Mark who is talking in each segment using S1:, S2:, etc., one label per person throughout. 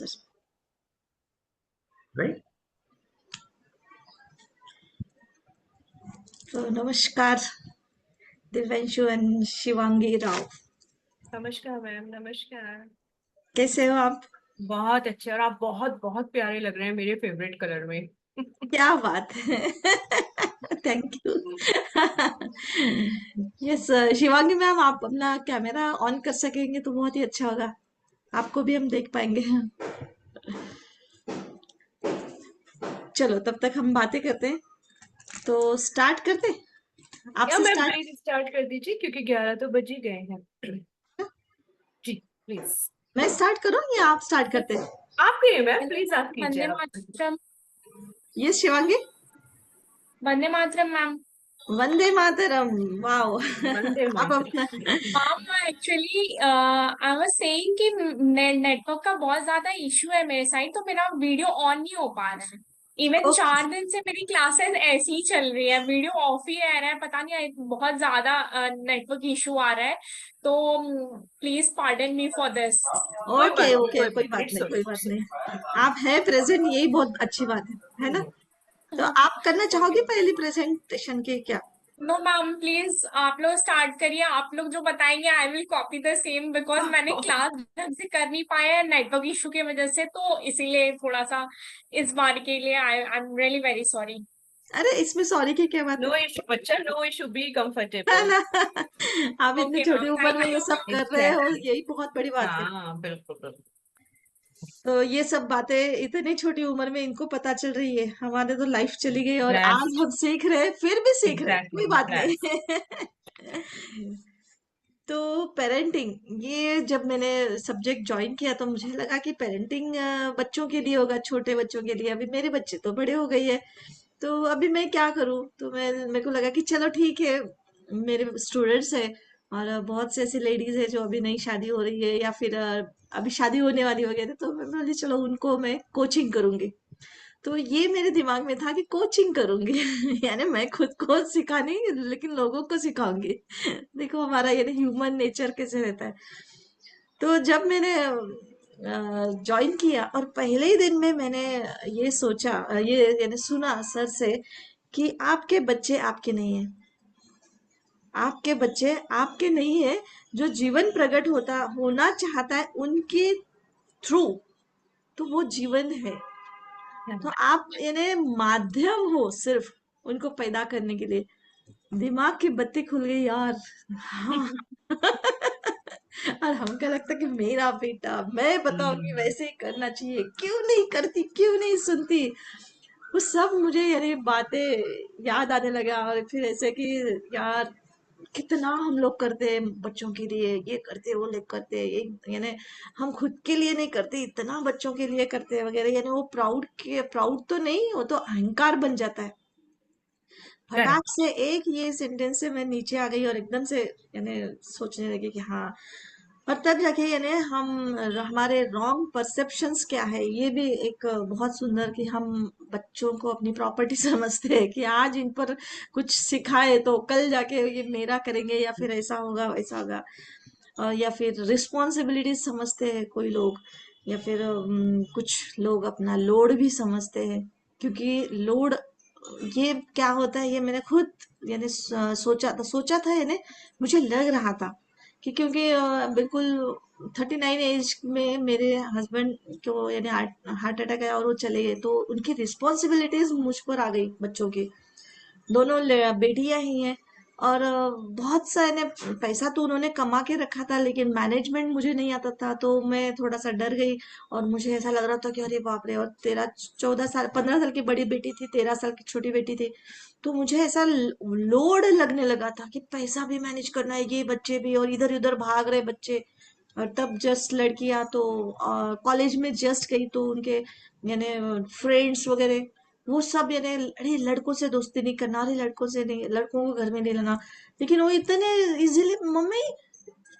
S1: सच। Right. तो नमस्कार Divyanshu and Shivangi Rao,
S2: नमस्कार मैम। नमस्कार।
S1: कैसे हो आप?
S2: बहुत अच्छे, और आप बहुत बहुत प्यारे लग रहे हैं मेरे फेवरेट कलर में।
S1: क्या बात है। Thank you. Yes, Shivangi ma'am आप अपना कैमरा ऑन कर सकेंगे तो बहुत ही अच्छा होगा, आपको भी हम देख पाएंगे। चलो तब तक हम बातें करते हैं, तो स्टार्ट करते हैं,
S2: या
S1: आपसे
S2: मैम
S1: स्टार्ट।
S2: प्लीज स्टार्ट कर दीजिए, क्योंकि 11 तो बज ही गए हैं। जी प्लीज।
S1: मैं स्टार्ट करूं या आप स्टार्ट करते हैं?
S2: आप कहिए मैम, प्लीज आप कीजिए
S3: वंदे
S2: आप।
S3: मातरम।
S1: Yes Shivangi.
S3: Vande Mataram ma'am.
S1: Vande Mataram. Wow.
S2: वंदे
S1: आप
S2: मातरम।
S1: अपना।
S3: Ma'am actually I was saying कि नेटवर्क का बहुत ज्यादा इशू है मेरे साइड, तो मेरा वीडियो ऑन नहीं हो पा रहा है। इवन
S1: ओके
S3: 4 दिन से मेरी क्लासेस ऐसी ही चल रही है, वीडियो ऑफ ही रह रहा है, पता नहीं बहुत ज्यादा नेटवर्क इशू आ रहा है। तो please pardon me for this.
S2: कोई
S1: ओके
S2: बात नहीं,
S1: ओके, कोई बात
S2: इट्स
S1: नहीं, कोई
S2: ओके,
S1: बात
S2: इट्स
S1: नहीं। आप है प्रेजेंट, यही बहुत अच्छी बात है ना? तो आप करना
S3: ओके।
S1: चाहोगे पहली प्रेजेंटेशन की क्या?
S3: नो मैम प्लीज आप लोग स्टार्ट करिए, आप लोग जो बताएंगे I will copy the same, because मैंने
S2: ओके।
S3: क्लास ढंग से कर नहीं पाया है नेटवर्क इशू की वजह से, तो इसीलिए थोड़ा सा इस बार के लिए आई एम रियली वेरी सॉरी।
S1: अरे इसमें सॉरी की क्या बात
S2: नो
S1: है?
S2: इशू बच्चा, नो इशू, बी
S1: है
S2: कंफर्टेबल।
S1: ना? आप इतनी
S3: ओके
S1: छोटी
S3: मैम,
S1: उम्र में
S3: थैंक
S1: ये
S3: यू
S1: सब
S3: मैम।
S1: कर रहे हो,
S2: एग्जैक्टली।
S1: यही बहुत बड़ी बात है।
S2: हाँ बिल्कुल बिल्कुल।
S1: तो ये सब बातें इतनी छोटी उम्र में इनको पता चल रही है, हमारे तो लाइफ चली गई और आज
S2: ब्लेस्ड।
S1: हम सीख रहे हैं, फिर भी सीख रहे हैं,
S2: एग्जैक्टली
S1: कोई बात
S2: ब्लेस्ड।
S1: नहीं। तो पेरेंटिंग, ये जब मैंने सब्जेक्ट ज्वाइन किया तो मुझे लगा कि पेरेंटिंग बच्चों के लिए होगा, छोटे बच्चों के लिए। अभी मेरे बच्चे तो बड़े हो गई है, तो अभी मैं क्या करूं? तो मेरे को लगा कि चलो ठीक है, मेरे स्टूडेंट्स है और बहुत से ऐसी लेडीज है जो अभी नई शादी हो रही है या फिर अभी शादी होने वाली वगैरह, तो मैं बोली चलो उनको मैं कोचिंग करूंगी। तो ये मेरे दिमाग में था कि कोचिंग करूंगी। यानी मैं खुद को सिखा नहीं, लेकिन लोगों को सिखाऊंगी। देखो हमारा ये ह्यूमन नेचर कैसे रहता है। तो जब मैंने ज्वाइन किया और पहले ही दिन में मैंने ये सोचा, ये यानी सुना सर से कि आपके बच्चे आपके नहीं है, आपके बच्चे आपके नहीं है, जो जीवन प्रकट होना चाहता है उनके थ्रू, तो वो जीवन है। तो आप यानी माध्यम हो सिर्फ उनको पैदा करने के लिए। दिमाग की बत्ती खुल गई यार। हाँ। और हमको लगता कि मेरा बेटा, मैं बताऊंगी वैसे ही करना चाहिए, क्यों नहीं करती, क्यों नहीं सुनती। वो सब मुझे यानी बातें याद आने लगा, और फिर ऐसे कि यार कितना हम लोग करते हैं बच्चों के लिए, ये करते वो लोग करते हैं, ये यानी हम खुद के लिए नहीं करते, इतना बच्चों के लिए करते हैं वगैरह। यानी वो प्राउड तो नहीं, वो तो अहंकार बन जाता है। फटाक
S2: करेक्ट।
S1: से एक ये सेंटेंस से मैं नीचे आ गई और एकदम से यानी सोचने लगी कि हाँ। और तब जाके यानी हम हमारे रॉन्ग परसेप्शंस क्या है, ये भी एक बहुत सुंदर, कि हम बच्चों को अपनी प्रॉपर्टी समझते हैं कि आज इन पर कुछ सिखाए तो कल जाके ये मेरा करेंगे, या फिर ऐसा होगा वैसा होगा। या फिर रिस्पॉन्सिबिलिटी समझते हैं कोई लोग, या फिर कुछ लोग अपना लोड भी समझते हैं। क्योंकि लोड ये क्या होता है, ये मैंने खुद यानी सोचा था यानी मुझे लग रहा था कि क्योंकि बिल्कुल 39 एज में मेरे हस्बैंड को यानी हार्ट अटैक आया और वो चले गए, तो उनकी रिस्पॉन्सिबिलिटीज मुझ पर आ गई बच्चों की। दोनों बेटियां ही हैं, और बहुत सा ने पैसा तो उन्होंने कमा के रखा था, लेकिन मैनेजमेंट मुझे नहीं आता था, तो मैं थोड़ा सा डर गई। और मुझे ऐसा लग रहा था कि अरे बाप रे, और 13 14 साल 15 साल की बड़ी बेटी थी, 13 साल की छोटी बेटी थी। तो मुझे ऐसा लोड लगने लगा था कि पैसा भी मैनेज करना है, ये बच्चे भी, और इधर उधर भाग रहे बच्चे। और तब जस्ट लड़कियां तो कॉलेज में जस्ट गई, तो उनके यानी फ्रेंड्स वगैरह वो सब यानी अरे लड़कों से दोस्ती नहीं करना, अरे लड़कों से नहीं, लड़कों को घर में नहीं लाना। लेकिन वो इतने इजीली, मम्मी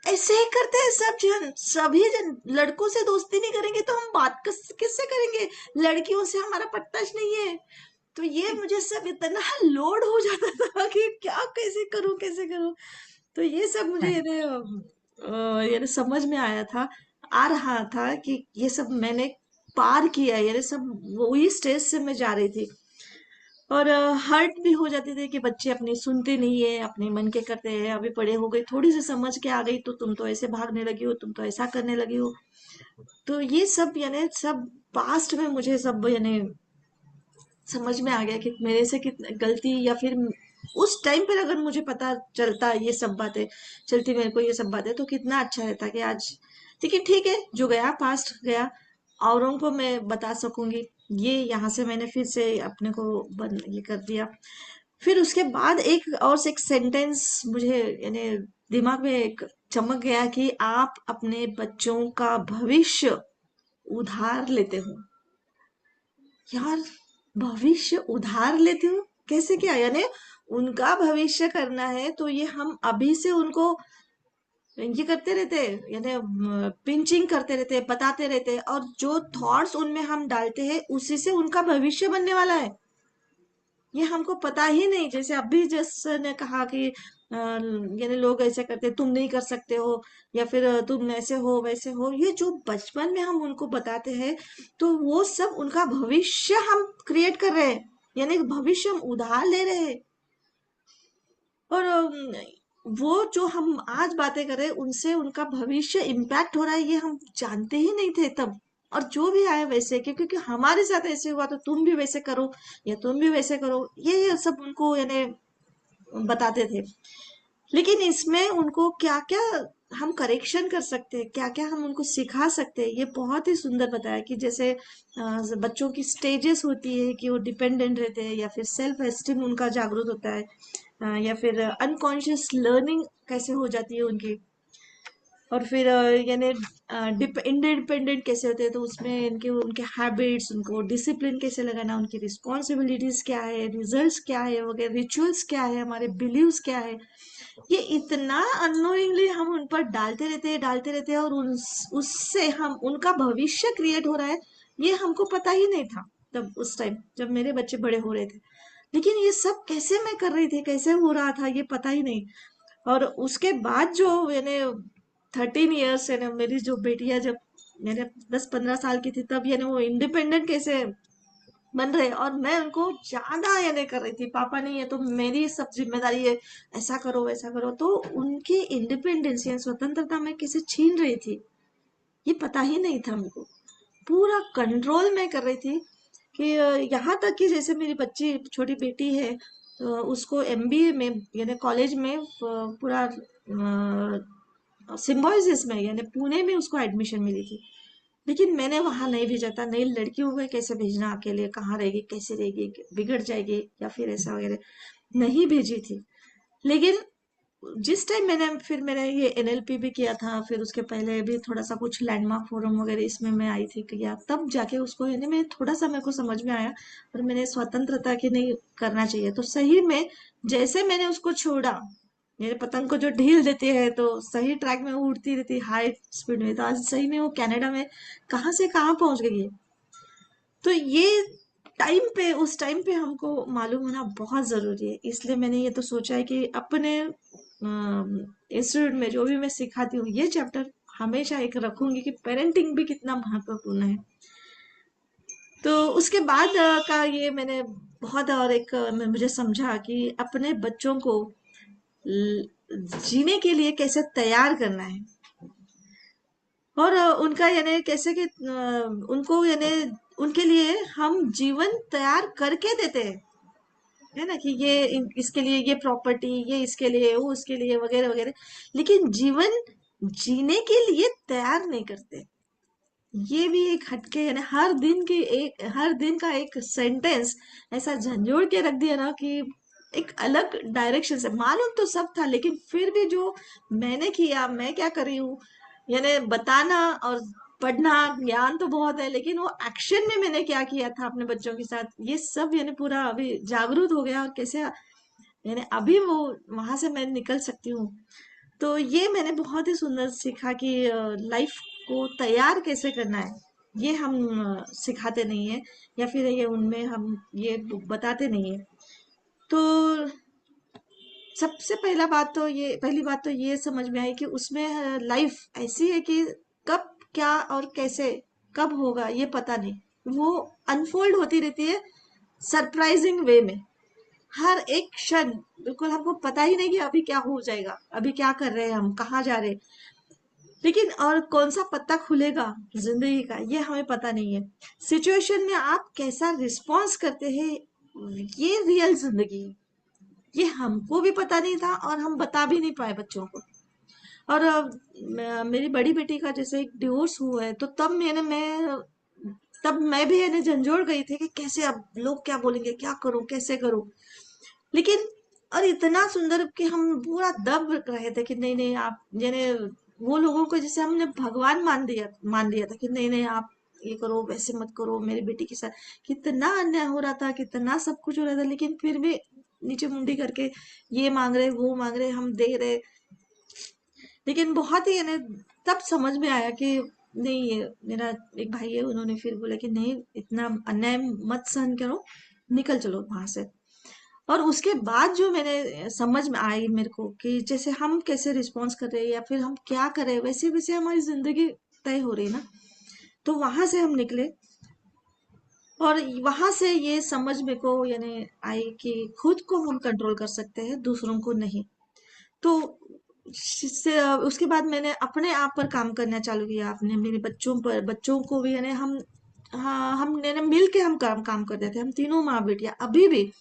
S1: ऐसे ही करते हैं सब जन, सभी जन लड़कों से दोस्ती नहीं करेंगे तो हम बात किससे करेंगे, लड़कियों से हमारा पट्टाच नहीं है। तो ये मुझे सब इतना लोड हो जाता था कि क्या, कैसे करूं, कैसे करूं। तो ये सब मुझे यानी समझ में आया था, आ रहा था कि ये सब मैंने पार किया है, यानी सब वही स्टेज से मैं जा रही थी। और हर्ट भी हो जाते थे कि बच्चे अपनी सुनते नहीं है, अपने मन के करते हैं, अभी बड़े हो गए, थोड़ी सी समझ के आ गई तो तुम तो ऐसे भागने लगी हो, तुम तो ऐसा करने लगी हो। तो ये सब यानी सब पास्ट में मुझे सब यानी समझ में आ गया कि मेरे से कितनी गलती, या फिर उस टाइम पर अगर मुझे पता चलता ये सब बातें चलती मेरे को ये सब बातें, तो कितना अच्छा रहता कि आज। लेकिन ठीक है, जो गया पास्ट गया, औरों को मैं बता सकूंगी। ये यहाँ से मैंने फिर से अपने को ये कर दिया। फिर उसके बाद एक सेंटेंस मुझे यानी दिमाग में एक चमक गया कि आप अपने बच्चों का भविष्य उधार लेते हो। यार, भविष्य उधार लेते हो कैसे, क्या यानी उनका भविष्य करना है तो ये हम अभी से उनको ये करते रहते हैं, यानी पिंचिंग करते रहते हैं, बताते रहते हैं, और जो थॉट्स उनमें हम डालते हैं उसी से उनका भविष्य बनने वाला है। ये हमको पता ही नहीं। जैसे अभी जैसे ने कहा कि यानी लोग ऐसे करते तुम नहीं कर सकते हो, या फिर तुम ऐसे हो वैसे हो, ये जो बचपन में हम उनको बताते हैं, तो वो सब उनका भविष्य हम क्रिएट कर रहे हैं, यानी भविष्य हम उधार ले रहे हैं। और वो जो हम आज बातें कर रहे हैं उनसे उनका भविष्य इम्पैक्ट हो रहा है, ये हम जानते ही नहीं थे तब। और जो भी आए वैसे, क्योंकि हमारे साथ ऐसे हुआ तो तुम भी वैसे करो, या तुम भी वैसे करो, ये सब उनको यानी बताते थे। लेकिन इसमें उनको क्या क्या हम करेक्शन कर सकते हैं, क्या क्या हम उनको सिखा सकते हैं, ये बहुत ही सुंदर बताया कि जैसे बच्चों की स्टेजेस होती है कि वो डिपेंडेंट रहते हैं, या फिर सेल्फ एस्टीम उनका जागरूक होता है, या फिर अनकॉन्शियस लर्निंग कैसे हो जाती है उनकी। और फिर यानी इंडिपेंडेंट कैसे होते हैं, तो उसमें इनके उनके हैबिट्स, उनको डिसिप्लिन कैसे लगाना, उनकी रिस्पॉन्सिबिलिटीज क्या है, रिजल्ट्स क्या है वगैरह, रिचुअल्स क्या है, हमारे बिलीव्स क्या है, ये इतना अननोइंगली हम उन पर डालते रहते हैं, और उससे हम उनका भविष्य क्रिएट हो रहा है, ये हमको पता ही नहीं था तब, उस टाइम जब मेरे बच्चे बड़े हो रहे थे। लेकिन ये सब कैसे मैं कर रही थी, कैसे हो रहा था, ये पता ही नहीं। और उसके बाद जो यानी 13 ईयर्स है ना, मेरी जो बेटी है, जब मेरे 10-15 साल की थी, तब यानी वो इंडिपेंडेंट कैसे बन रहे, और मैं उनको ज्यादा यानी कर रही थी, पापा नहीं है तो मेरी सब जिम्मेदारी है, ऐसा करो वैसा करो, तो उनकी इंडिपेंडेंस या स्वतंत्रता मैं कैसे छीन रही थी, ये पता ही नहीं था हमको। पूरा कंट्रोल में कर रही थी कि यहाँ तक कि जैसे मेरी बच्ची छोटी बेटी है, तो उसको एमबीए में यानी कॉलेज में पूरा सिम्बोसिस में यानी पुणे में उसको एडमिशन मिली थी। लेकिन मैंने वहां नहीं भेजा था, नई लड़की हुए कैसे भेजना अकेले, कहाँ रहेगी, कैसे रहेगी, बिगड़ जाएगी या फिर ऐसा वगैरह, नहीं भेजी थी। लेकिन जिस टाइम मैंने ये एनएलपी भी किया था, फिर उसके पहले भी थोड़ा सा कुछ लैंडमार्क फोरम वगैरह इसमें मैं आई थी किया, तब जाके उसको यानी मैं थोड़ा सा मेरे को समझ में आया, और मैंने स्वतंत्रता की नहीं करना चाहिए, तो सही में जैसे मैंने उसको छोड़ा, मेरे पतंग को जो ढील देती है तो सही ट्रैक में वो उड़ती रहती हाई स्पीड में, तो आज सही में वो कनाडा में कहाँ से कहाँ पहुंच गई है। तो ये टाइम पे, उस टाइम पे हमको मालूम होना बहुत जरूरी है। इसलिए मैंने ये तो सोचा है कि अपने इंस्टीट्यूट में जो भी मैं सिखाती हूँ, ये चैप्टर हमेशा एक रखूंगी कि पेरेंटिंग भी कितना महत्वपूर्ण है। तो उसके बाद का ये मैंने बहुत, और एक मुझे समझा कि अपने बच्चों को जीने के लिए कैसे तैयार करना है, और उनका यानी कैसे कि उनको यानी उनके लिए हम जीवन तैयार करके देते हैं, है ना, कि ये इसके लिए ये प्रॉपर्टी, ये इसके लिए, वो उसके लिए वगैरह वगैरह, लेकिन जीवन जीने के लिए तैयार नहीं करते। ये भी एक हटके, यानी हर दिन का एक सेंटेंस ऐसा झंझोड़ के रख दिया ना कि एक अलग डायरेक्शन से, मालूम तो सब था लेकिन फिर भी जो मैंने किया, मैं क्या कर रही हूँ, यानी बताना और पढ़ना ज्ञान तो बहुत है, लेकिन वो एक्शन में मैंने क्या किया था अपने बच्चों के साथ, ये सब यानी पूरा अभी जागरूक हो गया, और कैसे यानी अभी वो वहां से मैं निकल सकती हूँ। तो ये मैंने बहुत ही सुंदर सीखा कि लाइफ को तैयार कैसे करना है, ये हम सिखाते नहीं है, या फिर ये उनमें हम ये बताते नहीं है। तो सबसे पहली बात तो ये समझ में आई कि उसमें लाइफ ऐसी है कि कब क्या और कैसे कब होगा ये पता नहीं, वो अनफोल्ड होती रहती है सरप्राइजिंग वे में। हर एक क्षण बिल्कुल हमको पता ही नहीं कि अभी क्या हो जाएगा, अभी क्या कर रहे हैं, हम कहाँ जा रहे हैं, लेकिन और कौन सा पत्ता खुलेगा जिंदगी का ये हमें पता नहीं है। सिचुएशन में आप कैसा रिस्पॉन्स करते हैं, ये रियल जिंदगी है। ये हमको भी पता नहीं था और हम बता भी नहीं पाए बच्चों को। और मेरी बड़ी बेटी का जैसे एक डिवोर्स हुआ है, तो तब मैं भी यानी झंझोड़ गई थी कि कैसे, अब लोग क्या बोलेंगे, क्या करूं, कैसे करूं। लेकिन और इतना सुंदर कि हम पूरा दब रहे थे कि नहीं नहीं आप यानी वो लोगों को जैसे हमने भगवान मान लिया था कि नहीं नहीं आप ये करो, वैसे मत करो। मेरी बेटी के साथ कितना अन्याय हो रहा था, कितना सब कुछ हो रहा था, लेकिन फिर भी नीचे मुंडी करके ये मांग रहे, वो मांग रहे, हम दे रहे। लेकिन बहुत ही यानी तब समझ में आया कि नहीं, ये मेरा एक भाई है, उन्होंने फिर बोला कि नहीं, इतना अन्याय मत सहन करो, निकल चलो वहां से। और उसके बाद जो मैंने समझ में आई मेरे को कि जैसे हम कैसे रिस्पॉन्स कर रहे हैं या फिर हम क्या कर रहे हैं, वैसे वैसे हमारी जिंदगी तय हो रही है ना। तो वहां से हम निकले और वहां से ये समझ मेरे को यानी आई कि खुद को हम कंट्रोल कर सकते हैं, दूसरों को नहीं। तो उसके बाद मैंने अपने आप पर काम करना चालू किया, अपने मेरे बच्चों पर, बच्चों को भी यानी हम, हाँ हम यानी मिल के हम काम काम करते थे, हम तीनों माँ बेटियां। अभी भी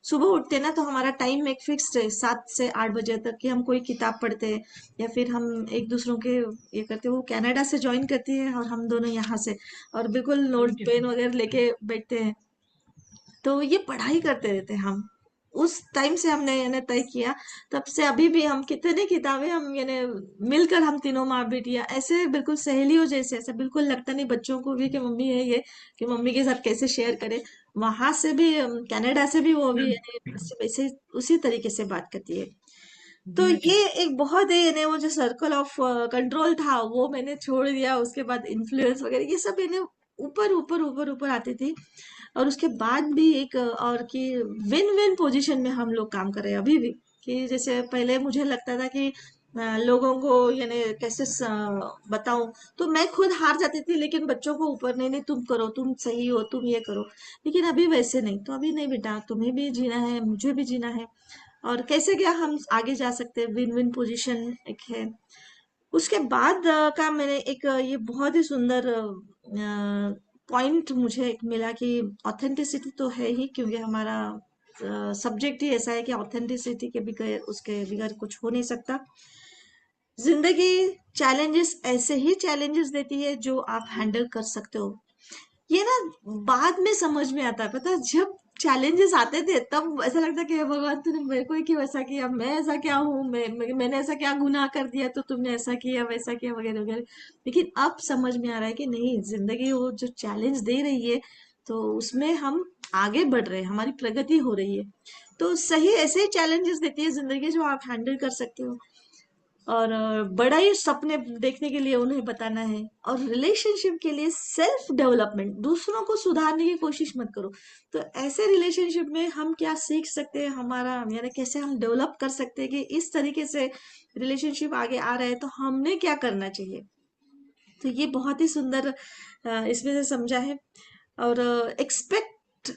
S1: सुबह उठते ना तो हमारा टाइम एक फिक्स्ड है, 7 से 8 बजे तक कि हम कोई किताब पढ़ते हैं या फिर हम एक दूसरों के ये करते हैं। वो कनाडा से ज्वाइन करती है और हम दोनों यहाँ से, और बिल्कुल नोट
S2: जी।
S1: पेन वगैरह लेके बैठते हैं। तो ये पढ़ाई करते रहते हैं हम। उस टाइम से हमने यानी तय किया, तब से अभी भी हम कितने किताबें हम यानी मिलकर, हम तीनों माँ बेटियां ऐसे बिल्कुल सहेलियों जैसे, ऐसा बिल्कुल लगता नहीं बच्चों को भी कि मम्मी है ये, कि मम्मी के साथ कैसे शेयर करे। वहां से भी कनाडा से भी वो भी यानी वैसे वैसे उसी तरीके से बात करती है। तो
S2: जी, जी।
S1: ये एक बहुत है यानी वो जो सर्कल ऑफ कंट्रोल था वो मैंने छोड़ दिया। उसके बाद इन्फ्लुएंस वगैरह ये सब यानी ऊपर ऊपर ऊपर ऊपर आती थी। और उसके बाद भी एक और कि विन विन पोजीशन में हम लोग काम कर रहे हैं अभी भी। कि जैसे पहले मुझे लगता था कि लोगों को यानी कैसे बताऊं, तो मैं खुद हार जाती थी, लेकिन बच्चों को ऊपर, नहीं नहीं तुम करो, तुम सही हो, तुम ये करो। लेकिन अभी वैसे नहीं, तो अभी नहीं बेटा, तुम्हें भी जीना है, मुझे भी जीना है। और कैसे क्या हम आगे जा सकते हैं, विन विन पोजीशन एक है। उसके बाद का मैंने एक ये बहुत ही सुंदर पॉइंट मुझे एक मिला कि ऑथेंटिसिटी तो है ही, क्योंकि हमारा सब्जेक्ट ही ऐसा है कि ऑथेंटिसिटी के बगैर, उसके बगैर कुछ हो नहीं सकता। जिंदगी चैलेंजेस ऐसे ही चैलेंजेस देती है जो आप हैंडल कर सकते हो। ये ना बाद में समझ में आता है, पता है, जब चैलेंजेस आते थे तब ऐसा लगता है कि हे भगवान तूने मेरे को ही क्यों ऐसा किया, मैं ऐसा क्या हूँ, मैंने ऐसा क्या गुनाह कर दिया तो तुमने ऐसा किया, वैसा किया, वगैरह वगैरह। लेकिन अब समझ में आ रहा है कि नहीं, जिंदगी वो जो चैलेंज दे रही है तो उसमें हम आगे बढ़ रहे हैं, हमारी प्रगति हो रही है। तो सही ऐसे ही चैलेंजेस देती है जिंदगी जो आप हैंडल कर सकते हो। और बड़ा ही सपने देखने के लिए उन्हें बताना है। और रिलेशनशिप के लिए सेल्फ डेवलपमेंट, दूसरों को सुधारने की कोशिश मत करो। तो ऐसे रिलेशनशिप में हम क्या सीख सकते हैं, हमारा यानी कैसे हम डेवलप कर सकते हैं कि इस तरीके से रिलेशनशिप आगे आ रहा है तो हमने क्या करना चाहिए। तो ये बहुत ही सुंदर इसमें से समझा है। और एक्सपेक्ट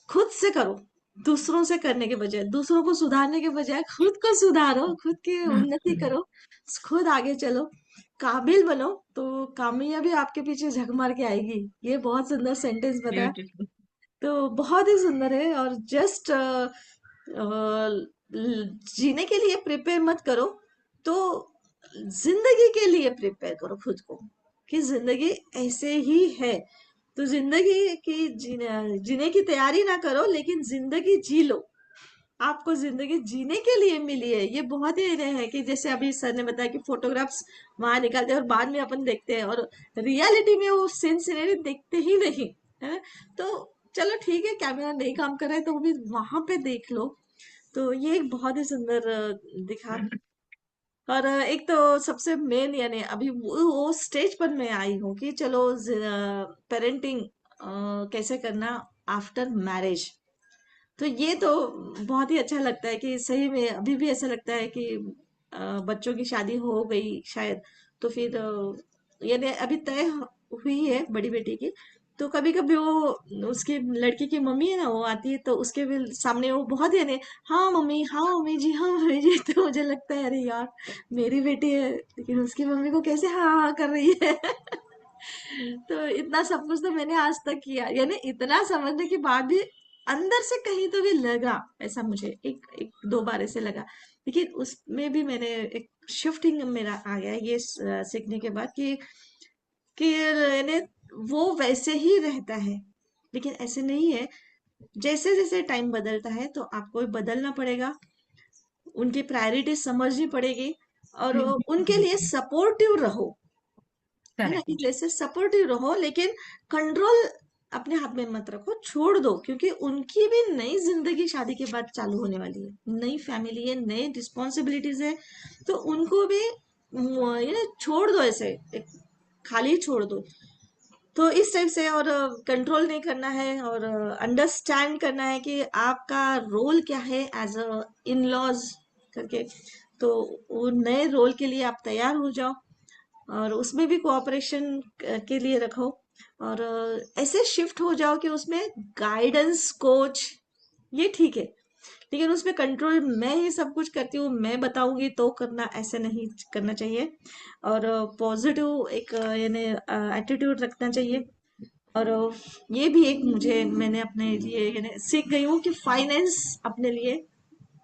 S1: खुद से करो, दूसरों से करने के बजाय, दूसरों को सुधारने के बजाय खुद को सुधारो, खुद की उन्नति करो, खुद आगे चलो, काबिल बनो, तो कामयाबी आपके पीछे झक मार के आएगी। ये बहुत सुंदर सेंटेंस बताया।
S2: ब्यूटीफुल।
S1: तो बहुत ही सुंदर है। और जस्ट जीने के लिए प्रिपेयर मत करो, तो जिंदगी के लिए प्रिपेयर करो खुद को, कि जिंदगी ऐसे ही है। तो जिंदगी की जीने की तैयारी ना करो, लेकिन जिंदगी जी लो। आपको जिंदगी जीने के लिए मिली है। ये बहुत ही ये है कि जैसे अभी सर ने बताया कि फोटोग्राफ्स वहां निकालते हैं और बाद में अपन देखते हैं, और रियलिटी में वो सीन सिनेरी देखते ही नहीं है। तो चलो ठीक है, कैमरा नहीं काम कर रहा है तो भी वहां पे देख लो। तो ये एक बहुत ही सुंदर दिखा। और एक तो सबसे मेन यानी अभी वो स्टेज पर मैं आई हूँ कि चलो पेरेंटिंग कैसे करना आफ्टर मैरिज। तो ये तो बहुत ही अच्छा लगता है कि सही में अभी भी ऐसा लगता है कि बच्चों की शादी हो गई शायद, तो फिर यानी अभी तय हुई है बड़ी बेटी की, तो कभी कभी वो उसकी लड़की की मम्मी है ना, वो आती है तो उसके भी सामने वो बहुत है ने, हाँ मम्मी जी, हाँ मम्मी जी। तो मुझे लगता है अरे यार, मेरी बेटी है लेकिन उसकी मम्मी को कैसे हाँ हाँ कर रही है। तो इतना सब कुछ तो मैंने आज तक किया, यानी इतना समझने के बाद भी अंदर से कहीं तो भी लगा ऐसा, मुझे एक एक दो बार ऐसे लगा। लेकिन उसमें भी मैंने एक शिफ्टिंग मेरा आ गया ये सीखने के बाद कि यानी वो वैसे ही रहता है, लेकिन ऐसे नहीं है। जैसे जैसे टाइम बदलता है तो आपको भी बदलना पड़ेगा, उनकी प्रायोरिटी समझनी पड़ेगी, और उनके लिए सपोर्टिव रहो, है ना, कि
S2: करेक्ट।
S1: जैसे सपोर्टिव रहो, लेकिन कंट्रोल अपने हाथ में मत रखो, छोड़ दो, क्योंकि उनकी भी नई जिंदगी शादी के बाद चालू होने वाली है, नई फैमिली है, नई रिस्पॉन्सिबिलिटीज है। तो उनको भी ये छोड़ दो, ऐसे एक खाली छोड़ दो। तो इस टाइप से, और कंट्रोल नहीं करना है, और अंडरस्टैंड करना है कि आपका रोल क्या है एज अ इन लॉज करके। तो वो नए रोल के लिए आप तैयार हो जाओ, और उसमें भी कोऑपरेशन के लिए रखो, और ऐसे शिफ्ट हो जाओ कि उसमें गाइडेंस कोच ये ठीक है, लेकिन उसमें कंट्रोल मैं ही सब कुछ करती हूँ, मैं बताऊंगी तो करना, ऐसे नहीं करना चाहिए। और पॉजिटिव एक यानी एटीट्यूड रखना चाहिए। और ये भी एक मुझे, मैंने अपने लिए यानी सीख गई हूँ कि फाइनेंस अपने लिए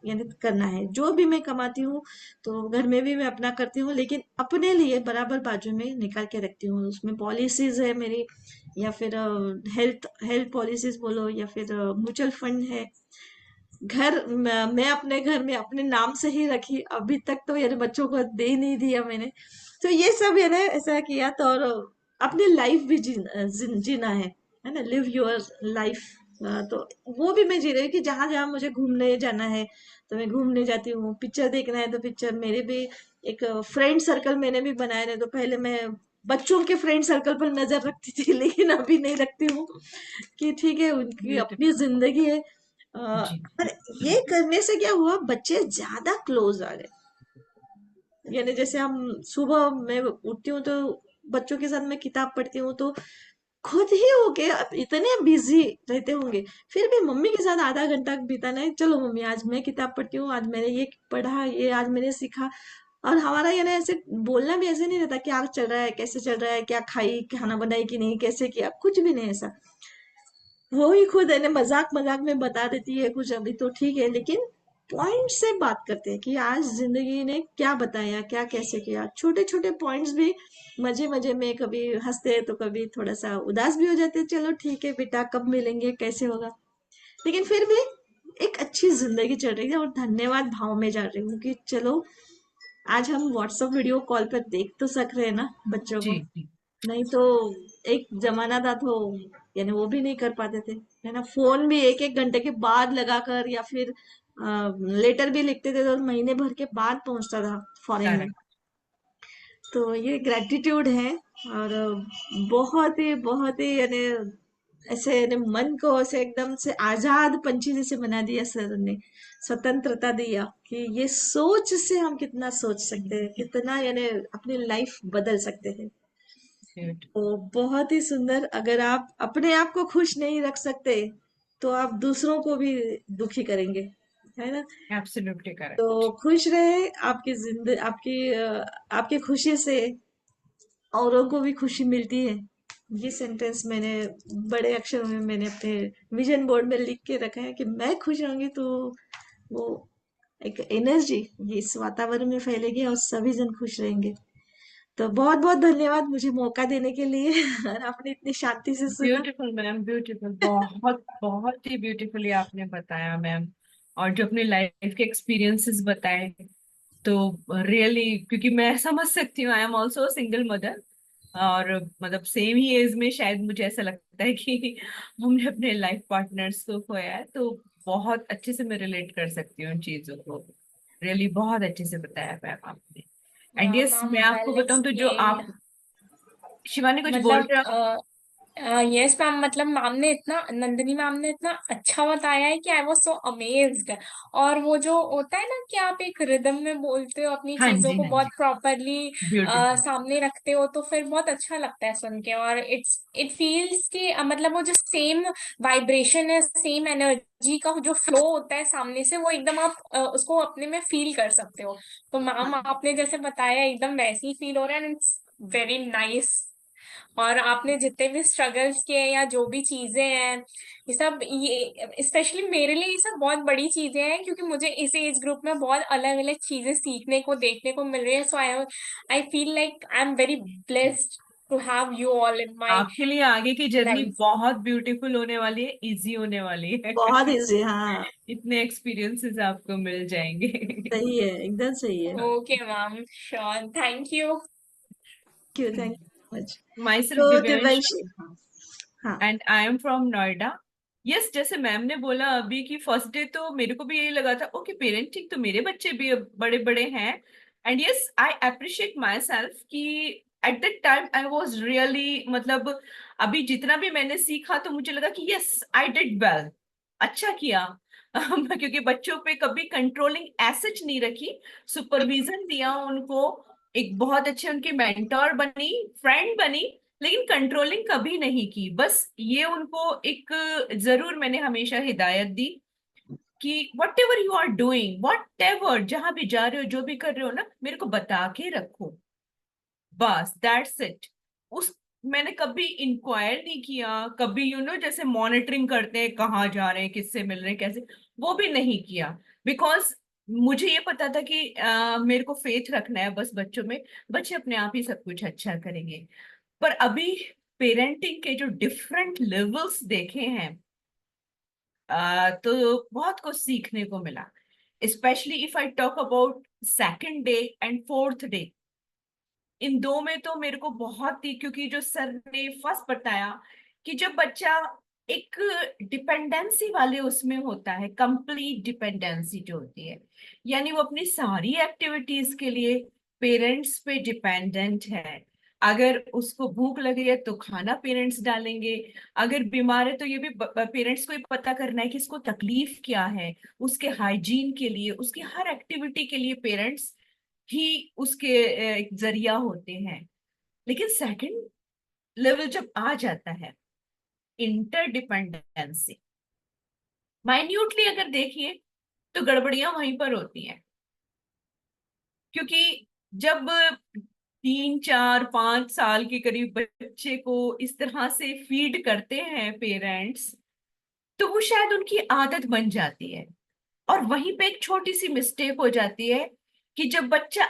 S1: यानी करना है, जो भी मैं कमाती हूँ तो घर में भी मैं अपना करती हूँ, लेकिन अपने लिए बराबर बाजू में निकाल के रखती हूँ। उसमें पॉलिसीज है मेरी, या फिर हेल्थ हेल्थ पॉलिसीज बोलो, या फिर म्यूचुअल फंड है। मैं अपने घर में अपने नाम से ही रखी अभी तक, तो यानी बच्चों को दे नहीं दिया मैंने। तो ये सब यानी ऐसा किया, तो और अपनी लाइफ भी जीना है ना, लिव योर लाइफ। तो वो भी मैं जी रही हूँ कि जहां जहां मुझे घूमने जाना है तो मैं घूमने जाती हूँ, पिक्चर देखना है तो पिक्चर, मेरे भी एक फ्रेंड सर्कल मैंने भी बनाए, नहीं तो पहले मैं बच्चों के फ्रेंड सर्कल पर नजर रखती थी, लेकिन अभी नहीं रखती हूँ, कि ठीक है उनकी अपनी
S2: ब्यूटीफुल।
S1: जिंदगी है।
S2: जी।
S1: पर ये करने से क्या हुआ, बच्चे ज्यादा क्लोज आ गए। यानी जैसे हम सुबह मैं उठती हूँ तो बच्चों के साथ मैं किताब पढ़ती हूँ, तो खुद ही हो के अब इतने बिजी रहते होंगे, फिर भी मम्मी के साथ आधा घंटा बिताना है, चलो मम्मी आज मैं किताब पढ़ती हूँ, आज मैंने ये पढ़ा, ये आज मैंने सीखा। और हमारा ये ना ऐसे बोलना भी ऐसे नहीं रहता, क्या चल रहा है, कैसे चल रहा है, क्या खाई, खाना बनाई कि नहीं, कैसे किया, कुछ भी नहीं ऐसा। वो ही खुद है ना मजाक मजाक में बता देती है कुछ, अभी तो ठीक है, लेकिन पॉइंट से बात करते हैं कि आज जिंदगी ने क्या बताया, क्या कैसे किया, छोटे छोटे पॉइंट्स भी मजे मजे में, कभी हंसते हैं तो कभी थोड़ा सा उदास भी हो जाते हैं, चलो ठीक है बेटा कब मिलेंगे, कैसे होगा, लेकिन फिर भी एक अच्छी जिंदगी चल रही है, और धन्यवाद भाव में जा रही हूँ कि चलो आज हम व्हाट्सएप वीडियो कॉल पर देख तो सक रहे हैं ना बच्चों
S2: जी।
S1: को,
S2: जी।
S1: नहीं तो एक जमाना था तो यानी वो भी नहीं कर पाते थे, है ना, फोन भी एक एक घंटे के बाद लगाकर, या फिर लेटर भी लिखते थे तो महीने भर के बाद पहुंचता था फॉरेन में।
S2: करेक्ट।
S1: तो ये ग्रेटिट्यूड है, और बहुत ही यानी ऐसे यानी मन को ऐसे एकदम से आजाद पंछी जैसे बना दिया सर ने, स्वतंत्रता दिया कि ये सोच से हम कितना सोच सकते हैं, कितना यानी अपनी लाइफ बदल सकते हैं।
S2: ब्यूटीफुल।
S1: तो बहुत ही सुंदर, अगर आप अपने आप को खुश नहीं रख सकते तो आप दूसरों को भी दुखी करेंगे, है ना।
S2: एब्सोल्युटली
S1: तो
S2: करेक्ट।
S1: खुश रहे, आपकी जिंदगी आपकी खुशी से औरों को भी खुशी मिलती है। ये सेंटेंस मैंने बड़े अक्षरों में मैंने अपने विजन बोर्ड में लिख के रखा है कि मैं खुश रहूंगी तो वो एक एनर्जी ये इस वातावरण में फैलेगी, और सभी जन खुश रहेंगे। तो बहुत बहुत धन्यवाद मुझे मौका देने के लिए और आपने इतनी शांति से सुना।
S2: ब्यूटीफुल मैम, ब्यूटीफुल, बहुत बहुत ही ब्यूटीफुली आपने बताया मैम। और जो अपने लाइफ के एक्सपीरियंसेस बताए, तो रियली, क्योंकि मैं समझ सकती हूँ, I am also single mother. और मतलब सेम ही एज में शायद मुझे ऐसा लगता है कि हमने अपने लाइफ पार्टनर्स को खोया है, तो बहुत अच्छे से मैं रिलेट कर सकती हूँ उन चीजों को। रियली बहुत अच्छे से बताया मैम आपने। एंड
S3: Yeah,
S2: यस,
S3: ma'am,
S2: मैं आपको
S3: well
S2: बताऊं तो जो
S3: explained.
S2: आप शिवानी कुछ बोल
S3: मतलब
S2: रहे हो?
S3: यस मैम, मतलब मैम ने इतना, नंदिनी मैम ने इतना अच्छा बताया है कि आई वाज सो अमेज्ड। और वो जो होता है ना कि आप एक रिदम में बोलते हो, अपनी
S2: हाँ
S3: चीजों
S2: जी,
S3: को
S2: हाँ
S3: बहुत
S2: जी,
S3: प्रॉपरली
S2: ब्यूटीफुल।
S3: सामने रखते हो, तो फिर बहुत अच्छा लगता है सुन के। और इट फील्स कि मतलब वो जो सेम वाइब्रेशन है, सेम एनर्जी का जो फ्लो होता है सामने से, वो एकदम आप उसको अपने में फील कर सकते हो। तो मैम
S1: हाँ,
S3: आपने जैसे बताया एकदम वैसे ही फील हो रहा है, एंड इट्स वेरी नाइस। और आपने जितने भी स्ट्रगल्स किए या जो भी चीजें हैं, ये सब, ये स्पेशली मेरे लिए ये सब बहुत बड़ी चीजें हैं, क्योंकि मुझे इस एज ग्रुप में बहुत अलग अलग चीजें सीखने को, देखने को मिल रही है। So I feel like I am very blessed to have you all in my
S2: आपके लिए आगे की जर्नी
S3: लाइफ।
S2: बहुत ब्यूटीफुल होने वाली है, इजी होने वाली है।
S1: बहुत इजी, हाँ।
S2: इतने एक्सपीरियंसेस आपको मिल जाएंगे।
S1: सही है, एकदम सही है।
S3: Okay ma'am, sure, thank you.
S1: क्यों, thank you much.
S2: Myself
S1: तो
S2: दिव्यांश,
S1: दिव्यांशी, हाँ हाँ।
S2: And I am from Noida. Yes, जैसे मैम ने बोला अभी कि फर्स्ट डे तो मेरे को भी यही लगा था, ओके पेरेंटिंग तो मेरे बच्चे भी अब बड़े बड़े हैं। And yes, I appreciate myself कि at that time I was really, मतलब अभी जितना भी मैंने सीखा तो मुझे लगा कि यस आई डिड वेल, अच्छा किया। क्योंकि बच्चों पे कभी कंट्रोलिंग एसच नहीं रखी, सुपरविजन दिया उनको, एक बहुत अच्छे उनके मेंटोर बनी, फ्रेंड बनी, लेकिन कंट्रोलिंग कभी नहीं की। बस ये उनको एक, जरूर मैंने हमेशा हिदायत दी कि whatever you are doing, whatever, जहां भी जा रहे हो, जो भी कर रहे हो ना, मेरे को बता के रखो, बस दैट्स इट। उस मैंने कभी इंक्वायर नहीं किया, कभी जैसे मॉनिटरिंग करते हैं कहाँ जा रहे हैं, किससे मिल रहे हैं, कैसे, वो भी नहीं किया। बिकॉज मुझे ये पता था कि मेरे को फेथ रखना है बस बच्चों में, बच्चे अपने आप ही सब कुछ अच्छा करेंगे। पर अभी पेरेंटिंग के जो डिफरेंट लेवल्स देखे हैं, तो बहुत कुछ सीखने को मिला। Specially if I talk about second day and fourth day, इन दो में तो मेरे को बहुत ही, क्योंकि जो सर ने फर्स्ट बताया कि जब बच्चा एक डिपेंडेंसी वाले उसमें होता है, कंप्लीट डिपेंडेंसी जो होती है, यानी वो अपनी सारी एक्टिविटीज के लिए पेरेंट्स पे डिपेंडेंट है। अगर उसको भूख लगी है तो खाना पेरेंट्स डालेंगे, अगर बीमार है तो ये भी पेरेंट्स को ही पता करना है कि इसको तकलीफ क्या है, उसके हाइजीन के लिए, उसकी हर एक्टिविटी के लिए पेरेंट्स ही उसके एक जरिया होते हैं। लेकिन सेकंड लेवल जब आ जाता है, इंटरडिपेंडेंसी, माइन्यूटली अगर देखिए तो गड़बड़ियां वहीं पर होती हैं। क्योंकि जब 3 4 5 साल के करीब बच्चे को इस तरह से फीड करते हैं पेरेंट्स, तो वो शायद उनकी आदत बन जाती है। और वहीं पे एक छोटी सी मिस्टेक हो जाती है कि जब बच्चा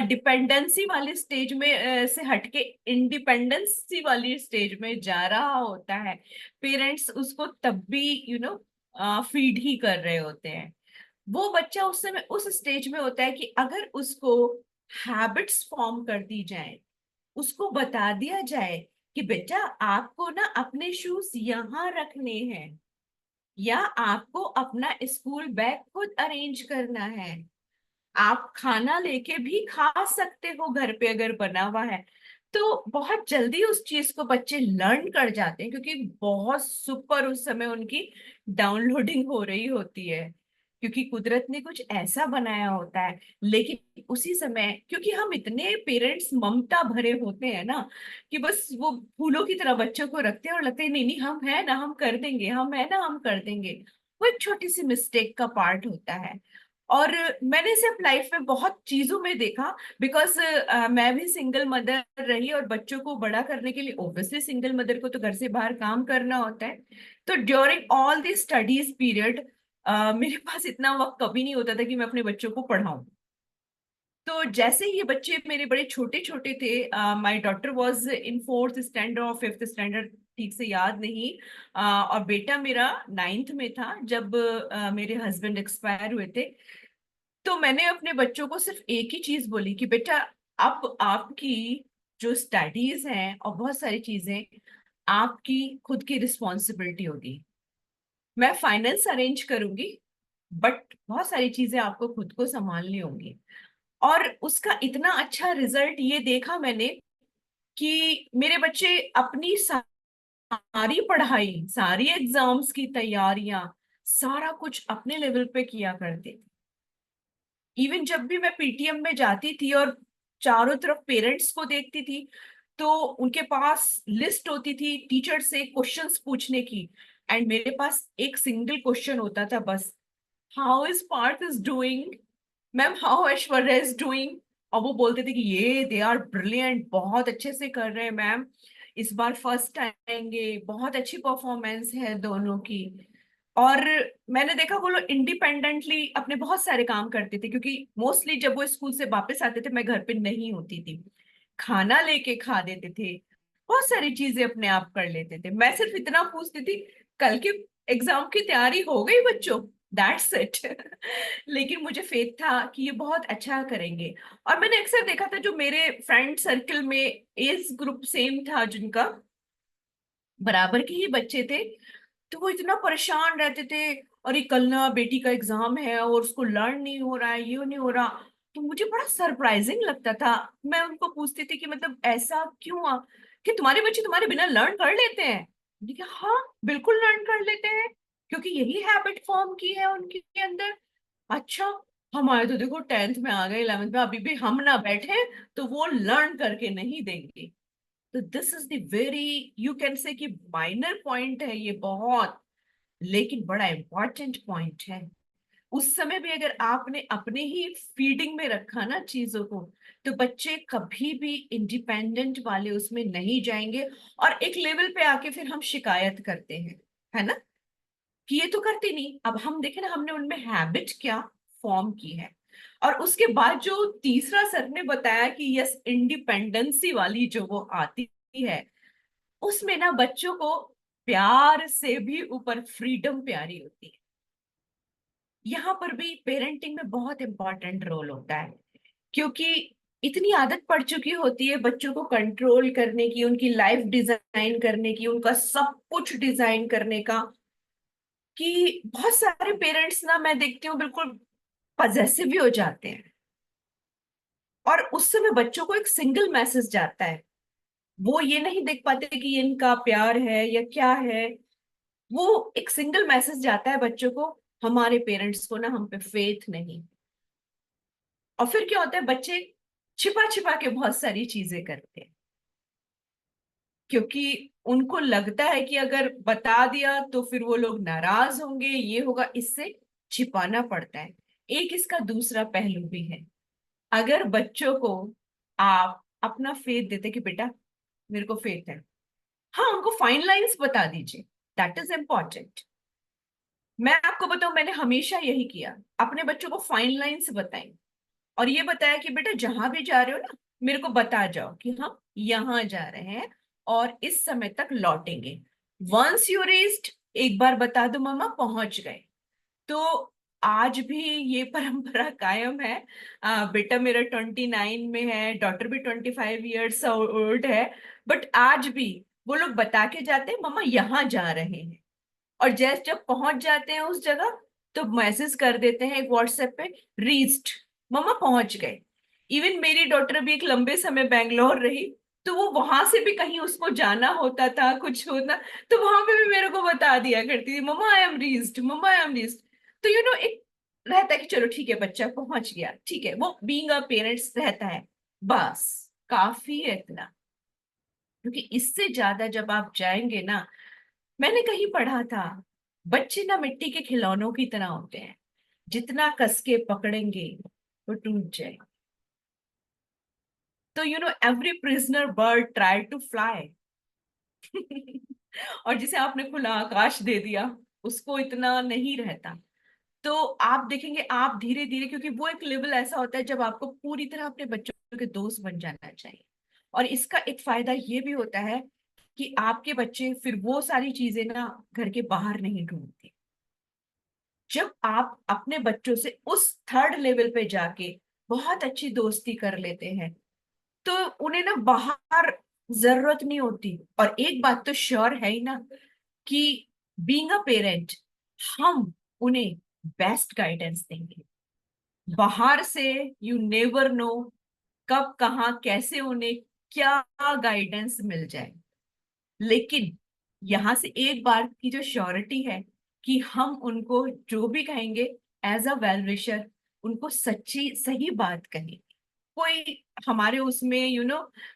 S2: डिपेंडेंसी वाले स्टेज में से हटके इंडिपेंडेंसी वाली स्टेज में जा रहा होता है, पेरेंट्स उसको तब भी फीड ही कर रहे होते हैं। वो बच्चा उस समय उस स्टेज में होता है कि अगर उसको हैबिट्स फॉर्म कर दी जाए, उसको बता दिया जाए कि बेटा आपको ना अपने शूज यहाँ रखने हैं, या आपको अपना स्कूल बैग खुद अरेंज करना है, आप खाना लेके भी खा सकते हो घर पे अगर बना हुआ है, तो बहुत जल्दी उस चीज को बच्चे लर्न कर जाते हैं, क्योंकि बहुत सुपर उस समय उनकी डाउनलोडिंग हो रही होती है, क्योंकि कुदरत ने कुछ ऐसा बनाया होता है। लेकिन उसी समय क्योंकि हम इतने पेरेंट्स ममता भरे होते हैं ना, कि बस वो फूलों की तरह बच्चों को रखते हैं और लगता है नहीं नहीं हम है ना, हम कर देंगे, हम है ना, हम कर देंगे। वो एक छोटी सी मिस्टेक का पार्ट होता है। और मैंने सिर्फ लाइफ में बहुत चीजों में देखा, बिकॉज मैं भी सिंगल मदर रही, और बच्चों को बड़ा करने के लिए ऑब्वियसली सिंगल मदर को तो घर से बाहर काम करना होता है। तो during all the studies period मेरे पास इतना वक्त कभी नहीं होता था कि मैं अपने बच्चों को पढ़ाऊं। तो जैसे ही ये बच्चे मेरे बड़े छोटे छोटे थे, my daughter was in fourth standard और फिफ्थ स्टैंडर्ड, ठीक से याद नहीं, और बेटा मेरा नाइन्थ में था जब मेरे हस्बैंड एक्सपायर हुए थे। तो मैंने अपने बच्चों को सिर्फ एक ही चीज बोली कि बेटा अब आपकी जो स्टडीज हैं और बहुत सारी चीजें आपकी खुद की रिस्पॉन्सिबिलिटी होगी, मैं फाइनेंस अरेंज करूंगी, बट बहुत सारी चीजें आपको खुद को संभालनी होंगी। और उसका इतना अच्छा रिजल्ट ये देखा मैंने कि मेरे बच्चे अपनी सारी पढ़ाई, सारी एग्जाम्स की तैयारियां, सारा कुछ अपने लेवल पे किया करते थे। इवन जब भी मैं पीटीएम में जाती थी और चारों तरफ पेरेंट्स को देखती थी, तो उनके पास लिस्ट होती थी टीचर से क्वेश्चंस पूछने की, एंड मेरे पास एक सिंगल क्वेश्चन होता था बस, how is Partha is doing, ma'am how Aishwarya is doing. और वो बोलते थे कि ये दे आर ब्रिलियंट, बहुत अच्छे से कर रहे हैं मैम, इस बार फर्स्ट आएंगे, बहुत अच्छी परफॉर्मेंस है दोनों की। और मैंने देखा वो लोग इंडिपेंडेंटली अपने बहुत सारे काम करते थे, क्योंकि मोस्टली जब वो स्कूल से वापस आते थे मैं घर पे नहीं होती थी, खाना लेके खा देते थे, बहुत सारी चीजें अपने आप कर लेते थे। मैं सिर्फ इतना पूछती थी, कल के एग्जाम की तैयारी हो गई बच्चों, दैट्स इट। लेकिन मुझे फेथ था कि ये बहुत अच्छा करेंगे। और मैंने अक्सर देखा था जो मेरे फ्रेंड सर्कल में एज ग्रुप सेम था, जिनका बराबर के ही बच्चे थे, तो वो इतना परेशान रहते थे, और ये कल ना बेटी का एग्जाम है और उसको लर्न नहीं हो रहा है, ये नहीं हो रहा। तो मुझे बड़ा सरप्राइजिंग लगता था। मैं उनको पूछती थी कि मतलब ऐसा क्यों कि तुम्हारे बच्चे तुम्हारे बिना लर्न कर लेते हैं। मैंने कहा, हाँ बिल्कुल लर्न कर लेते हैं, क्योंकि यही हैबिट फॉर्म की है उनके अंदर। अच्छा, हमारे तो देखो 10th में आ गए, 11th में, अभी भी हम ना बैठे तो वो लर्न करके नहीं देंगे। तो this is the very, you can say कि माइनर पॉइंट है ये बहुत, लेकिन बड़ा इंपॉर्टेंट पॉइंट है। उस समय भी अगर आपने अपने ही फीडिंग में रखा ना चीजों को, तो बच्चे कभी भी इंडिपेंडेंट वाले उसमें नहीं जाएंगे। और एक लेवल पे आके फिर हम शिकायत करते हैं, है ना, कि ये तो करते नहीं। अब हम देखें ना, हमने उनमें हैबिट क्या फॉर्म की है। और उसके बाद जो तीसरा सर ने बताया कि यस, इंडिपेंडेंसी वाली जो वो आती है, उसमें ना बच्चों को प्यार से भी ऊपर फ्रीडम प्यारी होती है। यहाँ पर भी पेरेंटिंग में बहुत इंपॉर्टेंट रोल होता है, क्योंकि इतनी आदत पड़ चुकी होती है बच्चों को कंट्रोल करने की, उनकी लाइफ डिजाइन करने की, उनका सब कुछ डिजाइन करने का, कि बहुत सारे पेरेंट्स ना मैं देखती हूँ बिल्कुल पजेसिव भी हो जाते हैं। और उस समय बच्चों को एक सिंगल मैसेज जाता है, वो ये नहीं देख पाते कि ये इनका प्यार है या क्या है। वो एक सिंगल मैसेज जाता है बच्चों को, हमारे पेरेंट्स को ना हम पे फेथ नहीं। और फिर क्या होता है, बच्चे छिपा छिपा के बहुत सारी चीजें करते हैं, क्योंकि उनको लगता है कि अगर बता दिया तो फिर वो लोग नाराज होंगे, ये होगा, इससे छिपाना पड़ता है। एक इसका दूसरा पहलू भी है। अगर बच्चों को आप अपना फेथ देते कि बेटा मेरे को फेथ है, हाँ उनको फाइन लाइंस बता दीजिए, दैट इज इम्पोर्टेंट। मैं आपको बताऊं, मैंने हमेशा यही किया, अपने बच्चों को फाइन लाइंस बताएं, और ये बताया कि बेटा जहां भी जा रहे हो ना, मेरे को बता जाओ कि हम यहाँ जा रहे हैं और इस समय तक लौटेंगे। वंस यू रीच्ड, एक बार बता दो मम्मा पहुंच गए। तो आज भी ये परंपरा कायम है। बेटा मेरा 29 में है, डॉटर भी 25 ईयर्स ओल्ड है, बट आज भी वो लोग बता के जाते हैं मम्मा यहाँ जा रहे हैं। और जैसे जब पहुंच जाते हैं उस जगह, तो मैसेज कर देते हैं एक व्हाट्सएप पे, रीच्ड, मम्मा पहुंच गए। इवन मेरी डॉटर भी एक लंबे समय बैंगलोर रही, तो वो वहां से भी कहीं उसको जाना होता था, कुछ होता, तो वहां पे भी मेरे को बता दिया करती थी, mumma I am reached, mumma I am reached. तो एक रहता है कि चलो ठीक है बच्चा पहुंच गया, ठीक है, वो बीइंग अ पेरेंट्स रहता है, बस काफी है इतना। क्योंकि इससे ज्यादा जब आप जाएंगे ना, मैंने कहीं पढ़ा था, बच्चे ना मिट्टी के खिलौनों की तरह होते हैं, जितना कस के पकड़ेंगे वो टूट जाए। तो every prisoner bird try to fly. और जिसे आपने खुला आकाश दे दिया, उसको इतना नहीं रहता। तो आप देखेंगे, आप धीरे धीरे, क्योंकि वो एक लेवल ऐसा होता है जब आपको पूरी तरह अपने बच्चों के दोस्त बन जाना चाहिए। और इसका एक फायदा ये भी होता है कि आपके बच्चे फिर वो सारी चीजें ना घर के बाहर नहीं ढूंढते। जब आप अपने बच्चों से उस थर्ड लेवल पे जाके बहुत अच्छी दोस्ती कर लेते हैं, तो उन्हें ना बाहर जरूरत नहीं होती। और एक बात तो श्योर है ही ना, कि बीइंग अ पेरेंट, हम उन्हें बेस्ट गाइडेंस देंगे। बाहर से यू नेवर नो कब कहाँ कैसे उन्हें क्या गाइडेंस मिल जाए। लेकिन यहाँ से एक बार की जो श्योरिटी है कि हम उनको जो भी कहेंगे एज अ वेल विशर, उनको सच्ची सही बात कहेंगे। कोई हमारे उसमें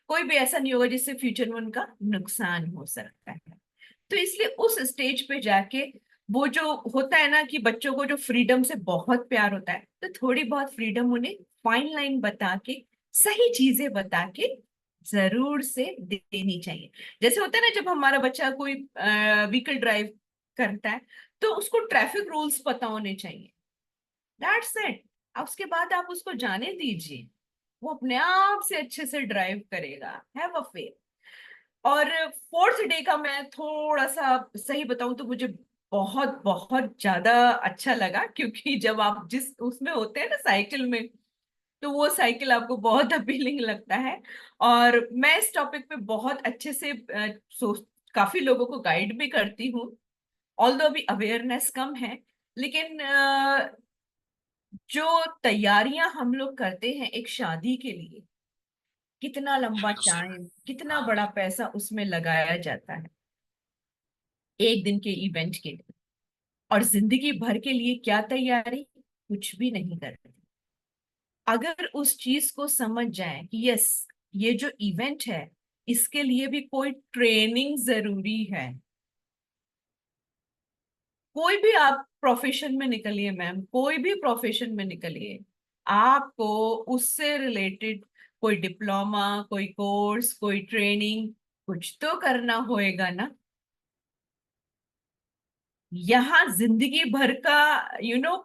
S2: कोई भी ऐसा नहीं होगा जिससे फ्यूचर में उनका नुकसान हो सकता है। तो इसलिए उस स्टेज पे जाके वो जो होता है ना कि बच्चों को जो फ्रीडम से बहुत प्यार होता है, तो थोड़ी बहुत फ्रीडम उन्हें फाइन लाइन बता के, सही चीजें बता के जरूर से देनी चाहिए। जैसे होता है ना, जब हमारा बच्चा कोई व्हीकल ड्राइव करता है तो उसको ट्रैफिक रूल्स पता होने चाहिए। That's it. उसके बाद आप उसको जाने दीजिए, वो अपने आप से अच्छे से ड्राइव करेगा। Have a faith. और फोर्थ डे का मैं थोड़ा सा सही बताऊं तो मुझे बहुत बहुत ज्यादा अच्छा लगा, क्योंकि जब आप जिस उसमें होते हैं ना साइकिल में, तो वो साइकिल आपको बहुत अपीलिंग लगता है। और मैं इस टॉपिक पे बहुत अच्छे से काफी लोगों को गाइड भी करती हूँ। ऑल्दो अभी अवेयरनेस कम है, लेकिन जो तैयारियां हम लोग करते हैं एक शादी के लिए, कितना लंबा टाइम, कितना बड़ा पैसा उसमें लगाया जाता है एक दिन के इवेंट के लिए, और जिंदगी भर के लिए क्या तैयारी, कुछ भी नहीं करते। अगर उस चीज को समझ जाए कि यस, ये जो इवेंट है इसके लिए भी कोई ट्रेनिंग जरूरी है। कोई भी आप प्रोफेशन में निकलिए मैम, कोई भी प्रोफेशन में निकलिए, आपको उससे रिलेटेड कोई डिप्लोमा, कोई कोर्स, कोई ट्रेनिंग, कुछ तो करना होएगा ना। यहाँ जिंदगी भर का यू नो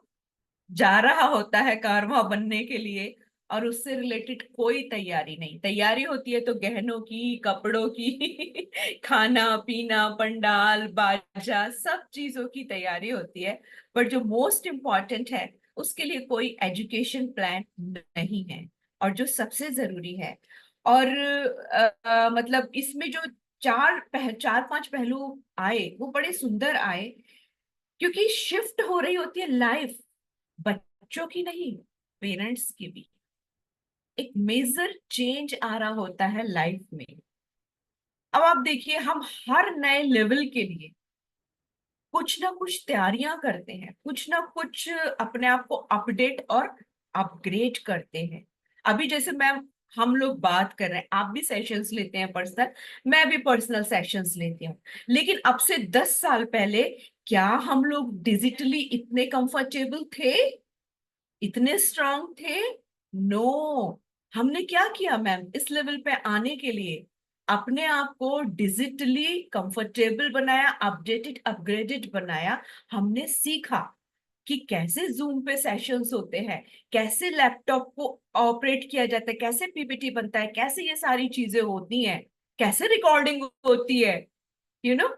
S2: जा रहा होता है कारवां बनने के लिए, और उससे रिलेटेड कोई तैयारी नहीं। तैयारी होती है तो गहनों की, कपड़ों की खाना पीना, पंडाल बाजा, सब चीजों की तैयारी होती है। पर जो मोस्ट इम्पॉर्टेंट है उसके लिए कोई एजुकेशन प्लान नहीं है। और जो सबसे जरूरी है, और मतलब इसमें जो चार पांच पहलू आए वो बड़े सुंदर आए, क्योंकि शिफ्ट हो रही होती है लाइफ, बच्चों की नहीं, पेरेंट्स की भी। एक मेजर चेंज आ रहा होता है लाइफ में। अब आप देखिए, हम हर नए लेवल के लिए कुछ ना कुछ तैयारियां करते हैं, कुछ ना कुछ अपने आप को अपडेट और अपग्रेड करते हैं। अभी जैसे मैम, हम लोग बात कर रहे हैं, आप भी सेशंस लेते हैं पर्सनल, मैं भी पर्सनल सेशंस लेती हूँ। लेकिन अब से 10 साल पहले क्या हम लोग डिजिटली इतने कंफर्टेबल थे, इतने स्ट्रांग थे? नो। हमने क्या किया मैम, इस लेवल पे आने के लिए अपने आप को डिजिटली कंफर्टेबल बनाया, अपडेटेड अपग्रेडेड बनाया। हमने सीखा कि कैसे जूम पे सेशंस होते हैं, कैसे लैपटॉप को ऑपरेट किया जाता है, कैसे पीपीटी बनता है, कैसे ये सारी चीजें होती हैं, कैसे रिकॉर्डिंग होती है यू नो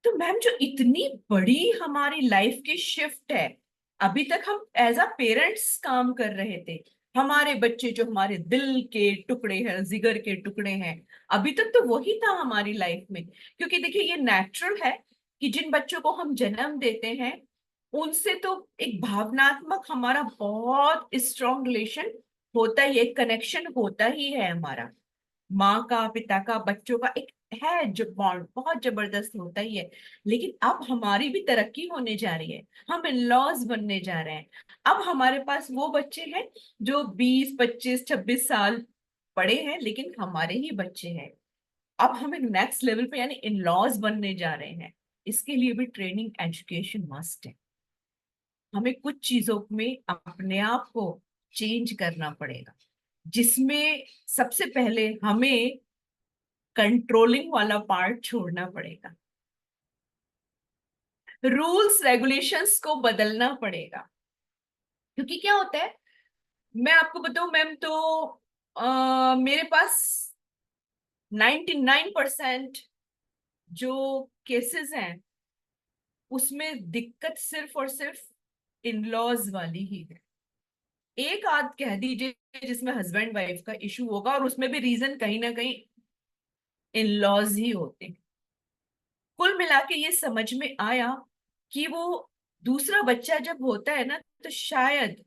S2: तो मैम, जो इतनी बड़ी हमारी लाइफ की शिफ्ट है, अभी तक हम एज अ पेरेंट्स काम कर रहे थे, हमारे बच्चे जो हमारे दिल के टुकड़े हैं, जिगर के टुकड़े हैं, अभी तक तो वही था हमारी लाइफ में। क्योंकि देखिए, ये नेचुरल है कि जिन बच्चों को हम जन्म देते हैं उनसे तो एक भावनात्मक हमारा बहुत स्ट्रॉन्ग रिलेशन होता ही, एक कनेक्शन होता ही है हमारा। माँ का, पिता का, बच्चों का एक है जो बॉन्ड बहुत जबरदस्त होता ही है। लेकिन अब हमारी भी तरक्की होने जा रही है, हम इन लॉज बनने जा रहे हैं। अब हमारे पास वो बच्चे हैं जो 20 25 26 साल बड़े हैं, लेकिन हमारे ही बच्चे हैं। अब हम एक नेक्स्ट लेवल पे यानी इन लॉज बनने जा रहे हैं। इसके लिए भी ट्रेनिंग, एजुकेशन मस्ट है। हमें कुछ चीजों में अपने आप को चेंज करना पड़ेगा, जिसमें सबसे पहले हमें कंट्रोलिंग वाला पार्ट छोड़ना पड़ेगा, रूल्स रेगुलेशंस को बदलना पड़ेगा। क्योंकि क्या होता है, मैं आपको बताऊं मैम, तो मेरे पास 99% जो केसेस हैं उसमें दिक्कत सिर्फ और सिर्फ इन लॉज वाली ही है। एक आध कह दीजिए जिसमें हस्बैंड वाइफ का इशू होगा, और उसमें भी रीजन कहीं ना कहीं इन लॉज ही होते हैं। कुल मिला के ये समझ में आया कि वो दूसरा बच्चा जब होता है ना, तो शायद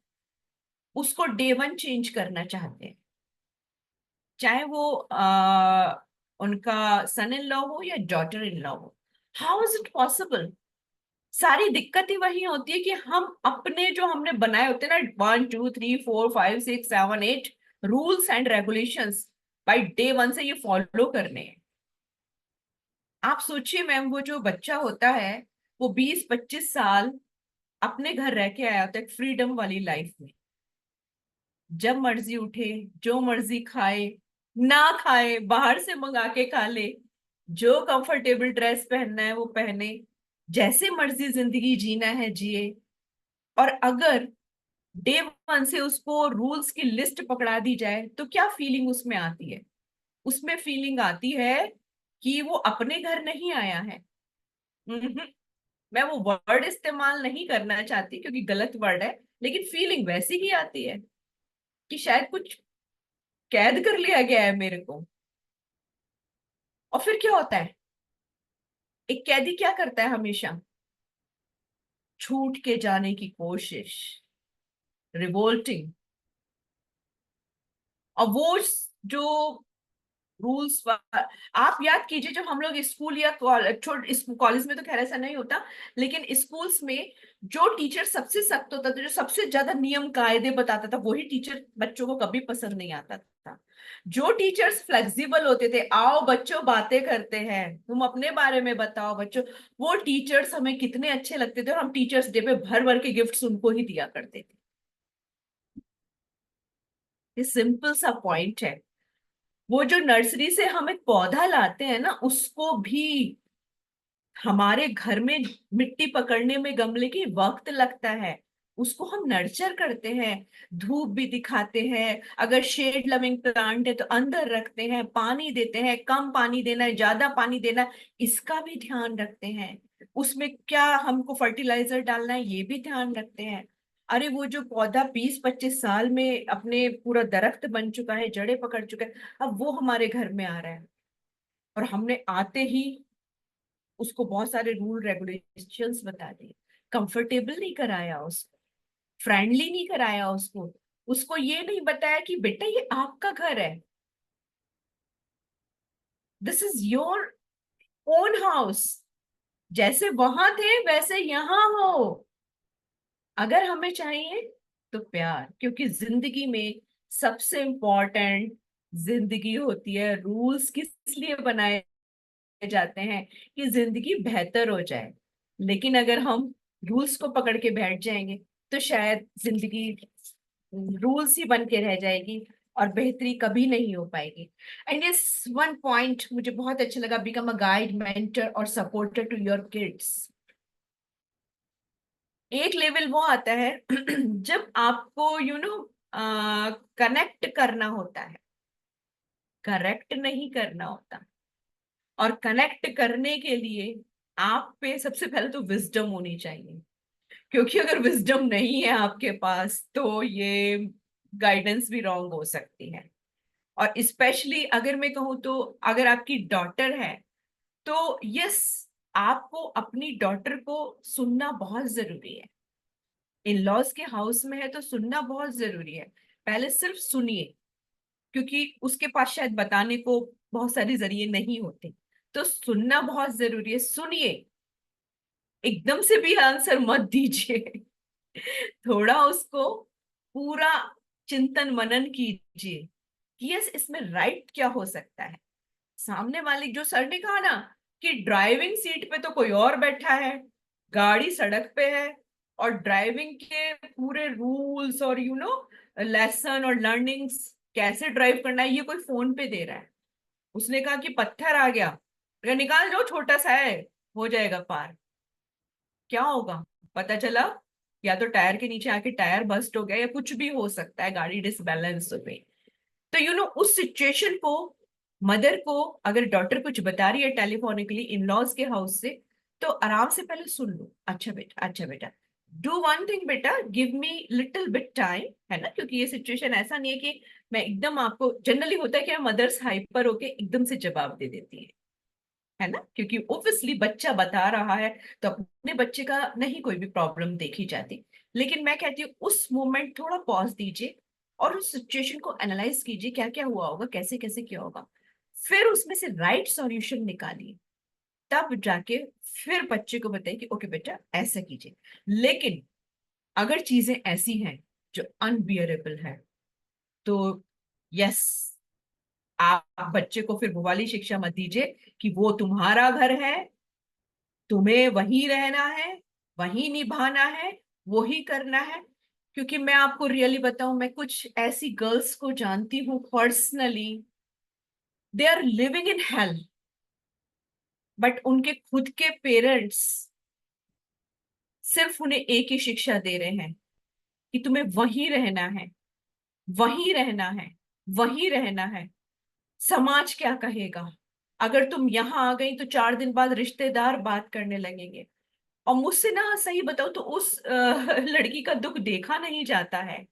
S2: उसको डे वन चेंज करना चाहते हैं, चाहे वो उनका सन इन लॉ हो या डॉटर इन लॉ हो। How is it possible? सारी दिक्कत ही वही होती है कि हम अपने जो हमने बनाए होते हैं ना, 1 2 3 4 5 6 7 8 rules and regulations, by day one से ये फॉलो करने हैं। आप सोचिए मैम, वो जो बच्चा होता है, वो 20 25 साल अपने घर रह के आया होता है, फ्रीडम वाली लाइफ में। जब मर्जी उठे, जो मर्जी खाए, ना खाए बाहर से मंगा के खा ले, जो कंफर्टेबल ड्रेस पहनना है वो पहने, जैसे मर्जी जिंदगी जीना है जिए। और अगर डे वन से उसको रूल्स की लिस्ट पकड़ा दी जाए तो क्या फीलिंग उसमें आती है? उसमें फीलिंग आती है कि वो अपने घर नहीं आया है। हम्म, मैं वो वर्ड इस्तेमाल नहीं करना चाहती क्योंकि गलत वर्ड है, लेकिन फीलिंग वैसी ही आती है कि शायद कुछ कैद कर लिया गया है मेरे को। और फिर क्या होता है? एक कैदी क्या करता है हमेशा? छूट के जाने की कोशिश, रिवोल्टिंग। और वो जो रूल्स, आप याद कीजिए जब हम लोग स्कूल या कॉलेज में तो खैर ऐसा नहीं होता, लेकिन स्कूल्स में जो टीचर सबसे सख्त होता था, जो सबसे ज्यादा नियम कायदे बताता था, वही टीचर बच्चों को कभी पसंद नहीं आता था। जो टीचर्स फ्लेक्सिबल होते थे, आओ बच्चों बातें करते हैं, तुम अपने बारे में बताओ बच्चों, वो टीचर्स हमें कितने अच्छे लगते थे, और हम टीचर्स डे पे भर भर के गिफ्ट्स उनको ही दिया करते थे। ये सिंपल सा पॉइंट है। वो जो नर्सरी से हम एक पौधा लाते हैं ना, उसको भी हमारे घर में मिट्टी पकड़ने में गमले की वक्त लगता है। उसको हम नर्चर करते हैं, धूप भी दिखाते हैं, अगर शेड लविंग प्लांट है तो अंदर रखते हैं, पानी देते हैं, कम पानी देना है ज्यादा पानी देना है इसका भी ध्यान रखते हैं, उसमें क्या हमको फर्टिलाइजर डालना है ये भी ध्यान रखते हैं। अरे वो जो पौधा 20 25 साल में अपने पूरा दरख्त बन चुका है, जड़ें पकड़ चुका है, अब वो हमारे घर में आ रहा है, और हमने आते ही उसको बहुत सारे रूल रेगुलेशंस बता दिए, कंफर्टेबल नहीं कराया उसको, फ्रेंडली नहीं कराया उसको, उसको ये नहीं बताया कि बेटा ये आपका घर है, this is your own house, जैसे वहां थे वैसे यहाँ हो। अगर हमें चाहिए तो प्यार, क्योंकि जिंदगी में सबसे इम्पोर्टेंट जिंदगी होती है, रूल्स किस लिए बनाए जाते हैं? कि जिंदगी बेहतर हो जाए। लेकिन अगर हम रूल्स को पकड़ के बैठ जाएंगे तो शायद जिंदगी रूल्स ही बन के रह जाएगी, और बेहतरी कभी नहीं हो पाएगी। एंड यस, वन पॉइंट मुझे बहुत अच्छा लगा, बिकम अ गाइड, मेंटर और सपोर्टर टू योर किड्स। एक लेवल वो आता है जब आपको कनेक्ट करना होता है, करेक्ट नहीं करना होता। और कनेक्ट करने के लिए आप पे सबसे पहले तो विजडम होनी चाहिए, क्योंकि अगर विजडम नहीं है आपके पास तो ये गाइडेंस भी रॉन्ग हो सकती है। और स्पेशली अगर मैं कहूँ तो अगर आपकी डॉटर है तो यस, आपको अपनी डॉटर को सुनना बहुत जरूरी है। इन लॉज के हाउस में है तो सुनना बहुत जरूरी है। पहले सिर्फ सुनिए, क्योंकि उसके पास शायद बताने को बहुत सारे जरिए नहीं होते, तो सुनना बहुत जरूरी है। सुनिए, एकदम से भी आंसर मत दीजिए थोड़ा उसको पूरा चिंतन मनन कीजिए कि यस इसमें राइट क्या हो सकता है। सामने वाले जो सर ने कहा ना कि ड्राइविंग सीट पे तो कोई और बैठा है, गाड़ी सड़क पे है, और ड्राइविंग के पूरे रूल्स और लेसन और लर्निंग्स कैसे ड्राइव करना है ये कोई फोन पे दे रहा है। उसने कहा कि पत्थर आ गया, अगर निकाल दो छोटा सा है, हो जाएगा पार। क्या होगा? पता चला या तो टायर के नीचे आके टायर बस्ट हो गया, या कुछ भी हो सकता है, गाड़ी डिसबैलेंस हो गई। तो उस सिचुएशन को, मदर को अगर डॉटर कुछ बता रही है टेलीफोनिकली इन लॉज के हाउस से, तो आराम से पहले सुन लो। अच्छा बेटा, अच्छा बेटा, डू वन थिंग बेटा, give me little bit time, है ना, क्योंकि ये सिचुएशन ऐसा नहीं है कि मैं एकदम आपको, जनरली होता है कि मदर्स हाइपर होके एकदम से जवाब दे देती है ना, क्योंकि ऑब्वियसली बच्चा बता रहा है तो अपने बच्चे का नहीं कोई भी प्रॉब्लम देखी जाती। लेकिन मैं कहती हूँ उस मोमेंट थोड़ा पॉज दीजिए और उस सिचुएशन को एनालाइज कीजिए, क्या क्या हुआ होगा, कैसे कैसे क्या होगा, फिर उसमें से राइट सॉल्यूशन निकालिए। तब जाके फिर बच्चे को बताइए कि ओके बेटा ऐसा कीजिए। लेकिन अगर चीजें ऐसी हैं जो अनबियरेबल है, तो यस, आप बच्चे को फिर वो वाली शिक्षा मत दीजिए कि वो तुम्हारा घर है, तुम्हें वहीं रहना है, वहीं निभाना है, वो ही करना है। क्योंकि मैं आपको रियली बताऊं, मैं कुछ ऐसी गर्ल्स को जानती हूँ personally, they are living in hell, but उनके खुद के पेरेंट्स सिर्फ उन्हें एक ही शिक्षा दे रहे हैं कि तुम्हें वहीं रहना है, वहीं रहना है, वहीं रहना है। समाज क्या कहेगा? अगर तुम यहाँ आ गई तो 4 दिन बाद रिश्तेदार बात करने लगेंगे। और मुझसे ना सही बताओ तो उस लड़की का दुख देखा नहीं जाता है।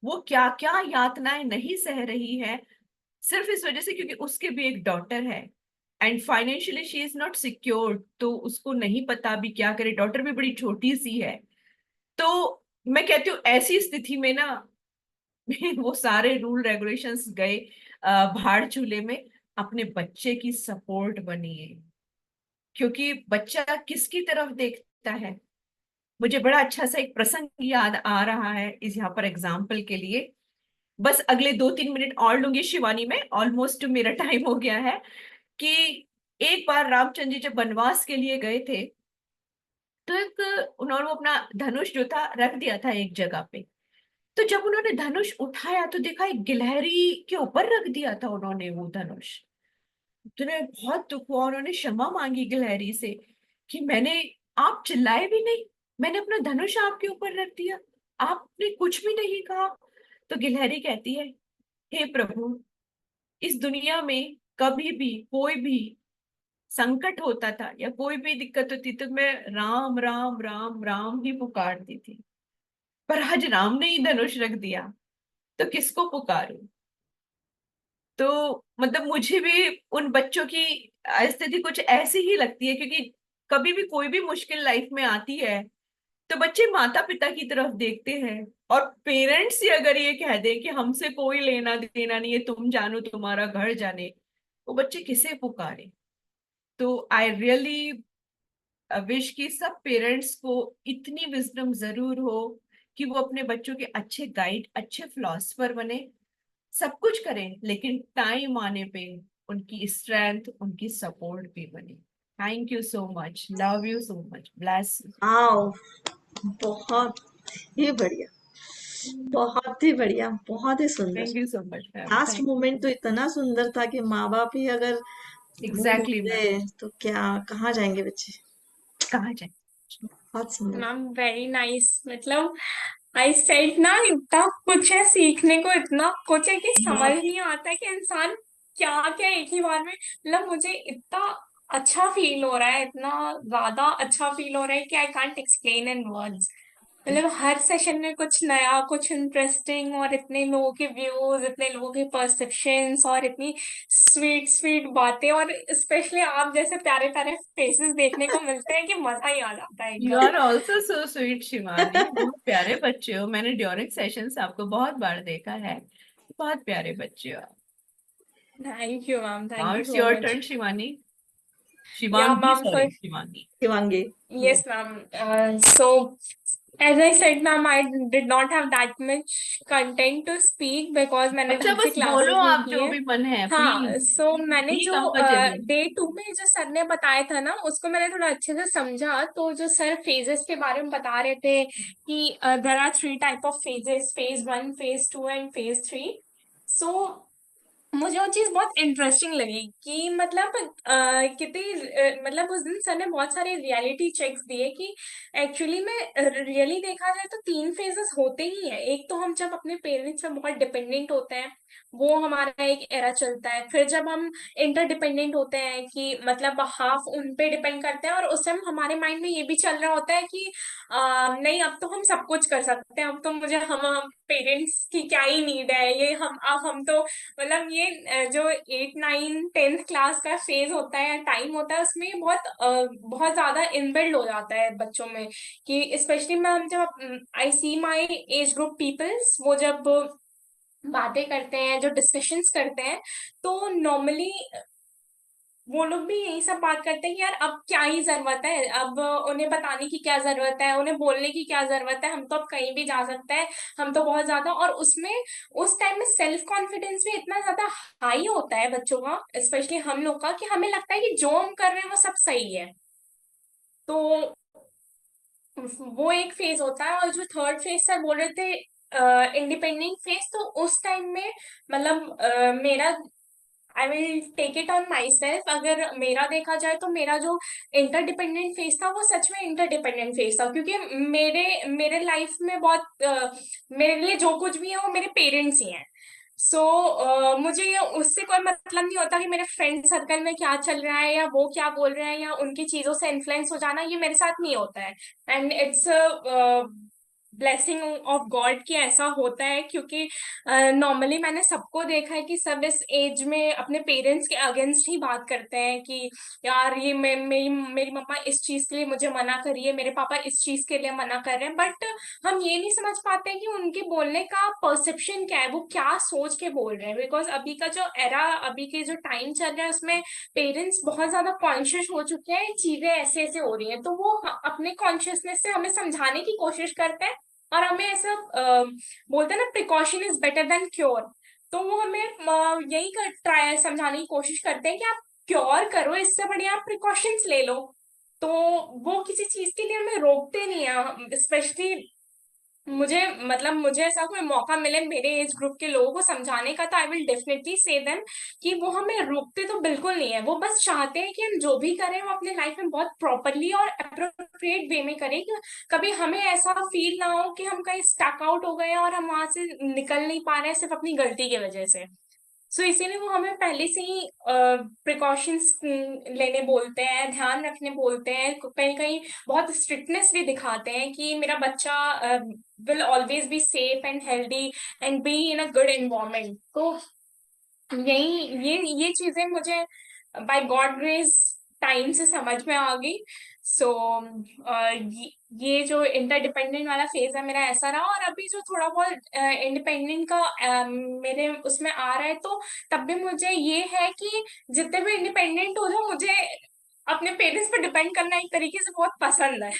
S2: वो क्या क्या यातनाएं नहीं सह रही है, सिर्फ इस वजह से क्योंकि उसके भी एक डॉटर है, and financially she is not secure, तो उसको नहीं पता भी क्या करे, डॉटर भी बड़ी छोटी सी है। तो मैं कहती हूँ ऐसी स्थिति में ना वो सारे रूल रेगुलेशंस गए भाड़ चूल्हे में। अपने बच्चे की सपोर्ट बनिए, क्योंकि बच्चा किसकी तरफ देखता है। मुझे बड़ा अच्छा सा एक प्रसंग याद आ रहा है इस यहाँ पर एग्जाम्पल के लिए। बस अगले 2-3 मिनट और लूंगी शिवानी में, ऑलमोस्ट मेरा टाइम हो गया है। कि एक बार रामचंद्र जी जब वनवास के लिए गए थे, तो एक उन्होंने वो अपना धनुष जो था रख दिया था एक जगह पे। तो जब उन्होंने धनुष उठाया तो देखा एक गिलहरी के ऊपर रख दिया था उन्होंने वो धनुष। तो उन्हें बहुत दुख हुआ, उन्होंने क्षमा मांगी गिलहरी से कि मैंने, आप चिल्लाए भी नहीं, मैंने अपना धनुष आपके ऊपर रख दिया, आपने कुछ भी नहीं कहा। तो गिलहरी कहती है, हे प्रभु, इस दुनिया में कभी भी कोई भी संकट होता था या कोई भी दिक्कत होती तो मैं राम राम राम राम ही पुकारती थी, पर आज राम ने ही धनुष रख दिया तो किसको पुकारूं। तो मतलब मुझे भी उन बच्चों की स्थिति कुछ ऐसी ही लगती है, क्योंकि कभी भी कोई भी मुश्किल लाइफ में आती है तो बच्चे माता पिता की तरफ देखते हैं। और पेरेंट्स ही अगर ये कह दे कि हमसे कोई लेना देना नहीं है, तुम जानो तुम्हारा घर जाने, वो बच्चे किसे पुकारे। तो आई रियली विश कि सब पेरेंट्स को इतनी विजडम जरूर हो कि वो अपने बच्चों के अच्छे गाइड, अच्छे फिलोसफर बने, सब कुछ करें, लेकिन टाइम आने पे उनकी स्ट्रेंथ, उनकी सपोर्ट भी बने। Thank you so much, love you so much, bless
S1: आओ, बहुत ही बढ़िया, बहुत ही बढ़िया, बहुत ही सुंदर।
S2: Thank you so much ma'am,
S1: last
S2: thank
S1: moment तो इतना सुंदर था कि माँ बाप ही अगर मुंह
S2: एग्जैक्टली
S1: मोड़
S2: मैम।
S1: दे तो क्या, कहाँ जाएंगे बच्चे।
S2: कहाँ जाए।
S1: बहुत सुंदर।
S3: Ma'am very nice. मतलब आई सेड ना, इतना कुछ है सीखने को, इतना कुछ है कि समझ
S1: बहुत।
S3: नहीं आता है कि इंसान क्या क्या एक ही बार में। मतलब मुझे इतना अच्छा फील हो रहा है, इतना ज्यादा अच्छा फील हो रहा है कि I can't explain in words. मतलब हर सेशन में कुछ नया, कुछ इंटरेस्टिंग, और इतने लोगों के व्यूज, इतने लोगों के परसेप्शंस, और इतनी स्वीट स्वीट बातें, और स्पेशली आप जैसे प्यारे प्यारे फेसेस देखने को मिलते हैं कि मजा ही आ जाता है
S2: यू
S3: एकदम।
S2: Are also so sweet Shivani, बहुत प्यारे बच्चे हो, मैंने ड्यूरिंग सेशंस आपको बहुत बार देखा है, बहुत प्यारे बच्चे हो।
S3: Thank you ma'am,
S2: now
S3: thank you
S2: it's
S3: so
S2: your
S3: much.
S2: Turn Shivani,
S3: या
S2: Shivangi,
S3: ma'am,
S2: sorry Shivangi.
S1: Shivangi.
S3: yes, ma'am. So, as I said, ma'am, I did not have that much content to speak because मैंने
S2: अच्छा,
S3: ढंग से
S2: बस बोलो
S3: क्लासेस नहीं
S2: आप
S3: की
S2: जो
S3: है।
S2: भी मन है
S3: हाँ,
S2: प्लीज,
S3: सो मैंने
S2: बी
S3: जो
S2: कंफर्टेबल।
S3: डे 2 में जो सर ने बताया था ना, उसको मैंने थोड़ा अच्छे से समझा। तो जो सर फेजेस के बारे में बता रहे थे कि there are 3 type of phases, phase 1, phase 2 and phase 3। So मुझे वो चीज बहुत इंटरेस्टिंग लगी कि मतलब कितनी मतलब उस दिन सर ने बहुत सारे रियलिटी चेक्स दिए कि एक्चुअली में रियली देखा जाए तो 3 फेजेस होते ही हैं। एक तो हम जब अपने पेरेंट्स पे बहुत डिपेंडेंट होते हैं, वो हमारा एक एरा चलता है। फिर जब हम इंटरडिपेंडेंट होते हैं कि मतलब हाफ उन पे डिपेंड करते हैं, और उस टाइम हमारे माइंड में ये भी चल रहा होता है कि नहीं, अब तो हम सब कुछ कर सकते हैं, अब तो मुझे हम पेरेंट्स की क्या ही नीड है, ये हम तो मतलब ये जो 8, 9, 10th क्लास का फेज होता है, टाइम होता है, उसमें ये बहुत ज्यादा इनबिल्ड हो जाता है बच्चों में। कि स्पेशली मैं, हम जब आई सी माई एज ग्रुप पीपल्स, वो जब बातें करते हैं, जो डिस्कशंस करते हैं, तो नॉर्मली वो लोग भी यही सब बात करते हैं कि यार अब क्या ही जरूरत है, अब उन्हें बताने की क्या जरूरत है, उन्हें बोलने की क्या जरूरत है, हम तो अब कहीं भी जा सकते हैं, हम तो बहुत ज्यादा। और उसमें उस टाइम में सेल्फ कॉन्फिडेंस भी इतना ज्यादा हाई होता है बच्चों का, स्पेशली हम लोग का, कि हमें लगता है कि जो हम कर रहे हैं वो सब सही है। तो वो एक फेज होता है। और जो थर्ड फेज सर बोल रहे थे, इंडिपेंडेंट फेज, तो उस टाइम में मतलब मेरा, I will take it on myself, अगर मेरा देखा जाए तो मेरा जो इंटरडिपेंडेंट फेज था वो सच में इंटरडिपेंडेंट फेज था, क्योंकि मेरे मेरे लाइफ में बहुत मेरे लिए जो कुछ भी है वो मेरे पेरेंट्स ही हैं। सो मुझे ये उससे कोई मतलब नहीं होता कि मेरे फ्रेंड सर्कल में क्या चल रहा है या वो क्या बोल रहे हैं, या उनकी चीजों से इन्फ्लुएंस हो जाना, ये मेरे साथ नहीं होता है। And it's blessing of God कि ऐसा होता है, क्योंकि नॉर्मली मैंने सबको देखा है कि सब इस एज में अपने पेरेंट्स के अगेंस्ट ही बात करते हैं कि यार ये मेरी मम्मा इस चीज के लिए मुझे मना कर रही है, मेरे पापा इस चीज के लिए मना कर रहे हैं, बट हम ये नहीं समझ पाते कि उनके बोलने का परसेप्शन क्या है, वो क्या सोच के बोल रहे हैं। बिकॉज अभी का जो एरा, अभी के जो टाइम चल रहा है, उसमें पेरेंट्स बहुत ज्यादा कॉन्शियस हो चुके हैं, चीजें ऐसे ऐसे हो रही हैं, तो वो अपने कॉन्शियसनेस से हमें समझाने की कोशिश करते हैं। और हमें ऐसा बोलते हैं ना, precaution is better than cure. तो वो हमें यही ट्राई समझाने की कोशिश करते हैं कि आप क्योर करो, इससे बढ़िया आप प्रिकॉशंस ले लो। तो वो किसी चीज के लिए हमें रोकते नहीं है। स्पेशली मुझे, मतलब मुझे ऐसा कोई मौका मिले मेरे एज ग्रुप के लोगों को समझाने का, तो आई विल डेफिनेटली से देम कि वो हमें रोकते तो बिल्कुल नहीं है, वो बस चाहते हैं कि हम जो भी करें वो अपने लाइफ में बहुत प्रॉपरली और अप्रोप्रिएट वे में करें, कि कभी हमें ऐसा फील ना हो कि हम कहीं स्टक आउट हो गए हैं और हम वहां से निकल नहीं पा रहे हैं सिर्फ अपनी गलती की वजह से। सो इसीलिए वो हमें पहले से ही प्रिकॉशंस लेने बोलते हैं, ध्यान रखने बोलते हैं, कहीं कहीं बहुत स्ट्रिक्टनेस भी दिखाते हैं कि मेरा बच्चा will always be safe and healthy and be in a good environment. तो यही ये चीजें मुझे बाय गॉड ग्रेस टाइम से समझ में आ गई। सो ये जो इंटरडिपेंडेंट वाला फेज है मेरा ऐसा रहा, और अभी जो थोड़ा बहुत इंडिपेंडेंट का मेरे उसमें आ रहा है, तो तब भी मुझे ये है कि जितने भी इंडिपेंडेंट हो जाओ, मुझे अपने पेरेंट्स पर डिपेंड करना एक तरीके से बहुत पसंद है।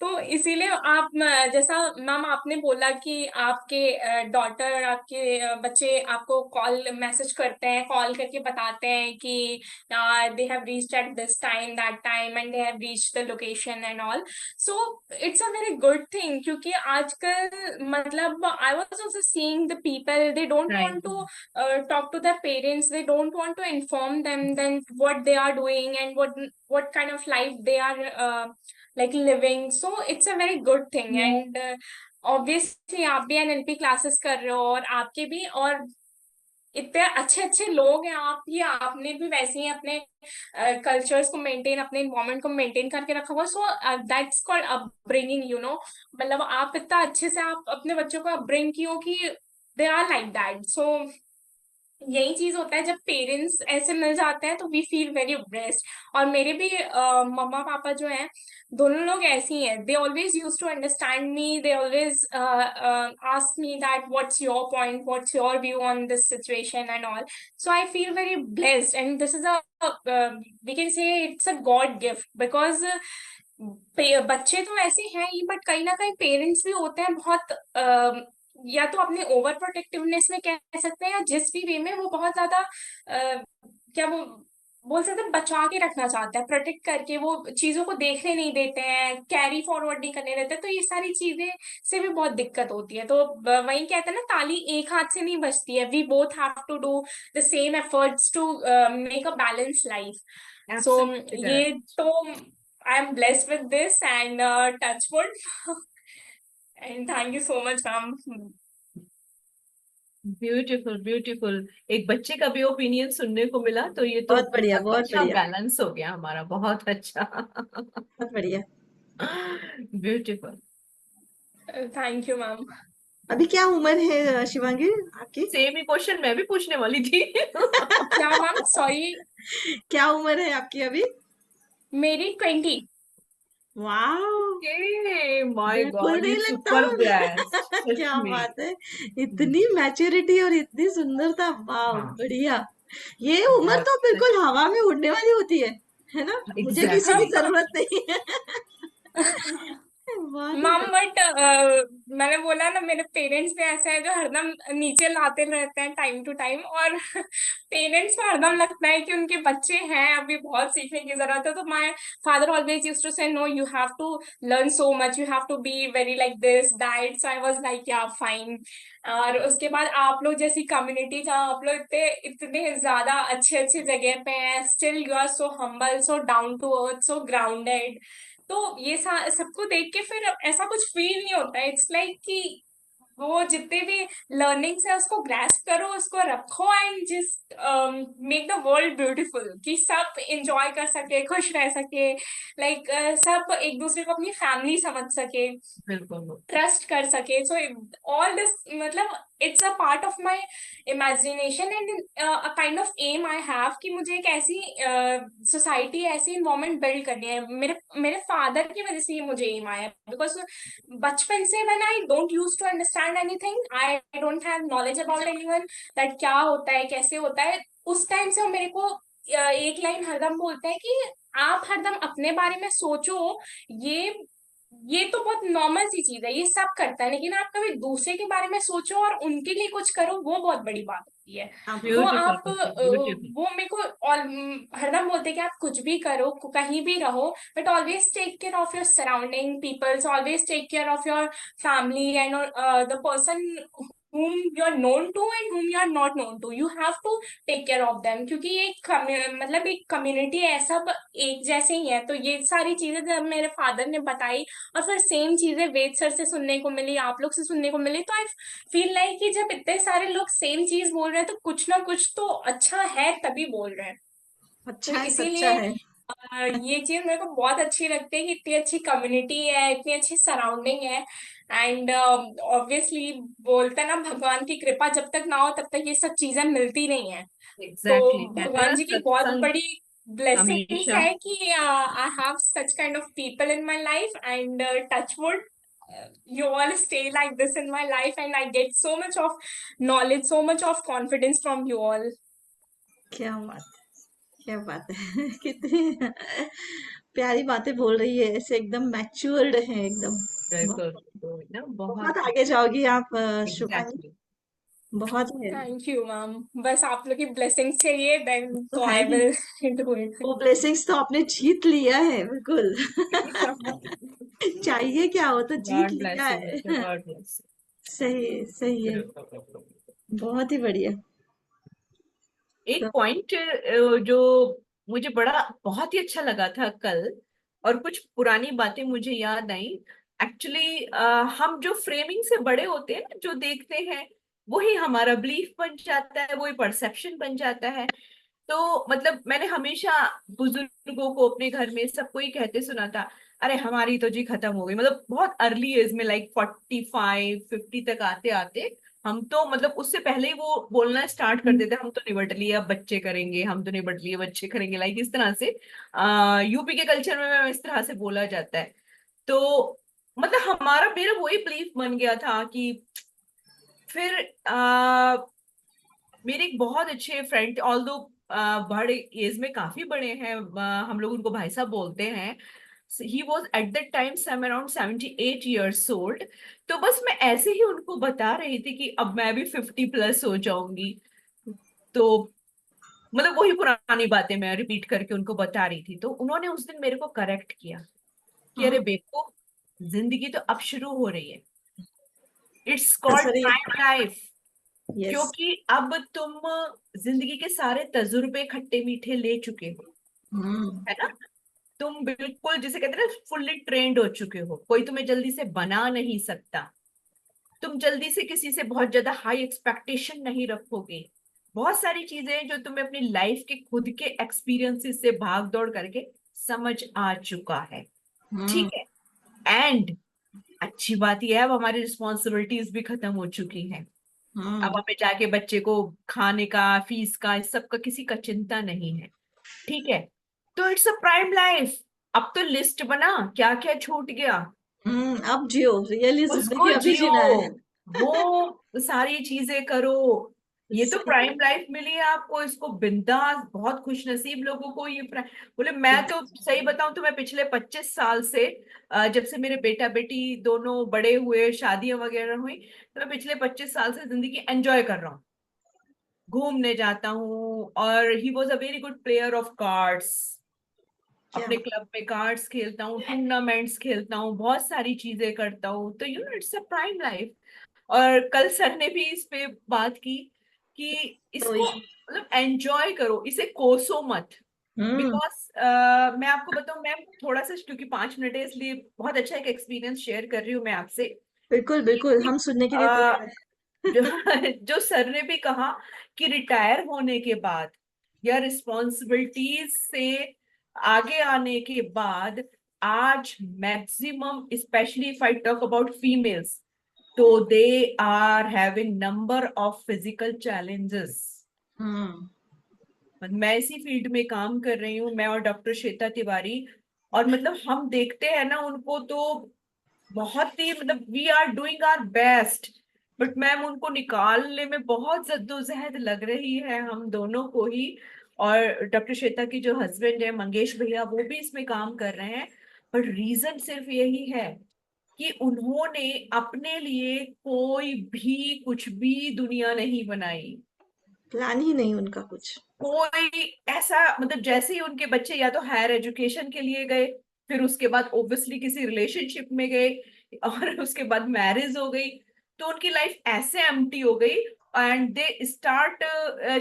S3: तो इसीलिए आप जैसा मैम आपने बोला कि आपके डॉटर, आपके बच्चे आपको कॉल मैसेज करते हैं, कॉल करके बताते हैं कि they have reached at this time, that time, and they have reached the location and all. So it's a very good thing, क्योंकि आजकल मतलब I was also seeing the people, they don't want
S2: right.
S3: To talk to their parents, they don't want to inform them then what they are doing and what kind of life they are like living. So it's a very good thing, and obviously आप भी NLP classes कर रहे हो, और आपके भी, और इतने अच्छे अच्छे लोग हैं, आप भी, आपने भी वैसे ही अपने कल्चर्स को मेंटेन, अपने इन्वायरमेंट को मेंटेन करके रखा हुआ। So that's called upbringing, you know. मतलब आप इतना अच्छे से आप अपने बच्चों को अपब्रिंग की हो कि दे आर लाइक दैट। सो यही चीज होता है, जब पेरेंट्स ऐसे मिल जाते हैं तो वी फील वेरी ब्लेस्ड। और मेरे भी मम्मा पापा जो हैं, दोनों लोग ऐसे ही हैं, they always use to understand me, they always ask me that what's your point, what's your view on this situation and all. So I feel very blessed, and this is a, we can say it's a God gift, because बच्चे तो ऐसे हैं ही, but कहीं ना कहीं parents भी होते हैं बहुत या तो अपने ओवर प्रोटेक्टिवनेस में कह सकते हैं, या जिस भी वे में वो बहुत ज्यादा क्या वो बोल सकते हैं, बचा के रखना चाहते हैं, प्रोटेक्ट करके वो चीजों को देखने नहीं देते हैं, कैरी फॉरवर्ड नहीं करने देते। तो ये सारी चीजें से भी बहुत दिक्कत होती है। तो वही कहते हैं ना, ताली एक हाथ से नहीं बजती है, we both have to do the same efforts to make a balance life. So
S2: absolutely
S3: ये
S2: करेक्ट।
S3: तो I am blessed with this, and touch wood, and thank you so much ma'am.
S2: Beautiful beautiful. एक बच्चे का भी opinion सुनने को मिला, तो ये तो
S1: बहुत बढ़िया,
S2: बहुत
S1: बहुत
S2: अच्छा
S1: बढ़िया,
S2: बैलेंस हो गया हमारा, बहुत अच्छा।
S1: बहुत बढ़िया।
S2: ब्यूटीफुल।
S3: Thank you ma'am.
S1: अभी क्या उम्र है शिवांगी आपकी?
S2: सेम ही क्वेश्चन मैं भी पूछने वाली थी।
S3: क्या मैम, सॉरी?
S1: क्या उम्र है आपकी अभी?
S3: मेरी 20।
S1: वाह,
S2: ओके, माय
S1: बिल्कुल
S2: गॉड,
S1: नहीं
S2: यू
S1: लगता।
S2: सुपर ब्लेस्ड सच
S1: क्या
S2: में।
S1: बात है, इतनी मैच्योरिटी और इतनी सुंदरता, वाह
S2: हाँ,
S1: बढ़िया। ये उम्र
S2: बात
S1: तो
S2: सही।
S1: बिल्कुल हवा में उड़ने वाली होती है ना? मुझे किसी की
S2: एग्जैक्टली।
S1: जरूरत नहीं है। बहुत ही
S3: मम
S1: बढ़िया।
S3: बट मैंने बोला ना, मेरे पेरेंट्स भी ऐसे हैं जो हरदम नीचे लाते रहते हैं टाइम टू टाइम, और पेरेंट्स को हरदम लगता है कि उनके बच्चे हैं, अभी बहुत सीखने की जरूरत है। तो my father always used to say, no you have to learn so much, you have to be very like this that. So I was like yeah fine. और उसके बाद आप लोग जैसी कम्युनिटी, जहाँ आप लोग इतने इतने ज्यादा अच्छे अच्छे जगह पे हैं, still you are so humble, so down to earth, so grounded. तो ये सबको देख के फिर ऐसा कुछ फील नहीं होता है। इट्स लाइक कि वो जितने भी लर्निंग्स है उसको ग्रास्प करो, उसको रखो, and just make the world beautiful, कि सब एंजॉय कर सके, खुश रह सके, लाइक सब एक दूसरे को अपनी फैमिली समझ सके,
S2: बिल्कुल।
S3: ट्रस्ट कर सके। सो ऑल दिस, मतलब it's a part of my imagination and a kind of aim I have, कि मुझे एक ऐसी सोसाइटी, ऐसी इन्वायरमेंट बिल्ड करनी है। मेरे मेरे फादर की वजह से ये मुझे एम आया, बिकॉज बचपन से when I don't use to understand anything, I don't have knowledge about anyone, that क्या होता है, कैसे होता है, उस टाइम से वो मेरे को एक लाइन हरदम बोलता है कि आप हरदम अपने बारे में सोचो। ये ये तो बहुत नॉर्मल सी चीज है, ये सब करता है, लेकिन आप कभी दूसरे के बारे में सोचो और उनके लिए कुछ करो, वो बहुत बड़ी बात होती है।
S1: आप
S3: तो
S2: ब्यूटीफुल
S3: आप
S2: ब्यूटीफुल।
S3: वो मेरे को हरदम बोलते हैं कि आप कुछ भी करो, कहीं भी रहो, but always take care of your surrounding peoples, always take care of your family and the person whom you are known to and whom you are not known to, you have to take care of them, क्योंकि ये मतलब एक community है, सब एक जैसे ही है। तो ये सारी चीजें जब मेरे फादर ने बताई, और फिर सेम चीजें वेद सर से सुनने को मिली, आप लोग से सुनने को मिली, तो आई फील लाइक कि जब इतने सारे लोग सेम चीज बोल रहे हैं, तो कुछ ना कुछ तो अच्छा है, तभी बोल रहे हैं। तो
S1: अच्छा है, सच्चा
S3: इसीलिए
S1: है।
S3: ये चीज मेरे को बहुत अच्छी लगती है कि इतनी अच्छी कम्युनिटी है, इतनी अच्छी सराउंडिंग है। एंड ऑब्वियसली बोलते हैं ना, भगवान की कृपा जब तक ना हो तब तक ये सब चीजें मिलती नहीं है। तो
S2: एग्जैक्टली, कहते हैं
S3: भगवान
S2: ना
S3: जी की बहुत
S2: सत्संग
S3: बड़ी ब्लेसिंग्स
S2: हमेशा।
S3: है कि I have such kind of people in my life, and touch would you all stay like this in my life, and I get so much of knowledge, so much of confidence from you all.
S1: क्या बात है, क्या बात है। कितनी प्यारी बातें बोल रही है, ऐसे एकदम मैच्योर्ड है एकदम।
S2: बिल्कुल
S1: बहुत
S2: बिल्कुल, ना
S1: बहुत
S2: बहुत।
S1: आगे जाओगी आप शुभांगी।
S2: एग्जैक्टली।
S1: बहुत है।
S3: थैंक यू मैम, बस आप लोग की ब्लेसिंग्स चाहिए, देन
S1: तो
S3: तो
S1: है
S3: आई
S1: ही।
S3: Will do it.
S1: वो ब्लेसिंग्स तो आपने जीत लिया है बिल्कुल। चाहिए क्या, वो तो जीत
S2: गॉड
S1: लिया
S2: ब्लेस यू बच्चों,
S1: है।
S2: गॉड ब्लेस
S1: सही है, सही है।
S2: यू।
S1: बहुत ही बढ़िया।
S2: एक
S1: तो
S2: पॉइंट जो मुझे बड़ा बहुत ही अच्छा लगा था कल, और कुछ पुरानी बातें मुझे याद आई। एक्चुअली हम जो फ्रेमिंग से बड़े होते हैं ना, जो देखते हैं वही हमारा बिलीफ बन जाता है, वही परसेप्शन बन जाता है। तो मतलब मैंने हमेशा बुजुर्गों को अपने घर में सबको ही कहते सुना था, अरे हमारी तो जी खत्म हो गई, मतलब बहुत अर्ली एज में, लाइक 45 50 तक आते आते हम तो, मतलब उससे पहले ही वो बोलना स्टार्ट कर देते, हम तो निबट लिए अब बच्चे करेंगे, हम तो निबट लिए बच्चे करेंगे, लाइक इस तरह से यूपी के कल्चर में इस तरह से बोला जाता है। तो मतलब हमारा मेरा वही बिलीफ बन गया था कि फिर मेरे एक बहुत अच्छे फ्रेंड, ऑल दो बड़े एज में काफी बड़े हैं, हम लोग उनको भाई साहब बोलते हैं। He was at that time some around 78 years old। तो बस मैं ऐसे ही उनको बता रही थी कि अब मैं भी 50+ हो जाऊंगी। तो मतलब वही पुरानी बातें मैं रिपीट करके उनको बता रही थी, तो उन्होंने उस दिन मेरे को करेक्ट किया कि
S1: हाँ,
S2: अरे बेटो, जिंदगी तो अब शुरू हो रही है, it's called
S1: sorry.
S2: Prime life.
S1: Yes.
S2: क्योंकि अब तुम जिंदगी के सारे तजुर्बे खट्टे मीठे ले चुके हो,
S1: हम्म।
S2: है ना। तुम बिल्कुल जिसे कहते हैं ना फुल्ली ट्रेंड हो चुके हो, कोई तुम्हें जल्दी से बना नहीं सकता। तुम जल्दी से किसी से बहुत ज्यादा हाई एक्सपेक्टेशन नहीं रखोगे। बहुत सारी चीजें जो तुम्हें अपनी लाइफ के खुद के एक्सपीरियंसेस से भाग दौड़ करके समझ आ चुका है।
S1: हम्म।
S2: ठीक है। एंड अच्छी बात यह है, अब हमारी रिस्पॉन्सिबिलिटीज भी खत्म हो चुकी हैं। अब
S1: हम्म।
S2: हमें जाके बच्चे को खाने का, फीस का, इस सब का किसी का चिंता नहीं है। ठीक है। तो इट्स अ प्राइम लाइफ। अब तो लिस्ट बना, क्या क्या छूट गया,
S1: अब जियो, रियली
S2: उसको
S1: जिंदगी अभी
S2: जियो,
S1: जीना है।
S2: वो सारी चीजें करो। ये तो
S1: सही
S2: प्राइम लाइफ मिली है आपको, इसको बिंदास, बहुत खुशनसीब लोगों को ये बोले। मैं तो सही बताऊं तो मैं पिछले 25 साल से जब से मेरे बेटा बेटी दोनों बड़े हुए, शादियां वगैरह हुई, तो मैं पिछले 25 साल से जिंदगी एंजॉय कर रहा हूँ। घूमने जाता हूँ, और he was a very good player of cards.
S1: क्या
S2: अपने क्लब में कार्ड्स खेलता हूँ, टूर्नामेंट्स खेलता हूँ, बहुत सारी चीजें करता हूँ, तो इट्स अ प्राइम लाइफ। और कल सर ने भी इस पे बात की कि
S1: तो
S2: इसको मतलब एंजॉय करो, इसे कोसो मत।
S1: हम्म।
S2: बिकॉज मैं आपको बताऊं मैम, थोड़ा सा क्योंकि 5 मिनट है इसलिए बहुत अच्छा एक एक्सपीरियंस शेयर कर रही हूँ मैं आपसे
S1: बिल्कुल बिल्कुल,
S2: कि
S1: हम सुनने के लिए
S2: अ,
S1: तैयार
S2: जो
S1: हैं।
S2: जो सर ने भी कहा कि रिटायर होने के बाद या रिस्पॉन्सिबिलिटीज से आगे आने के बाद, आज maximum, specially if I talk about females, तो they are having number of physical challenges.
S1: Hmm.
S2: मैं इसी फील्ड में काम कर रही हूँ, मैं और डॉक्टर श्वेता तिवारी। और मतलब हम देखते हैं ना उनको, तो बहुत ही मतलब we are doing our best, but ma'am उनको निकालने में बहुत जद्दोजहद लग रही है हम दोनों को ही। और डॉक्टर श्वेता की जो हस्बैंड है मंगेश भैया, वो भी इसमें काम कर रहे हैं। बट रीजन सिर्फ यही है कि उन्होंने अपने लिए कोई भी कुछ भी दुनिया नहीं बनाई।
S1: प्लान ही नहीं उनका कुछ।
S2: कोई ऐसा मतलब, जैसे ही उनके बच्चे या तो हायर एजुकेशन के लिए गए, फिर उसके बाद ओब्वियसली किसी रिलेशनशिप में गए, और उसके बाद मैरिज हो गई, तो उनकी लाइफ ऐसे एम्प्टी हो गई। And they start,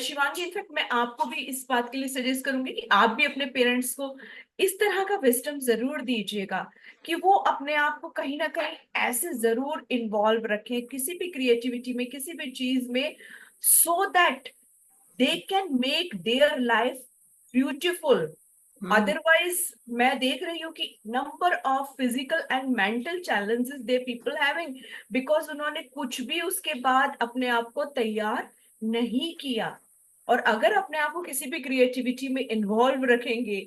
S2: Shivangi, in fact मैं आपको भी इस बात के लिए सजेस्ट करूंगी कि आप भी अपने पेरेंट्स को इस तरह का विजडम जरूर दीजिएगा कि वो अपने आप को कहीं ना कहीं ऐसे जरूर इन्वॉल्व रखें किसी भी क्रिएटिविटी में, किसी भी चीज में, so that they can make their life beautiful.
S1: Hmm.
S2: Otherwise, मैं देख रही हूँ कि number of physical and mental challenges they people having, because उन्होंने कुछ भी उसके बाद अपने आप को तैयार नहीं किया। और अगर अपने आप को किसी भी क्रिएटिविटी में इन्वॉल्व रखेंगे,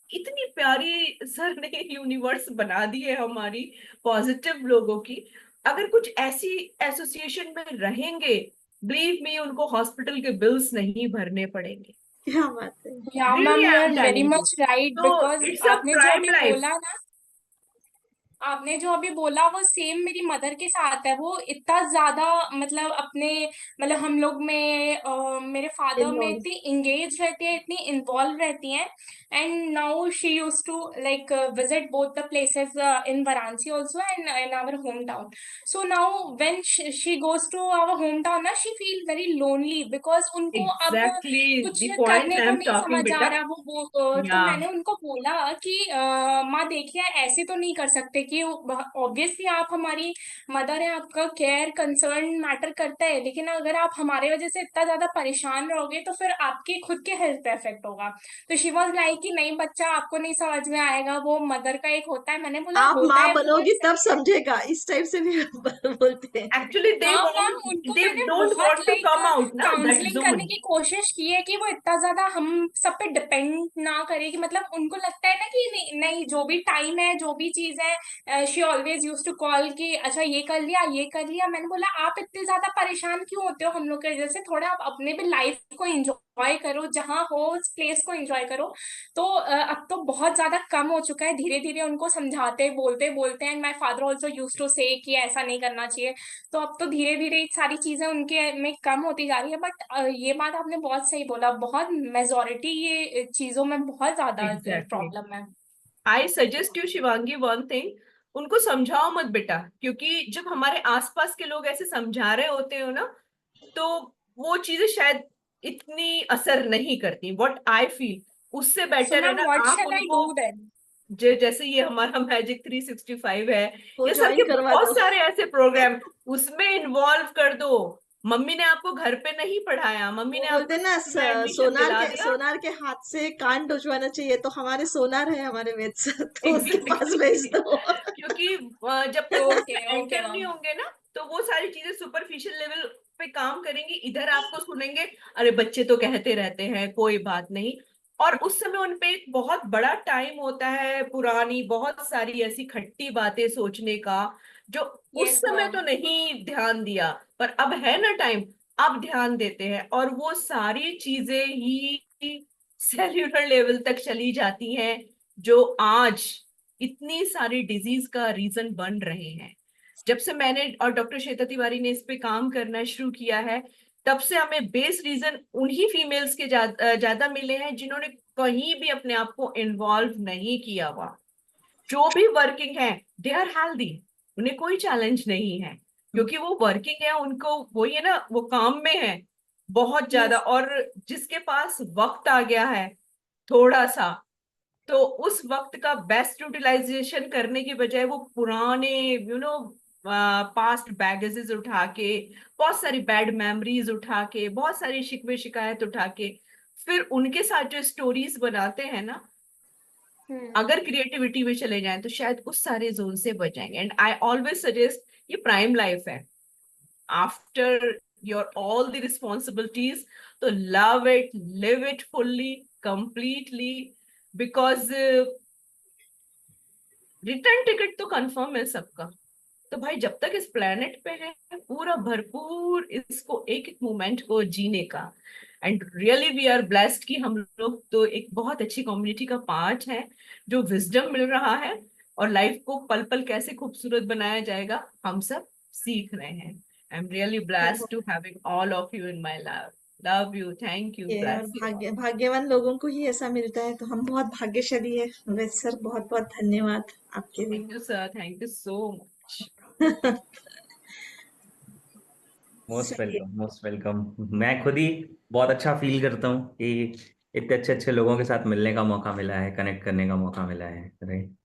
S2: इतनी प्यारी सर ने यूनिवर्स बना दी है हमारी पॉजिटिव लोगों की, अगर कुछ ऐसी एसोसिएशन में रहेंगे, बिलीव मी, उनको हॉस्पिटल के बिल्स नहीं भरने पड़ेंगे।
S1: क्या बात है।
S3: या
S2: really
S3: ma'am, you
S2: I
S3: R
S2: am
S3: very
S2: telling you.
S3: Much right,
S2: तो
S3: बिकॉज
S2: इट्स अ
S3: आपने जो
S2: प्राइम
S3: अभी
S2: लाइफ।
S3: बोला ना, आपने जो अभी बोला वो सेम मेरी मदर के साथ है। वो इतना ज्यादा मतलब अपने, मतलब हम लोग में मेरे फादर में
S1: इन्वॉल्व।
S3: इतनी इंगेज रहती है, इतनी इन्वॉल्व रहती हैं। And now she use to like visit both the places in Varanasi also and in our home town. So now when she goes to our home town ना, she feel very lonely, because उनको अब
S2: exactly
S3: कुछ
S2: the point
S3: करने
S2: आई
S3: को
S2: M
S3: नहीं
S2: talking
S3: समझ आ
S2: बेटा।
S3: रहा। तो
S2: या
S3: मैंने उनको बोला कि माँ देखिए, ऐसे तो नहीं कर सकते कि ऑब्वियसली आप हमारी मदर है, आपका केयर कंसर्न मैटर करता है, लेकिन अगर आप हमारे वजह से इतना ज्यादा परेशान रहोगे तो फिर आपके खुद के हेल्थ पे इफेक्ट होगा। तो शी वॉज लाइक कि नहीं बच्चा, आपको नहीं समझ में आएगा, वो मदर का एक होता है। मैंने बोला
S1: आप
S3: होता
S1: माँ
S3: है, वो बात
S1: बनोगी तब
S3: सही है।
S1: समझेगा, इस टाइप से भी बोलते हैं।
S2: एक्चुअली दे
S3: हाँ मैम,
S2: वांट,
S3: उनको
S2: दे
S3: मैंने
S2: डोंट
S3: बहुत
S2: want to
S3: like
S2: come out ना दैट
S3: काउंसलिंग करने
S2: जोन।
S3: की कोशिश की है कि वो इतना ज्यादा हम सब पे डिपेंड ना करे, कि मतलब उनको लगता है ना कि नहीं, नहीं जो भी टाइम है, जो भी चीज है, she always use to call कि अच्छा ये कर लिया, ये कर लिया। मैंने बोला आप इतने ज्यादा परेशान क्यों होते हो हम लोग के वजह से? थोड़ा आप अपने भी लाइफ को एंजॉय करो, जहाँ हो उस प्लेस को एंजॉय करो। तो अब तो बहुत ज्यादा कम हो चुका है, धीरे धीरे उनको समझाते बोलते बोलते हैं। My father also use to say कि ऐसा नहीं करना चाहिए। तो अब तो धीरे धीरे सारी चीजें उनके में कम होती जा रही है। बट ये बात आपने बहुत सही बोला, बहुत मेजोरिटी ये चीजों में बहुत ज्यादा
S2: एग्जैक्टली।
S3: प्रॉब्लम है।
S2: I suggest you Shivangi one thing, उनको समझाओ मत बेटा, क्योंकि जब हमारे आसपास के लोग ऐसे समझा रहे होते हो ना, तो वो चीजें शायद इतनी असर नहीं करती, व्हाट आई फील। उससे
S3: सो
S2: बेटर है
S3: मैम
S2: ना
S3: व्हाट
S2: आप
S3: शैल आई
S2: उनको,
S3: डू देन?
S2: जैसे ये हमारा मैजिक 365 है,
S1: वो
S2: ये सर
S1: ज्वाइन
S2: के
S1: करवा
S2: बहुत
S1: दो।
S2: सारे ऐसे प्रोग्राम, उसमें इन्वॉल्व कर दो। मम्मी ने आपको घर पे नहीं पढ़ाया, मम्मी
S1: वो
S2: ने
S1: बोलते
S2: आपको
S1: हैं ना,
S2: स्कूल में एडमिशन दिला दिया।
S1: सोनार के हाथ से कान डुचवाना चाहिए, तो हमारे सोनार है हमारे वेद तो उसके पास भेज
S2: एग्जैक्टली।
S1: दो।
S2: क्योंकि जब तक वो
S3: ओके
S2: उसमें
S3: ओके
S2: एंटर नहीं
S3: मैम।
S2: होंगे ना, तो वो सारी चीजें सुपरफिशियल लेवल पे काम करेंगी। इधर आपको सुनेंगे, अरे बच्चे तो कहते रहते हैं, कोई बात नहीं। और उस समय उनपे एक बहुत बड़ा टाइम होता है, पुरानी बहुत सारी ऐसी खट्टी बातें सोचने का, जो उस
S3: यस
S2: समय
S3: मैम।
S2: तो नहीं ध्यान दिया, पर अब है ना टाइम। अब ध्यान देते हैं, और वो सारी चीजें ही सेल्यूलर लेवल तक चली जाती हैं, जो आज इतनी सारी डिजीज का रीजन बन रहे हैं। जब से मैंने और डॉक्टर श्वेता तिवारी ने इस पे काम करना शुरू किया है, तब से हमें बेस रीजन उन्हीं फीमेल्स के ज्यादा मिले हैं जिन्होंने कहीं भी अपने आप को इन्वॉल्व नहीं किया हुआ। जो भी वर्किंग है, दे आर हेल्दी, उन्हें कोई चैलेंज नहीं है, क्योंकि वो वर्किंग है, उनको वही है ना, वो काम में है बहुत ज्यादा।
S1: यस,
S2: और जिसके पास वक्त आ गया है थोड़ा सा, तो उस वक्त का बेस्ट यूटिलाइजेशन करने की बजाय वो पुराने पास्ट बैगेजेस उठा के, बहुत सारी बैड मेमोरीज उठा के, बहुत सारी शिकवे शिकायत उठा के, फिर उनके साथ जो स्टोरीज बनाते हैं ना, अगर क्रिएटिविटी में चले जाएं तो शायद उस सारे जोन से बच जाएंगे। एंड आई ऑलवेज सजेस्ट, ये प्राइम लाइफ है after your all the responsibilities, तो love it, live it fully, completely, because return ticket तो कंफर्म है सबका। तो भाई जब तक इस प्लेनेट पे है, पूरा भरपूर इसको, एक एक मोमेंट को जीने का। And really we are blessed कि हम लोग तो एक बहुत अच्छी कम्युनिटी का पार्ट है, जो विजडम मिल रहा है, और लाइफ को पल पल कैसे खूबसूरत बनाया जाएगा हम सब सीख रहे हैं। I am really blessed to having all of you in my life. Love you, thank you,
S1: ये और
S2: ब्लेस यू।
S1: भाग्यवान लोगों को ही ऐसा मिलता है, तो हम बहुत भाग्यशाली है। वैसे सर, बहुत बहुत धन्यवाद आपके लिए।
S2: Thank you sir, thank you so much.
S4: Most
S1: चलिए,
S4: वेलकम, मोस्ट वेलकम। मैं खुद ही बहुत अच्छा फील करता हूँ कि इतने अच्छे अच्छे लोगों के साथ मिलने का मौका मिला है, कनेक्ट करने का मौका मिला है, right.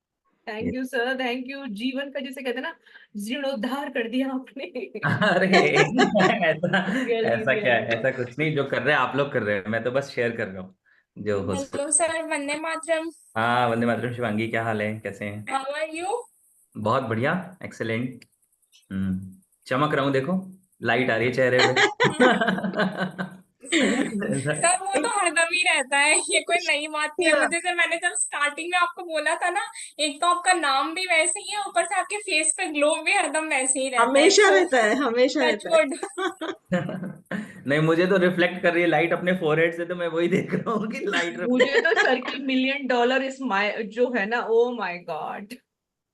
S2: Thank you sir, thank you. जीवन का जिसे कहते हैं ना, जीर्णोद्धार कर दिया आपने।
S4: अरे ऐसा,
S2: रियली
S4: ऐसा क्या है,
S2: रियली।
S4: ऐसा कुछ नहीं। जो कर रहे हैं आप लोग कर रहे हैं, मैं तो बस शेयर कर रहा हूँ जो हो
S3: हेलो
S4: सकता।
S3: सर, वंदे मातरम।
S4: हाँ, वंदे मातरम। शिवांगी, क्या हाल है, कैसे हैं?
S3: How are you?
S4: बहुत बढ़िया, एक्सेलेंट। चमक रहा हूँ, देखो लाइट आ रही है चेहरे पे।
S3: सर वो तो हरदम ही रहता है, ये कोई नई बात नहीं है मुझे। जब मैंने जब स्टार्टिंग में आपको बोला था ना, एक तो आपका नाम भी वैसे ही है, ऊपर से आपके फेस पे ग्लो भी हरदम वैसे ही रहता है,
S1: हमेशा
S3: तो
S1: रहता है, हमेशा
S3: टच
S1: रहता
S3: वुड।
S1: है।
S4: नहीं, मुझे तो रिफ्लेक्ट कर रही है लाइट अपने फोरहेड से, तो मैं वही देख रहा हूँ कि लाइट
S2: मुझे तो
S4: रिफ्लेक्ट।
S2: सर की $1 million स्माइल जो है ना, oh my God.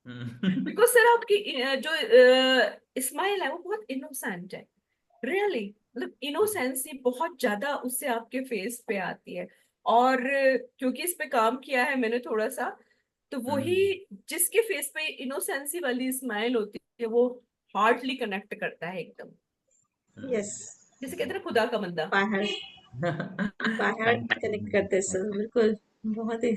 S2: Because sir आपकी जो स्माइल है वो बहुत इनोसेंट है, रियली। मतलब इनोसेंस ही बहुत ज्यादा उससे आपके फेस पे आती है। और क्योंकि इस पे काम किया है मैंने थोड़ा सा, तो वही जिसके फेस पे इनोसेंसी वाली स्माइल होती है, वो हार्टली कनेक्ट करता है एकदम,
S1: यस,
S2: जैसे कहते हैं ना, खुदा का बंदा।
S1: बाहर बाहर
S4: थैंक
S1: कनेक्ट
S4: यू,
S1: करते हैं सर, बिल्कुल। बहुत ही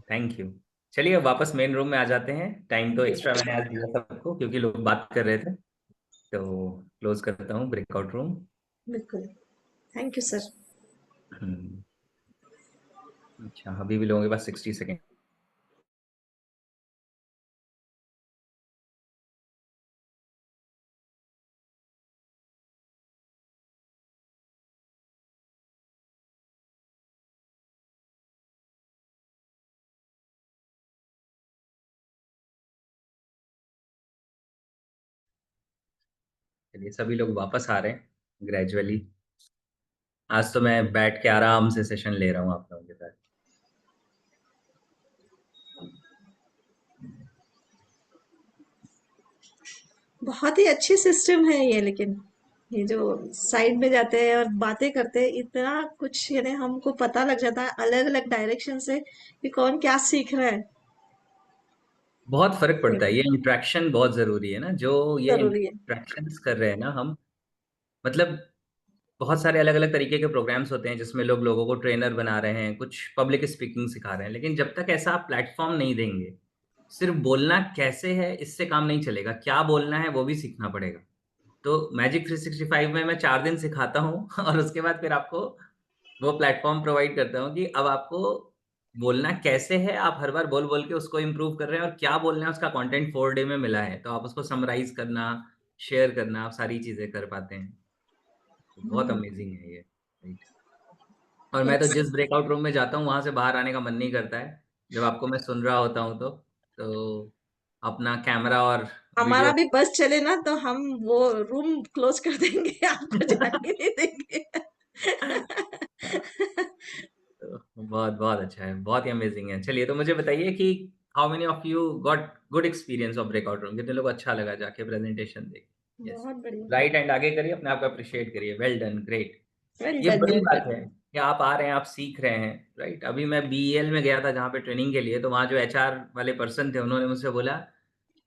S4: थैंक यू। चलिए अब वापस मेन रूम में आ जाते हैं। टाइम तो एक्स्ट्रा मैंने आज दिया सबको क्योंकि लोग बात कर रहे थे, तो क्लोज करता हूँ ब्रेकआउट रूम।
S1: बिल्कुल। Thank you sir.
S4: अच्छा, अभी भी लोगों के पास 60 सेकेंड। चलिए, सभी लोग वापस आ रहे हैं ग्रेजुअली। आज तो मैं बैठ के आराम से सेशन ले रहा हूँ आप लोगों के साथ।
S1: बहुत ही अच्छी सिस्टम है ये, लेकिन ये जो साइड में जाते हैं और बातें करते हैं, इतना कुछ यानी हमको पता लग जाता है अलग अलग डायरेक्शन से कि कौन क्या सीख रहा है।
S4: बहुत फर्क पड़ता है, ये इंट्रैक्शन बहुत जरूरी है ना, जो ये
S1: जरूरी है।
S4: इंट्रैक्शंस कर रहे हैं ना हम। मतलब बहुत सारे अलग अलग तरीके के प्रोग्राम्स होते हैं जिसमें लोग लोगों को ट्रेनर बना रहे हैं, कुछ पब्लिक स्पीकिंग सिखा रहे हैं, लेकिन जब तक ऐसा आप प्लेटफॉर्म नहीं देंगे, सिर्फ बोलना कैसे है इससे काम नहीं चलेगा, क्या बोलना है वो भी सीखना पड़ेगा। तो मैजिक 365 में मैं 4 दिन सिखाता हूँ और उसके बाद फिर आपको वो प्लेटफॉर्म प्रोवाइड करता हूँ कि अब आपको बोलना कैसे है, आप हर बार बोल बोल के उसको इम्प्रूव कर रहे हैं, और क्या बोलना है उसका कंटेंट 4 डे में मिला है, तो आप उसको समराइज करना, शेयर करना, आप सारी चीजें कर पाते हैं। तो बहुत अमेजिंग है ये, राइट। और मैं तो
S1: यस।
S4: जिस ब्रेकआउट रूम में जाता हूँ वहां से बाहर आने का मन नहीं करता है। जब आपको मैं सुन रहा होता हूँ तो अपना कैमरा और
S1: हमारा
S4: वीडियो
S1: भी बस चले ना तो हम वो रूम क्लोज कर देंगे, आपको जाने नहीं देंगे।
S4: बहुत बहुत अच्छा है, बहुत ही अमेजिंग है। चलिए तो मुझे बताइए कि how many of you got good experience of breakout room? कितने लोग को अच्छा लगा जाके प्रेजेंटेशन देख? यस,
S1: बहुत बढ़िया।
S4: राइट हैंड आगे करिए, अपने आप को अप्रिशिएट करिए। Well done, great.
S1: वेल
S4: ये
S1: डन,
S4: बड़ी
S1: वेल
S4: बात
S1: डन।
S4: है कि आप आ रहे हैं, आप सीख रहे हैं, राइट। अभी मैं बीईएल में गया था जहाँ पे ट्रेनिंग के लिए, तो वहाँ जो एचआर वाले पर्सन थे उन्होंने मुझसे बोला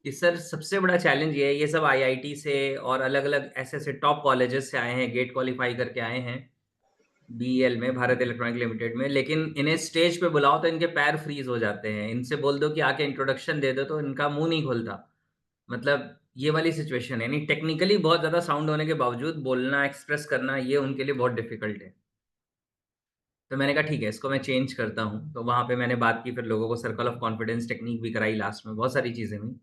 S4: कि सर सबसे बड़ा चैलेंज ये है, ये सब आईआईटी से और अलग अलग ऐसे ऐसे टॉप कॉलेजेस से आए हैं, गेट क्वालिफाई करके आए हैं बीईएल में, भारत इलेक्ट्रॉनिक लिमिटेड में, लेकिन इन्हें स्टेज पे बुलाओ तो इनके पैर फ्रीज हो जाते हैं। इनसे बोल दो कि आके इंट्रोडक्शन दे दो तो इनका मुंह नहीं खोलता। मतलब ये वाली सिचुएशन है, यानी टेक्निकली बहुत ज़्यादा साउंड होने के बावजूद बोलना, एक्सप्रेस करना, ये उनके लिए बहुत डिफिकल्ट है। तो मैंने कहा ठीक है, इसको मैं चेंज करता हूँ। तो वहाँ पे मैंने बात की, फिर लोगों को सर्कल ऑफ कॉन्फिडेंस टेक्निक भी कराई, लास्ट में बहुत सारी चीज़ें हुई।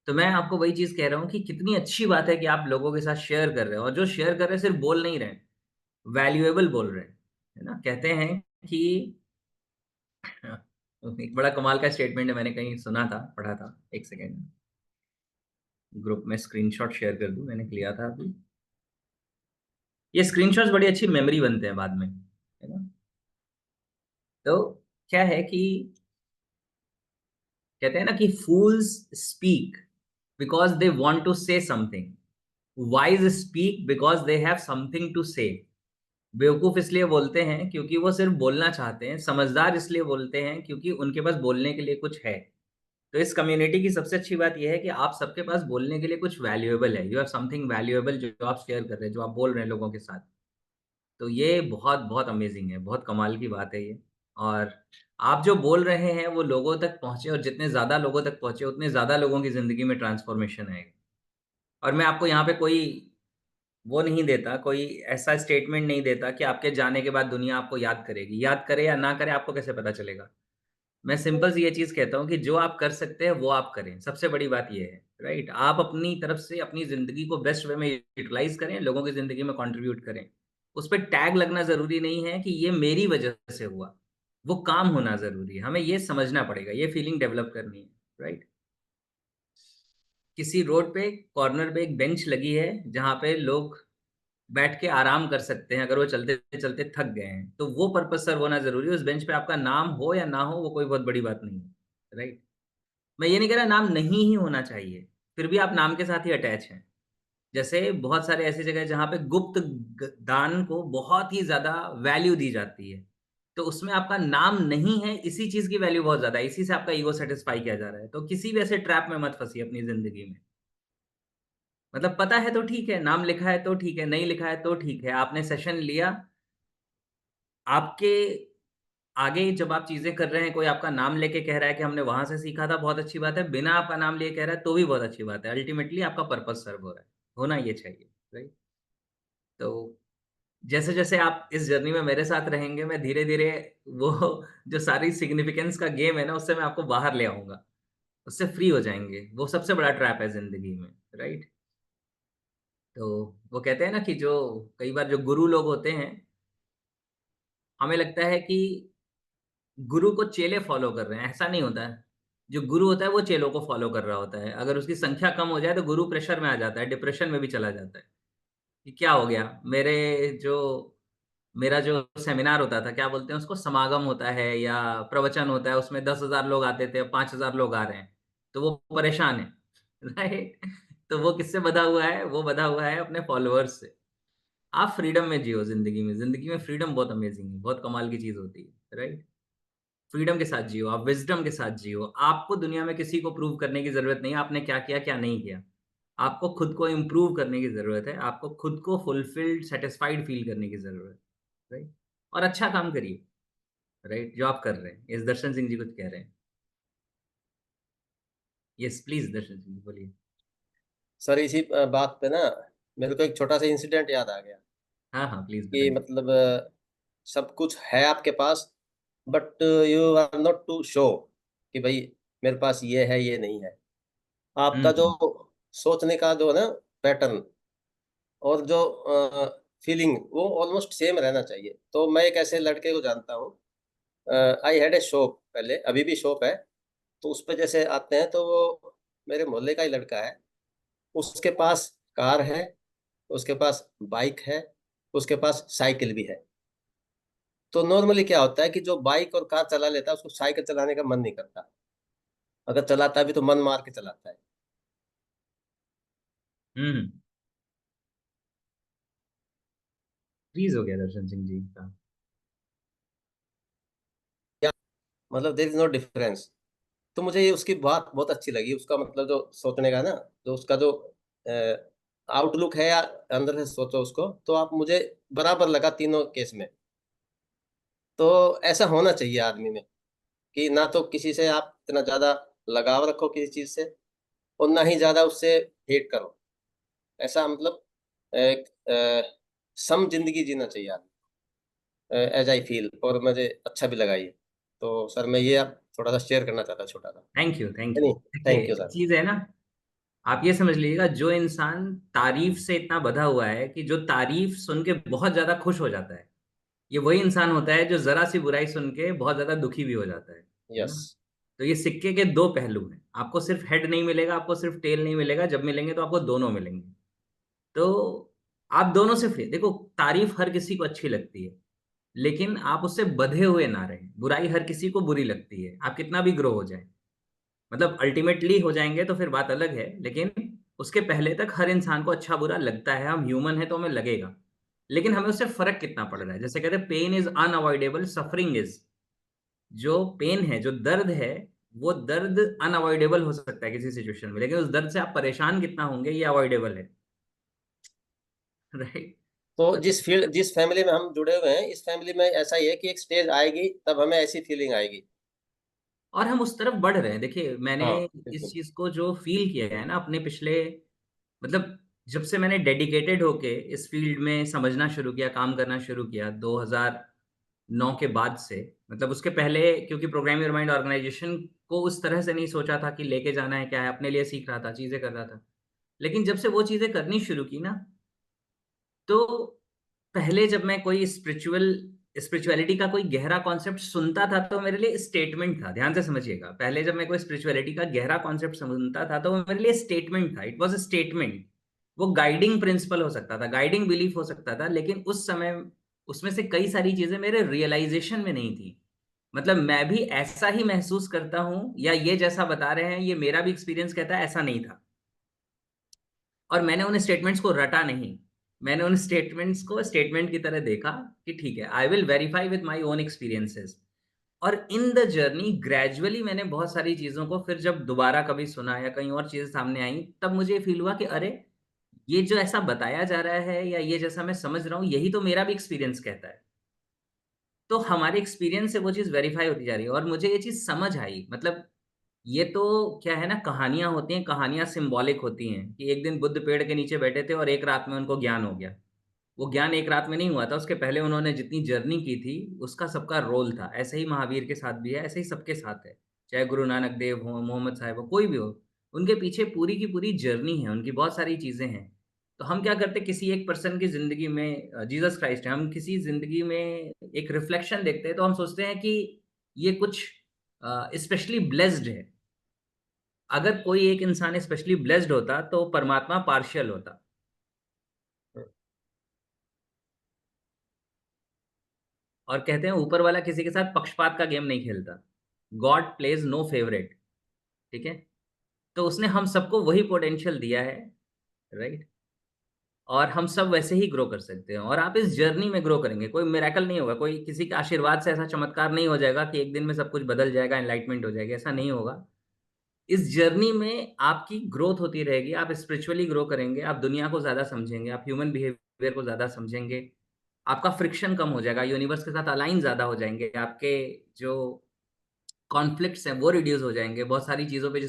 S4: तो मैं आपको वही चीज़ कह रहा हूँ कि कितनी अच्छी बात है कि आप लोगों के साथ शेयर कर रहे हो, और जो शेयर कर रहे हैं सिर्फ बोल नहीं रहे हैं, वैल्यूएबल बोल रहे हैं, है ना। कहते हैं कि एक बड़ा कमाल का स्टेटमेंट है, मैंने कहीं सुना था, पढ़ा था। एक सेकेंड, ग्रुप में स्क्रीनशॉट शेयर कर दूं, मैंने लिया था अभी। ये स्क्रीनशॉट्स बड़ी अच्छी मेमोरी बनते हैं बाद में, है ना। तो क्या है कि कहते हैं ना कि fools speak because they want to say something, wise speak because they have something to say. बेवकूफ इसलिए बोलते हैं क्योंकि वो सिर्फ बोलना चाहते हैं, समझदार इसलिए बोलते हैं क्योंकि उनके पास बोलने के लिए कुछ है। तो इस कम्युनिटी की सबसे अच्छी बात यह है कि आप सबके पास बोलने के लिए कुछ वैल्यूएबल है, यू हैव समथिंग वैल्यूएबल जो आप शेयर कर रहे हैं, जो आप बोल रहे हैं लोगों के साथ। तो ये बहुत बहुत अमेजिंग है, बहुत कमाल की बात है ये। और आप जो बोल रहे हैं वो लोगों तक पहुंचे, और जितने ज़्यादा लोगों तक पहुंचे उतने ज़्यादा लोगों की ज़िंदगी में ट्रांसफॉर्मेशन आएगा। और मैं आपको यहाँ पे कोई वो नहीं देता, कोई ऐसा स्टेटमेंट नहीं देता कि आपके जाने के बाद दुनिया आपको याद करेगी। याद करे या ना करे, आपको कैसे पता चलेगा? मैं सिंपल सी ये चीज़ कहता हूँ कि जो आप कर सकते हैं वो आप करें, सबसे बड़ी बात ये है, राइट। आप अपनी तरफ से अपनी ज़िंदगी को बेस्ट वे में यूटिलाइज़ करें, लोगों की ज़िंदगी में कंट्रीब्यूट करें। उस पे टैग लगना ज़रूरी नहीं है कि ये मेरी वजह से हुआ, वो काम होना ज़रूरी है। हमें ये समझना पड़ेगा, ये फीलिंग डेवलप करनी है, राइट। किसी रोड पे कॉर्नर पे एक बेंच लगी है जहाँ पे लोग बैठ के आराम कर सकते हैं, अगर वो चलते-चलते थक गए हैं, तो वो पर्पज़ सर्व होना ज़रूरी है। उस बेंच पे आपका नाम हो या ना हो, वो कोई बहुत बड़ी बात नहीं है, राइट? मैं ये नहीं कह रहा नाम नहीं ही होना चाहिए, फिर भी आप नाम के साथ ही अटैच हैं। जैसे बहुत सारे ऐसी जगह हैं जहाँ पे गुप्त ग दान को बहुत ही ज़्यादा वैल्यू दी जाती है, तो उसमें आपका नाम नहीं है, इसी चीज़ की वैल्यू बहुत ज़्यादा है, इसी से आपका ईगो सैटिस्फाई किया जा रहा है। तो किसी भी ऐसे ट्रैप में मत फँसिए अपनी ज़िंदगी में। मतलब पता है तो ठीक है, नाम लिखा है तो ठीक है, नहीं लिखा है तो ठीक है, आपने सेशन लिया, आपके आगे जब आप चीज़ें कर रहे हैं, कोई आपका नाम लेके कह रहा है कि हमने वहाँ से सीखा था, बहुत अच्छी बात है। बिना आपका नाम लिए कह रहा है, तो भी बहुत अच्छी बात है। अल्टीमेटली आपका पर्पज़ सर्व हो रहा है, होना ये चाहिए, राइट? तो जैसे-जैसे आप इस जर्नी में मेरे साथ रहेंगे, मैं धीरे-धीरे वो जो सारी सिग्निफिकेंस का गेम है ना, उससे मैं आपको बाहर ले आऊँगा। उससे फ्री हो जाएँगे। वो सबसे बड़ा ट्रैप है ज़िंदगी में, राइट? तो वो कहते हैं ना कि जो कई बार जो गुरु लोग होते हैं, हमें लगता है कि गुरु को चेले फॉलो कर रहे हैं, ऐसा नहीं होता है। जो गुरु होता है वो चेलों को फॉलो कर रहा होता है। अगर उसकी संख्या कम हो जाए तो गुरु प्रेशर में आ जाता है, डिप्रेशन में भी चला जाता है, कि क्या हो गया? मेरा जो सेमिनार होता था, क्या बोलते हैं उसको, समागम होता है या प्रवचन होता है, उसमें 10,000 लोग आते थे, अब 5,000 लोग आ रहे हैं, तो वो परेशान है, राइट? तो वो किससे बँधा हुआ है? वो बँधा हुआ है अपने फॉलोअर्स से। आप फ्रीडम में जियो ज़िंदगी में फ्रीडम बहुत अमेज़िंग है, बहुत कमाल की चीज़ होती है, राइट? फ्रीडम के साथ जियो, आप विज़डम के साथ जियो। आपको दुनिया में किसी को प्रूव करने की ज़रूरत नहीं है, आपने क्या किया, क्या नहीं किया। आपको खुद को इम्प्रूव करने की ज़रूरत है, आपको खुद को फुलफिल्ड, सैटिस्फाइड फ़ील करने की ज़रूरत है, राइट? और अच्छा काम करिए, राइट? जो आप कर रहे हैं। यस, दर्शन सिंह जी कुछ कह रहे हैं। यस, प्लीज़ दर्शन सिंह जी बोलिए।
S5: सर इसी बात पे ना मेरे को एक छोटा सा इंसिडेंट याद आ गया
S4: हाँ, हाँ, प्लीज़
S5: कि
S4: बताइए।
S5: मतलब सब कुछ है आपके पास, but you are not to show कि भाई मेरे पास ये है ये नहीं है।
S4: हुँ,
S5: आपका जो
S4: हुँ।
S5: सोचने का जो है ना पैटर्न और जो फीलिंग वो ऑलमोस्ट सेम रहना चाहिए। तो मैं एक ऐसे लड़के को जानता हूँ, आई हैड ए शॉप, पहले अभी भी शॉप है। तो उस पे जैसे आते हैं तो वो मेरे मोहल्ले का ही लड़का है। उसके पास कार है, उसके पास बाइक है, उसके पास साइकिल भी है। तो नॉर्मली क्या होता है कि जो बाइक और कार चला लेता है उसको साइकिल चलाने का मन नहीं करता, अगर चलाता भी तो मन मार के चलाता है।
S4: हम्म। फ्रीज हो गया दर्शन सिंह जी का।
S5: क्या मतलब, देयर इज नो डिफरेंस। तो मुझे ये उसकी बात बहुत अच्छी लगी, उसका मतलब जो सोचने का ना, जो उसका जो आउटलुक है, या अंदर से सोचो उसको, तो आप मुझे बराबर लगा तीनों केस में। तो ऐसा होना चाहिए आदमी में, कि ना तो किसी से आप इतना ज्यादा लगाव रखो किसी चीज से, और ना ही ज्यादा उससे हेट करो। ऐसा मतलब एक सम जिंदगी जीना चाहिए आदमी, एज आई फील। और मुझे अच्छा भी लगा ये। तो सर मैं ये आप थोड़ा सा शेयर करना चाहता, छोटा सा।
S4: थैंक यू, थैंक
S5: नहीं,
S4: यू।
S5: थैंक यू
S4: देखिए
S5: सर।
S4: चीज है ना, आप ये समझ लीजिएगा, जो इंसान तारीफ से इतना बधा हुआ है कि जो तारीफ सुन के बहुत ज्यादा खुश हो जाता है, ये वही इंसान होता है जो जरा सी बुराई सुन के बहुत ज्यादा दुखी भी हो जाता है
S5: यस।
S4: ना। तो ये सिक्के के दो पहलू हैं, आपको सिर्फ हेड नहीं मिलेगा, आपको सिर्फ टेल नहीं मिलेगा, जब मिलेंगे तो आपको दोनों मिलेंगे। तो आप दोनों से फिर देखो, तारीफ हर किसी को अच्छी लगती है, लेकिन आप उससे बंधे हुए ना रहें। बुराई हर किसी को बुरी लगती है, आप कितना भी ग्रो हो जाए, मतलब अल्टीमेटली हो जाएंगे तो फिर बात अलग है, लेकिन उसके पहले तक हर इंसान को अच्छा बुरा लगता है, हम ह्यूमन है तो हमें लगेगा। लेकिन हमें उससे फर्क कितना पड़ रहा है, जैसे कहते हैं pain is unavoidable, suffering is. जो पेन है, जो दर्द है, वो दर्द अनअवॉइडेबल हो सकता है किसी सिचुएशन में, लेकिन उस दर्द से आप परेशान कितना होंगे ये अवॉइडेबल है। राइट।
S5: तो जिस फैमिली में हम जुड़े हुए हैं, इस फैमिली में ऐसा ही है कि एक स्टेज आएगी तब हमें ऐसी फीलिंग आएगी।
S4: और हम उस तरफ बढ़ रहे हैं। देखिए मैंने
S5: हाँ,
S4: इस
S5: बिल्कुल।
S4: चीज को जो फील किया है ना अपने पिछले, मतलब जब से मैंने डेडिकेटेड होके इस फील्ड में समझना शुरू किया, काम करना शुरू किया 2009 के बाद से, मतलब उसके पहले क्योंकि प्रोग्राम योर माइंड ऑर्गेनाइजेशन को उस तरह से नहीं सोचा था कि लेके जाना है क्या है, अपने लिए सीख रहा था, चीजें कर रहा था। लेकिन जब से वो चीजें करनी शुरू की ना, तो पहले जब मैं कोई स्पिरिचुअलिटी का कोई गहरा कॉन्सेप्ट सुनता था तो मेरे लिए स्टेटमेंट था। ध्यान से समझिएगा, पहले जब मैं कोई स्पिरिचुअलिटी का गहरा कॉन्सेप्ट सुनता था तो वो मेरे लिए स्टेटमेंट था, इट वाज अ स्टेटमेंट। वो गाइडिंग प्रिंसिपल हो सकता था, गाइडिंग बिलीफ हो सकता था, लेकिन उस समय उसमें से कई सारी चीजें मेरे रियलाइजेशन में नहीं थी। मतलब मैं भी ऐसा ही महसूस करता हूं, या ये जैसा बता रहे हैं ये मेरा भी एक्सपीरियंस कहता है, ऐसा नहीं था। और मैंने उन स्टेटमेंट्स को रटा नहीं, मैंने उन स्टेटमेंट्स को स्टेटमेंट की तरह देखा कि ठीक है, I will verify with my own experiences. और इन द जर्नी ग्रेजुअली मैंने बहुत सारी चीजों को फिर जब दोबारा कभी सुना या कहीं और चीजें सामने आई, तब मुझे फील हुआ कि अरे, ये जो ऐसा बताया जा रहा है या ये जैसा मैं समझ रहा हूँ यही तो मेरा भी एक्सपीरियंस कहता है। तो हमारे एक्सपीरियंस से वो चीज वेरीफाई होती जा रही है, और मुझे ये चीज समझ आई। मतलब ये तो क्या है ना, कहानियां होती हैं, कहानियां सिंबॉलिक होती हैं कि एक दिन बुद्ध पेड़ के नीचे बैठे थे और एक रात में उनको ज्ञान हो गया। वो ज्ञान एक रात में नहीं हुआ था, उसके पहले उन्होंने जितनी जर्नी की थी उसका सबका रोल था। ऐसे ही महावीर के साथ भी है, ऐसे ही सबके साथ है, चाहे गुरु नानक देव हो, मोहम्मद साहब हो, कोई भी हो, उनके पीछे पूरी की पूरी जर्नी है, उनकी बहुत सारी चीजें हैं। तो हम क्या करते, किसी एक पर्सन की जिंदगी में जीसस क्राइस्ट है, हम किसी जिंदगी में एक रिफ्लेक्शन देखते हैं तो हम सोचते हैं कि ये कुछ स्पेशली ब्लेस्ड है। अगर कोई एक इंसान स्पेशली ब्लेस्ड होता तो परमात्मा पार्शियल होता। और कहते हैं ऊपर वाला किसी के साथ पक्षपात का गेम नहीं खेलता, गॉड प्लेज नो फेवरेट। ठीक है। तो उसने हम सबको वही पोटेंशियल दिया है, राइट। और हम सब वैसे ही ग्रो कर सकते हैं, और आप इस जर्नी में ग्रो करेंगे, कोई मिरेकल नहीं होगा, कोई किसी के आशीर्वाद से ऐसा चमत्कार नहीं हो जाएगा कि एक दिन में सब कुछ बदल जाएगा, एनलाइटमेंट हो जाएगी, ऐसा नहीं होगा। इस जर्नी में आपकी ग्रोथ होती रहेगी, आप स्पिरिचुअली ग्रो करेंगे, आप दुनिया को ज्यादा समझेंगे, आप ह्यूमन बिहेवियर को ज्यादा समझेंगे, आपका फ्रिक्शन कम हो जाएगा, यूनिवर्स के साथ अलाइन ज्यादा हो जाएंगे, आपके जो कॉन्फ्लिक्ट्स हैं वो रिड्यूस हो जाएंगे, बहुत सारी चीजों पे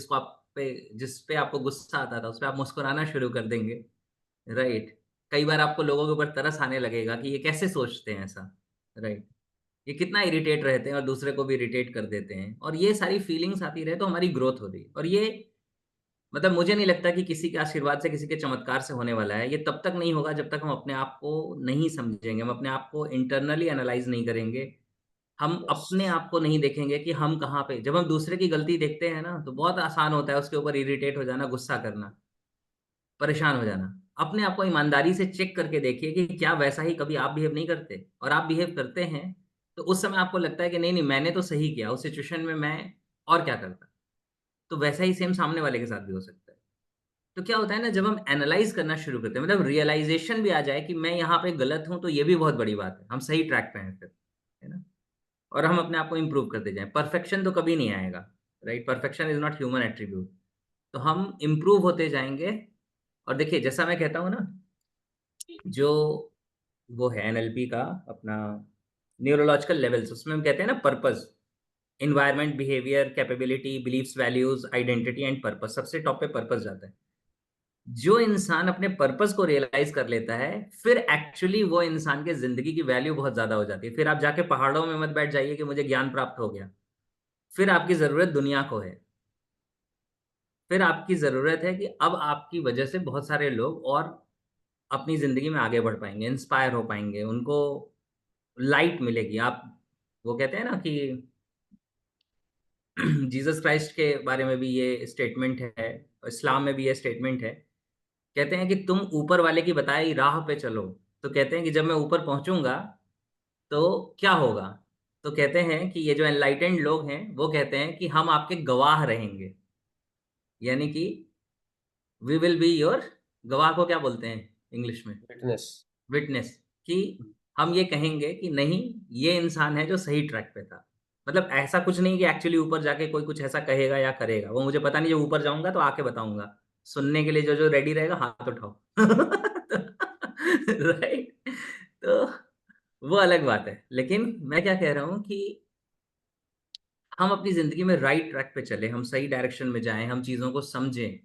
S4: जिस पे आपको गुस्सा आता था उस पे आप मुस्कुराना शुरू कर देंगे, राइट। कई बार आपको लोगों के ऊपर तरस आने लगेगा कि ये कैसे सोचते हैं ऐसा, राइट, ये कितना इरिटेट रहते हैं और दूसरे को भी इरिटेट कर देते हैं, और ये सारी फीलिंग्स आती रहे तो हमारी ग्रोथ हो रही है। और ये मतलब मुझे नहीं लगता कि किसी के आशीर्वाद से, किसी के चमत्कार से होने वाला है। ये तब तक नहीं होगा जब तक हम अपने आप को नहीं समझेंगे, हम अपने आप को इंटरनली एनालाइज नहीं करेंगे, हम
S5: यस।
S4: अपने आप को नहीं देखेंगे कि हम कहाँ पे। जब हम दूसरे की गलती देखते हैं ना तो बहुत आसान होता है उसके ऊपर इरिटेट हो जाना, गुस्सा करना। परेशान हो जाना। अपने आप को ईमानदारी से चेक करके देखिए कि क्या वैसा ही कभी आप बिहेव नहीं करते, और आप बिहेव करते हैं तो उस समय आपको लगता है कि नहीं नहीं मैंने तो सही किया, उस सिचुएशन में मैं और क्या करता, तो वैसा ही सेम सामने वाले के साथ भी हो सकता है। तो क्या होता है ना, जब हम एनालाइज करना शुरू करते हैं, मतलब रियलाइजेशन भी आ जाए कि मैं यहाँ पे गलत हूं, तो ये भी बहुत बड़ी बात है, हम सही ट्रैक पे हैं फिर, है ना। और हम अपने आप को इम्प्रूव करते जाएं। परफेक्शन तो कभी नहीं आएगा, right, perfection is not human attribute. तो हम इम्प्रूव होते जाएंगे। और देखिए जैसा मैं कहता हूँ ना, जो वो है एनएलपी का अपना न्यूरोलॉजिकल लेवल्स, उसमें हम कहते हैं ना purpose, environment, behaviour, capability, beliefs, values, identity and purpose, सबसे टॉप पे पर्पस जाता है। जो इंसान अपने पर्पस को रियलाइज कर लेता है, फिर एक्चुअली वो इंसान के जिंदगी की वैल्यू बहुत ज्यादा हो जाती है। फिर आप जाके पहाड़ों में मत बैठ जाइए कि मुझे ज्ञान प्राप्त हो गया, फिर आपकी जरूरत दुनिया को है। फिर आपकी जरूरत है कि अब आपकी वजह से बहुत सारे लोग और अपनी जिंदगी में आगे बढ़ पाएंगे, इंस्पायर हो पाएंगे, उनको लाइट मिलेगी। आप, वो कहते हैं ना कि जीसस क्राइस्ट के बारे में भी ये स्टेटमेंट है, इस्लाम में भी ये स्टेटमेंट है। कहते हैं कि तुम ऊपर वाले की बताई राह पे चलो। तो कहते हैं कि जब मैं ऊपर पहुंचूंगा तो क्या होगा, तो कहते हैं कि ये जो एनलाइटेंड लोग हैं वो कहते हैं कि हम आपके गवाह रहेंगे, यानी कि वी विल बी योर, गवाह को क्या बोलते हैं इंग्लिश में,
S5: फिटनेस।
S4: विटनेस, कि हम ये कहेंगे कि नहीं ये इंसान है जो सही ट्रैक पे था। मतलब ऐसा कुछ नहीं कि एक्चुअली ऊपर जाके कोई कुछ ऐसा कहेगा या करेगा, वो मुझे पता नहीं, जब ऊपर जाऊंगा तो आके बताऊंगा। सुनने के लिए जो जो रेडी रहेगा हाथ उठाओ। राइट। तो वो अलग बात है, लेकिन मैं क्या कह रहा हूं कि हम अपनी जिंदगी में राइट ट्रैक पे चले, हम सही डायरेक्शन में जाएं, हम चीजों को समझें,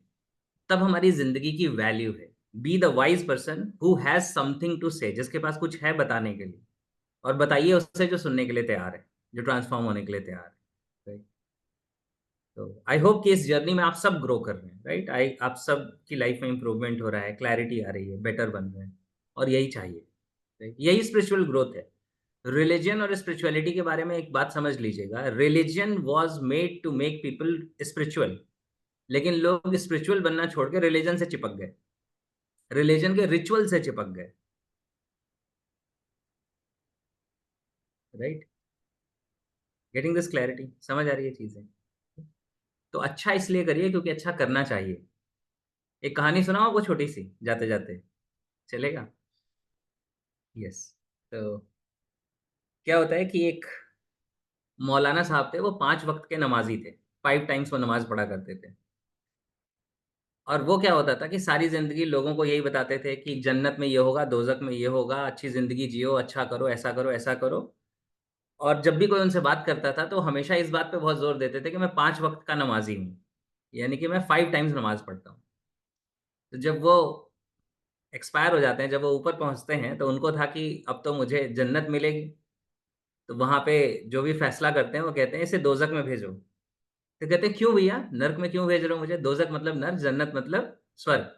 S4: तब हमारी जिंदगी की वैल्यू है। Be the wise person who has something to say, जिसके पास कुछ है बताने के लिए, और बताइए उससे जो सुनने के लिए तैयार है, जो ट्रांसफॉर्म होने के लिए तैयार है, राइट। तो आई होप कि इस जर्नी में आप सब ग्रो कर रहे हैं, राइट। आप सब की लाइफ में इंप्रूवमेंट हो रहा है, क्लैरिटी आ रही है, बेटर बन रहे हैं, और यही चाहिए, right? यही स्पिरिचुअल ग्रोथ है। रिलीजन और स्पिरिचुअलिटी के बारे में एक बात समझ लीजिएगा, religion was made to make people spiritual, लेकिन लोग स्पिरिचुअल बनना छोड़ के रिलीजन से चिपक गए, रिलीजन के रिचुअल से चिपक गए, राइट। गेटिंग दिस क्लैरिटी, समझ आ रही है चीजें। तो अच्छा इसलिए करिए क्योंकि अच्छा करना चाहिए। एक कहानी सुनाओ आपको छोटी सी, जाते जाते, चलेगा? यस। तो क्या होता है कि एक मौलाना साहब थे, वो 5 वक्त के नमाजी थे, 5 टाइम्स वो नमाज पढ़ा करते थे। और वो क्या होता था कि सारी जिंदगी लोगों को यही बताते थे कि जन्नत में ये होगा, दोजक में ये होगा, अच्छी जिंदगी जियो, अच्छा करो, ऐसा करो, ऐसा करो। और जब भी कोई उनसे बात करता था तो हमेशा इस बात पे बहुत जोर देते थे कि मैं 5 वक्त का नमाजी हूँ, यानी कि मैं 5 टाइम्स नमाज पढ़ता हूँ। तो जब वो एक्सपायर हो जाते हैं, जब वो ऊपर पहुंचते हैं, तो उनको था कि अब तो मुझे जन्नत मिलेगी। तो वहां पे जो भी फैसला करते हैं वो कहते हैं इसे दोजक में भेजो। तो कहते हैं क्यों भैया, नर्क में क्यों भेज रहे हो मुझे? दोजक मतलब नर्क, जन्नत मतलब स्वर्ग।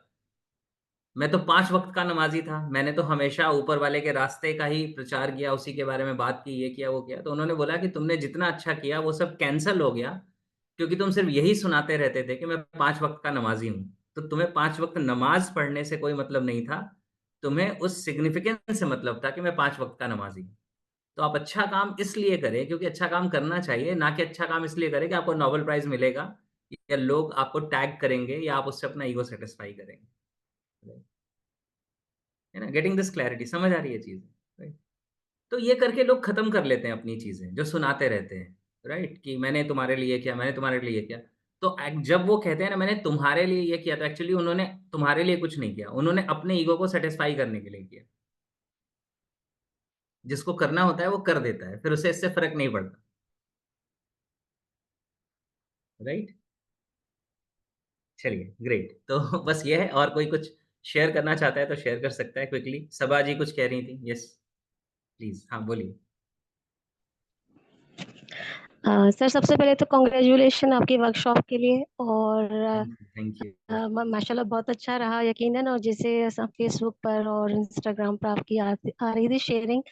S4: मैं तो 5 वक्त का नमाजी था, मैंने तो हमेशा ऊपर वाले के रास्ते का ही प्रचार किया, उसी के बारे में बात की, ये किया वो किया। तो उन्होंने बोला कि तुमने जितना अच्छा किया वो सब कैंसल हो गया, क्योंकि तुम सिर्फ यही सुनाते रहते थे कि मैं 5 वक्त का नमाजी हूँ। तो तुम्हें 5 वक्त नमाज पढ़ने से कोई मतलब नहीं था, तुम्हें उस सिग्निफिकेंस से मतलब था कि मैं 5 वक्त का नमाजी हूँ। तो आप अच्छा काम इसलिए करें क्योंकि अच्छा काम करना चाहिए, ना कि अच्छा काम इसलिए करें कि आपको नोबेल प्राइज मिलेगा, या लोग आपको टैग करेंगे, या आप उससे अपना ईगो सेटिस्फाई करेंगे, है ना। गेटिंग दिस क्लैरिटी, समझ आ रही है चीज, राइट। तो ये करके लोग खत्म कर लेते हैं अपनी चीजें जो सुनाते रहते हैं, राइट, कि मैंने तुम्हारे लिए किया, मैंने तुम्हारे लिए किया। तो जब वो कहते हैं ना मैंने तुम्हारे लिए ये किया, तो एक्चुअली उन्होंने तुम्हारे लिए कुछ नहीं किया, उन्होंने अपने ईगो को सेटिस्फाई करने के लिए किया। जिसको करना होता है वो कर देता है, फिर उसे इससे फर्क नहीं पड़ता, राइट। चलिए ग्रेट। तो बस ये है, और कोई कुछ शेयर करना चाहता है तो शेयर कर सकता है क्विकली। सबा जी कुछ कह रही थी, यस प्लीज, हाँ बोलिए।
S6: सर सबसे पहले तो कॉन्ग्रेचुलेशन आपकी वर्कशॉप के लिए। और
S4: थैंक यू।
S6: माशाल्लाह बहुत अच्छा रहा यकीनन। और जैसे फेसबुक पर और इंस्टाग्राम पर आपकी आ रही थी शेयरिंग,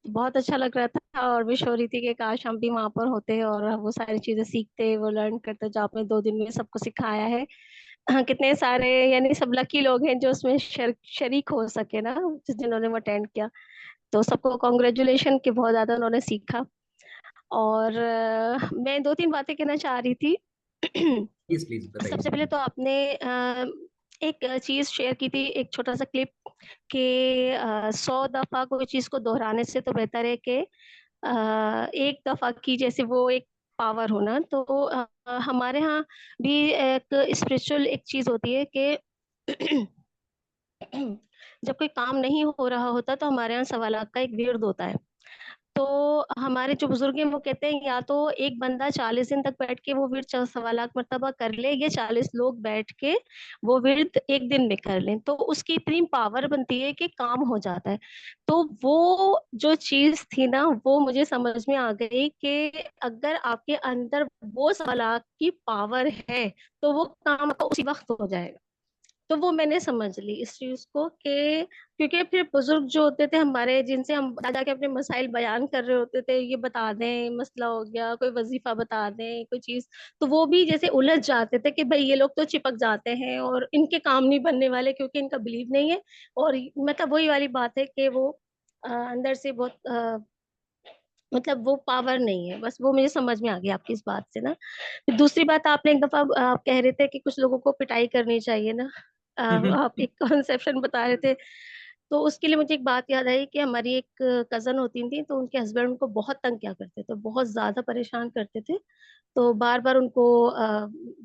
S6: तो बहुत अच्छा लग रहा था। और विश हो रही थी कि काश हम भी वहाँ पर होते और वो सारी चीज़ें सीखते, वो लर्न करते जो आपने 2 दिन में सबको सिखाया है। हाँ, कितने सारे यानी सब लकी लोग हैं जो उसमें शरीक हो सके ना, जिन्होंने वो अटेंड किया। तो सबको कॉन्ग्रेचुलेशन कि बहुत ज्यादा उन्होंने सीखा। और मैं दो तीन बातें कहना चाह रही थी।
S4: प्लीज प्लीज
S6: सबसे
S4: बताइए।
S6: पहले तो आपने एक चीज शेयर की थी, एक छोटा सा क्लिप, कि 100 दफा कोई चीज को दोहराने से तो बेहतर है कि एक दफा की जैसे वो एक पावर होना। तो हमारे यहाँ भी एक स्पिरिचुअल एक चीज होती है कि जब कोई काम नहीं हो रहा होता तो हमारे यहाँ 1.25 लाख का एक विर्द होता है। तो हमारे जो बुजुर्ग हैं वो कहते हैं या तो एक बंदा 40 दिन तक बैठ के वो विर्द 1.25 लाख मर्तबा कर ले, या 40 लोग बैठ के वो विर्द एक दिन में कर लें, तो उसकी इतनी पावर बनती है कि काम हो जाता है। तो वो जो चीज थी ना, वो मुझे समझ में आ गई कि अगर आपके अंदर वो 1.25 लाख की पावर है तो वो काम आपका उसी वक्त हो जाएगा। तो वो मैंने समझ ली इस चीज को कि क्योंकि फिर बुजुर्ग जो होते थे हमारे, जिनसे हम जाके अपने मसाइल बयान कर रहे होते थे, ये बता दें मसला हो गया, कोई वजीफा बता दें, कोई चीज, तो वो भी जैसे उलझ जाते थे कि भाई ये लोग तो चिपक जाते हैं और इनके काम नहीं बनने वाले क्योंकि इनका बिलीव नहीं है। और मतलब वही वाली बात है कि वो अंदर से बहुत मतलब वो पावर नहीं है। बस वो मुझे समझ में आ गया आपकी इस बात से ना। फिर दूसरी बात, आपने एक दफा आप कह रहे थे कि कुछ लोगों को पिटाई करनी चाहिए ना। आप एक कॉन्सेप्शन बता रहे थे। तो उसके लिए मुझे एक बात याद आई कि हमारी एक कजन होती थी, तो उनके हस्बैंड उनको बहुत तंग किया करते थे, बहुत ज्यादा परेशान करते थे। तो बार बार उनको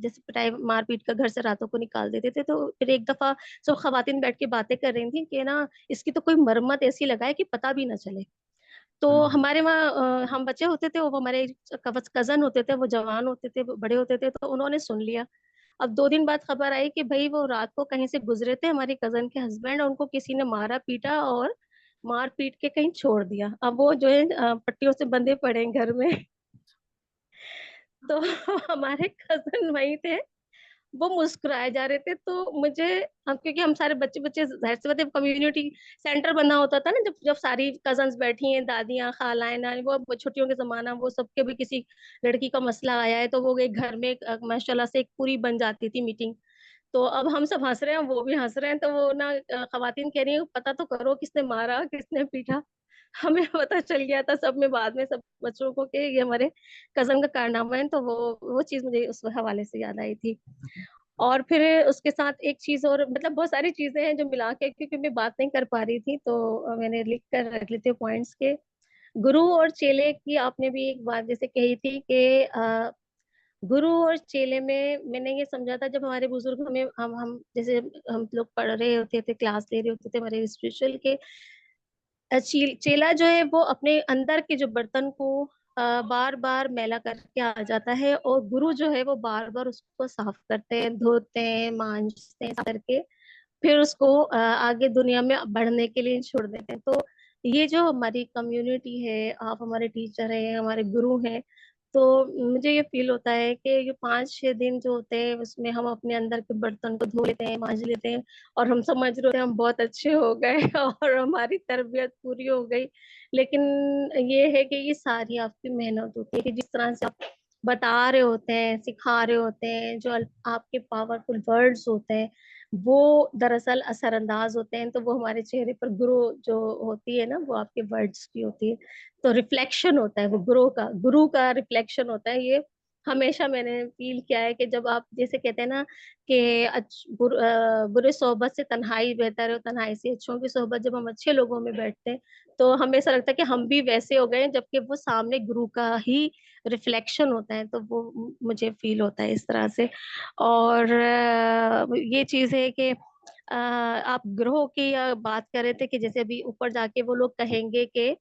S6: जैसे पिटाई मारपीट का घर से रातों को निकाल देते थे। तो फिर एक दफा सब खवातीन बैठ के बातें कर रही थी कि ना इसकी तो कोई मरम्मत ऐसी लगाए कि पता भी ना चले। तो हमारे वहाँ हम बच्चे होते थे, वो हमारे कजन होते थे, वो जवान होते थे, वो बड़े होते थे, तो उन्होंने सुन लिया। अब 2 दिन बाद खबर आई कि भाई वो रात को कहीं से गुजरे थे हमारी कजन के हस्बैंड, और उनको किसी ने मारा पीटा और मार पीट के कहीं छोड़ दिया। अब वो जो है पट्टियों से बंधे पड़े हैं घर में। तो हमारे कजन वही थे, वो मुस्कुराए जा रहे थे। तो मुझे क्योंकि हम सारे बच्चे बच्चे जाहिर सी बात है कम्युनिटी सेंटर बना होता था ना, जब जब सारी कजन्स बैठी हैं, दादियाँ खालाएं नानी, वो छुट्टियों के जमाना, वो सबके भी किसी लड़की का मसला आया है, तो वो एक घर में माशाल्लाह से एक पूरी बन जाती थी मीटिंग। तो अब हम सब हंस रहे हैं, वो भी हंस रहे हैं, तो वो ना खवातीन कह रही है पता तो करो किसने मारा किसने पीटा। हमें पता चल गया था सब में, बाद में सब बच्चों को कि ये हमारे कजन का कारनामा है। तो वो चीज मुझे उस हवाले से याद आई थी। और फिर उसके साथ एक चीज और, मतलब बहुत सारी चीजें हैं जो मिला के, क्योंकि मैं बात नहीं कर पा रही थी तो मैंने लिख कर रख लेते पॉइंट्स के। गुरु और चेले की आपने भी एक बात जैसे कही थी कि गुरु और चेले में मैंने ये समझा था, जब हमारे बुजुर्ग हमें हम जैसे हम लोग पढ़ रहे होते थे, क्लास ले रहे होते थे हमारे स्पिरिचुअल के, चेला जो है वो अपने अंदर के जो बर्तन को बार बार मैला करके आ जाता है, और गुरु जो है वो बार बार उसको साफ करते हैं, धोते हैं, मांजते हैं, साफ करके फिर उसको आगे दुनिया में बढ़ने के लिए छोड़ देते हैं। तो ये जो हमारी कम्युनिटी है, आप हमारे टीचर हैं, हमारे गुरु हैं, तो मुझे ये फील होता है कि ये 5-6 दिन जो होते हैं उसमें हम अपने अंदर के बर्तन को धो लेते हैं, मांज लेते हैं, और हम समझ रहे होते हैं हम बहुत अच्छे हो गए और हमारी तरबियत पूरी हो गई। लेकिन ये है कि ये सारी आपकी मेहनत होती है, कि जिस तरह से आप बता रहे होते हैं, सिखा रहे होते हैं, जो आपके पावरफुल वर्ड्स होते हैं वो दरअसल असरअंदाज होते हैं, तो वो हमारे चेहरे पर ग्रो जो होती है ना, वो आपके वर्ड्स की होती है। तो रिफ्लेक्शन होता है वो गुरु का रिफ्लेक्शन होता है ये। हमेशा मैंने फील किया है कि जब आप जैसे कहते हैं ना कि बुरे सोहबत से तन्हाई बेहतर है, और तन्हाई से अच्छों की सोहबत, जब हम अच्छे लोगों में बैठते हैं तो हमें ऐसा लगता है कि हम भी वैसे हो गए हैं, जबकि वो सामने गुरु का ही रिफ्लेक्शन होता है। तो वो मुझे फील होता है इस तरह से। और ये चीज है कि आप ग्रहों की बात कर रहे थे कि जैसे अभी ऊपर जाके वो लोग कहेंगे कि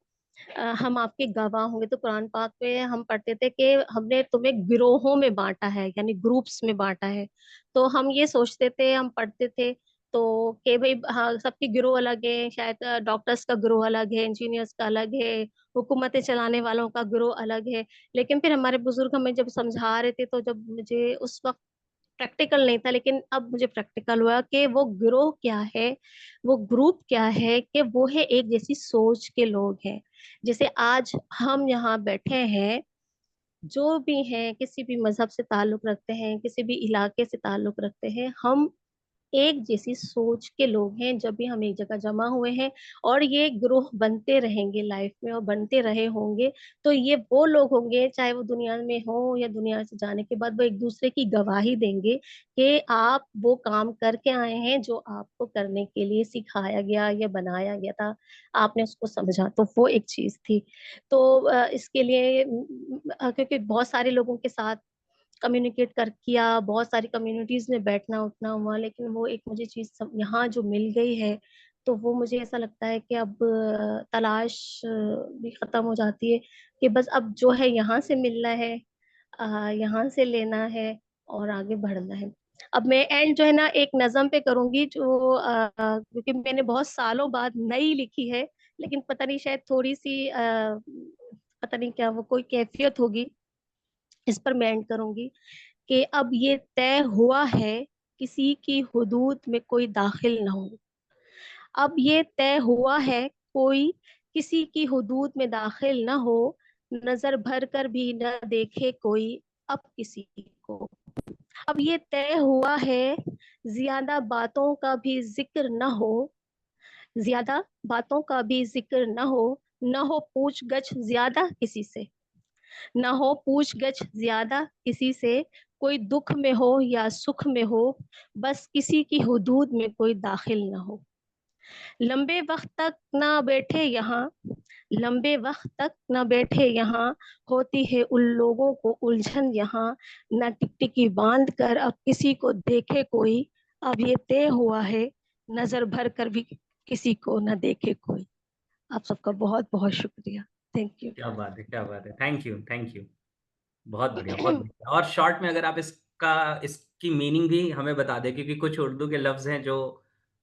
S6: हम आपके गवाह होंगे। तो कुरान पाक में हम पढ़ते थे कि हमने तुम्हें गिरोहों में बांटा है, यानी ग्रुप्स में बांटा है। तो हम ये सोचते थे, हम पढ़ते थे तो कि भाई हाँ सबके गिरोह अलग है, शायद डॉक्टर्स का गिरोह अलग है, इंजीनियर्स का अलग है, हुकूमतें चलाने वालों का गिरोह अलग है। लेकिन फिर हमारे बुजुर्ग हमें जब समझा रहे थे, तो जब मुझे उस वक्त प्रैक्टिकल नहीं था, लेकिन अब मुझे प्रैक्टिकल हुआ कि वो ग्रोह क्या है, वो ग्रुप क्या है, कि वो है एक जैसी सोच के लोग हैं। जैसे आज हम यहाँ बैठे हैं, जो भी हैं, किसी भी मजहब से ताल्लुक रखते हैं, किसी भी इलाके से ताल्लुक रखते हैं, हम एक जैसी सोच के लोग हैं जब भी हम एक जगह जमा हुए हैं। और ये ग्रोह बनते रहेंगे लाइफ में और बनते रहे होंगे। तो ये वो लोग होंगे, चाहे वो दुनिया में हो या दुनिया से जाने के बाद, वो एक दूसरे की गवाही देंगे कि आप वो काम करके आए हैं जो आपको करने के लिए सिखाया गया या बनाया गया था, आपने उसको समझा। तो वो एक चीज थी। तो इसके लिए क्योंकि बहुत सारे लोगों के साथ कम्युनिकेट कर किया, बहुत सारी कम्युनिटीज में बैठना उठना हुआ, लेकिन वो एक मुझे चीज यहाँ जो मिल गई है, तो वो मुझे ऐसा लगता है कि अब तलाश भी खत्म हो जाती है कि बस अब जो है यहाँ से मिलना है, यहाँ से लेना है और आगे बढ़ना है। अब मैं एंड जो है ना एक नज्म पे करूंगी, जो क्योंकि मैंने बहुत सालों बाद नई लिखी है, लेकिन पता नहीं शायद थोड़ी सी पता नहीं क्या वो कोई कैफियत होगी, इस पर मैं एंड करूंगी कि अब ये तय हुआ है किसी की हुदूद में कोई दाखिल ना हो। अब ये तय हुआ है कोई किसी की हुदूद में दाखिल ना हो, नजर भर कर भी न देखे कोई अब किसी को। अब ये तय हुआ है ज्यादा बातों का भी जिक्र न हो, ज्यादा बातों का भी जिक्र न हो पूछ गछ ज्यादा किसी से, न हो पूछ गछ ज्यादा किसी से, कोई दुख में हो या सुख में हो, बस किसी की हुदूद में कोई दाखिल न हो। लंबे वक्त तक ना बैठे यहाँ, लंबे वक्त तक न बैठे यहाँ, होती है उन लोगों को उलझन यहाँ, न टिकटिकी बांध कर अब किसी को देखे कोई, अब ये तय हुआ है नजर भर कर भी किसी को न देखे कोई। आप सबका बहुत बहुत शुक्रिया। Thank you.
S4: क्या बात है, क्या बात है, थैंक यू, थैंक यू। बहुत बढ़िया, बहुत बढ़िया। और शॉर्ट में अगर आप इसकी मीनिंग भी हमें बता दें, क्योंकि कुछ उर्दू के लफ्ज हैं जो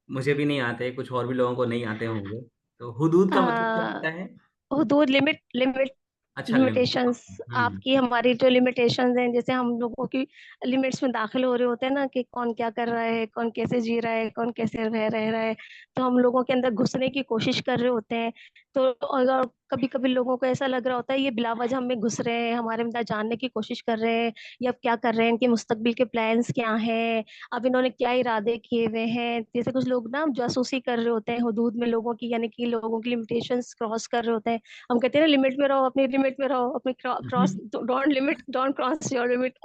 S4: मुझे भी नहीं आते, कुछ और भी लोगों को नहीं आते होंगे। तो हुदूद का मतलब क्या होता है?
S6: हुदूद लिमिट,
S4: अच्छा, लिमिट।
S6: लिमिटेशंस। आपकी हमारी जो लिमिटेशंस हैं, जैसे हम लोगों की लिमिट्स में दाखिल हो रहे होते हैं ना, कि कौन क्या कर रहा है, कौन कैसे जी रहा है, कौन कैसे रह रहा है, तो हम लोगों के अंदर घुसने की कोशिश कर रहे होते हैं। तो अगर कभी कभी लोगों को ऐसा लग रहा होता है ये बिला वजह हमें घुस रहे हैं, हमारे अंदर जानने की कोशिश कर रहे हैं, या अब क्या कर रहे हैं, इनके मुस्तकबिल के प्लान्स क्या हैं, अब इन्होंने क्या इरादे किए हुए हैं। जैसे कुछ लोग ना जासूसी कर रहे होते हैं हुदूद में लोगों की, यानी कि लोगों की लिमिटेशंस क्रॉस कर रहे होते हैं। हम कहते हैं ना लिमिट में रहो, अपनी लिमिट में रहो, अपनी cross don't limit, don't cross your limit.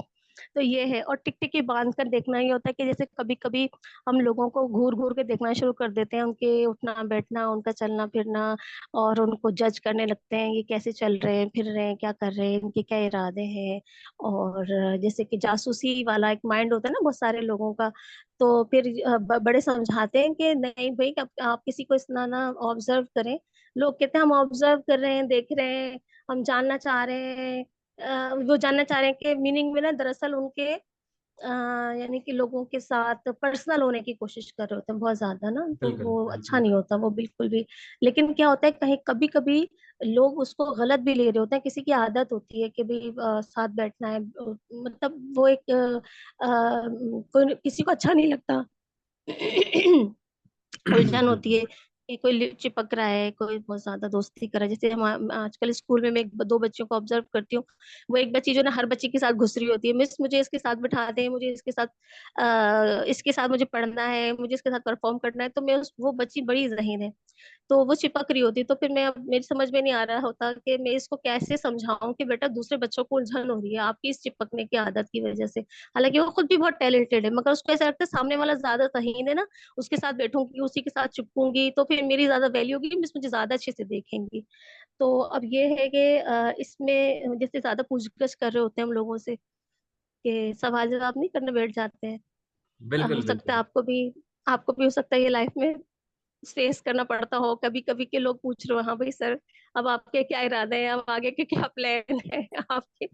S6: तो ये है। और टिकटिकी बांध कर देखना ये होता है कि जैसे कभी कभी हम लोगों को घूर घूर के देखना शुरू कर देते हैं, उनके उठना बैठना, उनका चलना फिरना, और उनको जज करने लगते हैं, ये कैसे चल रहे हैं, फिर रहे हैं, क्या कर रहे हैं, इनके क्या इरादे हैं। और जैसे कि जासूसी वाला एक माइंड होता है ना बहुत सारे लोगों का। तो फिर बड़े समझाते हैं कि नहीं भाई, आप किसी को इतना ना ऑब्जर्व करें। लोग कहते हैं हम ऑब्जर्व कर रहे हैं, देख रहे हैं, हम जानना चाह रहे हैं। वो जानना चाह रहे हैं कि मीनिंग में ना दरअसल उनके यानी कि लोगों के साथ पर्सनल होने की कोशिश कर रहे होते हैं बहुत ज्यादा ना, तो
S4: बिल्कुल,
S6: वो अच्छा
S4: बिल्कुल।
S6: नहीं होता वो बिल्कुल भी। लेकिन क्या होता है कहीं कभी कभी लोग उसको गलत भी ले रहे होते हैं, किसी की आदत होती है कि भाई साथ बैठना है, मतलब वो एक कोई किसी को अच्छा नहीं लगता। उलझन होती है कि कोई चिपक रहा है, कोई बहुत ज्यादा दोस्ती कर रहा है। जैसे हम आजकल स्कूल में मैं दो बच्चों को ऑब्जर्व करती हूँ। वो एक बच्ची जो ना हर बच्चे के साथ घुस रही होती है, मिस मुझे इसके साथ बिठा दें, मुझे इसके साथ इसके साथ मुझे पढ़ना है, मुझे इसके साथ परफॉर्म करना है। तो मैं वो बच्ची बड़ी जहीन है, तो वो चिपक रही होती। तो फिर मैं मेरी समझ में नहीं आ रहा होता कि मैं इसको कैसे समझाऊं कि बेटा दूसरे बच्चों को उलझन हो रही है आपकी इस चिपकने की आदत की वजह से। हालांकि वो खुद भी बहुत टैलेंटेड है, मगर उसको ऐसा लगता है सामने वाला ज्यादा सहीन है ना, उसके साथ बैठूंगी, उसी के साथ चिपकूंगी, तो फिर मेरी ज्यादा वैल्यू होगी, मिस मुझे ज्यादा अच्छे से देखेंगी। तो अब ये है कि इसमें जैसे ज्यादा पूछगछ कर रहे होते हैं हम लोगों से कि सवाल जवाब नहीं करने बैठ जाते हैं। हो
S4: बिल्कुल,
S6: सकता है
S4: बिल्कुल।
S6: आपको भी हो सकता है ये लाइफ में फेस करना पड़ता हो कभी कभी के लोग पूछ रहे हो, हाँ भाई सर अब आपके क्या इरादे हैं, अब आगे के क्या प्लान है आपके।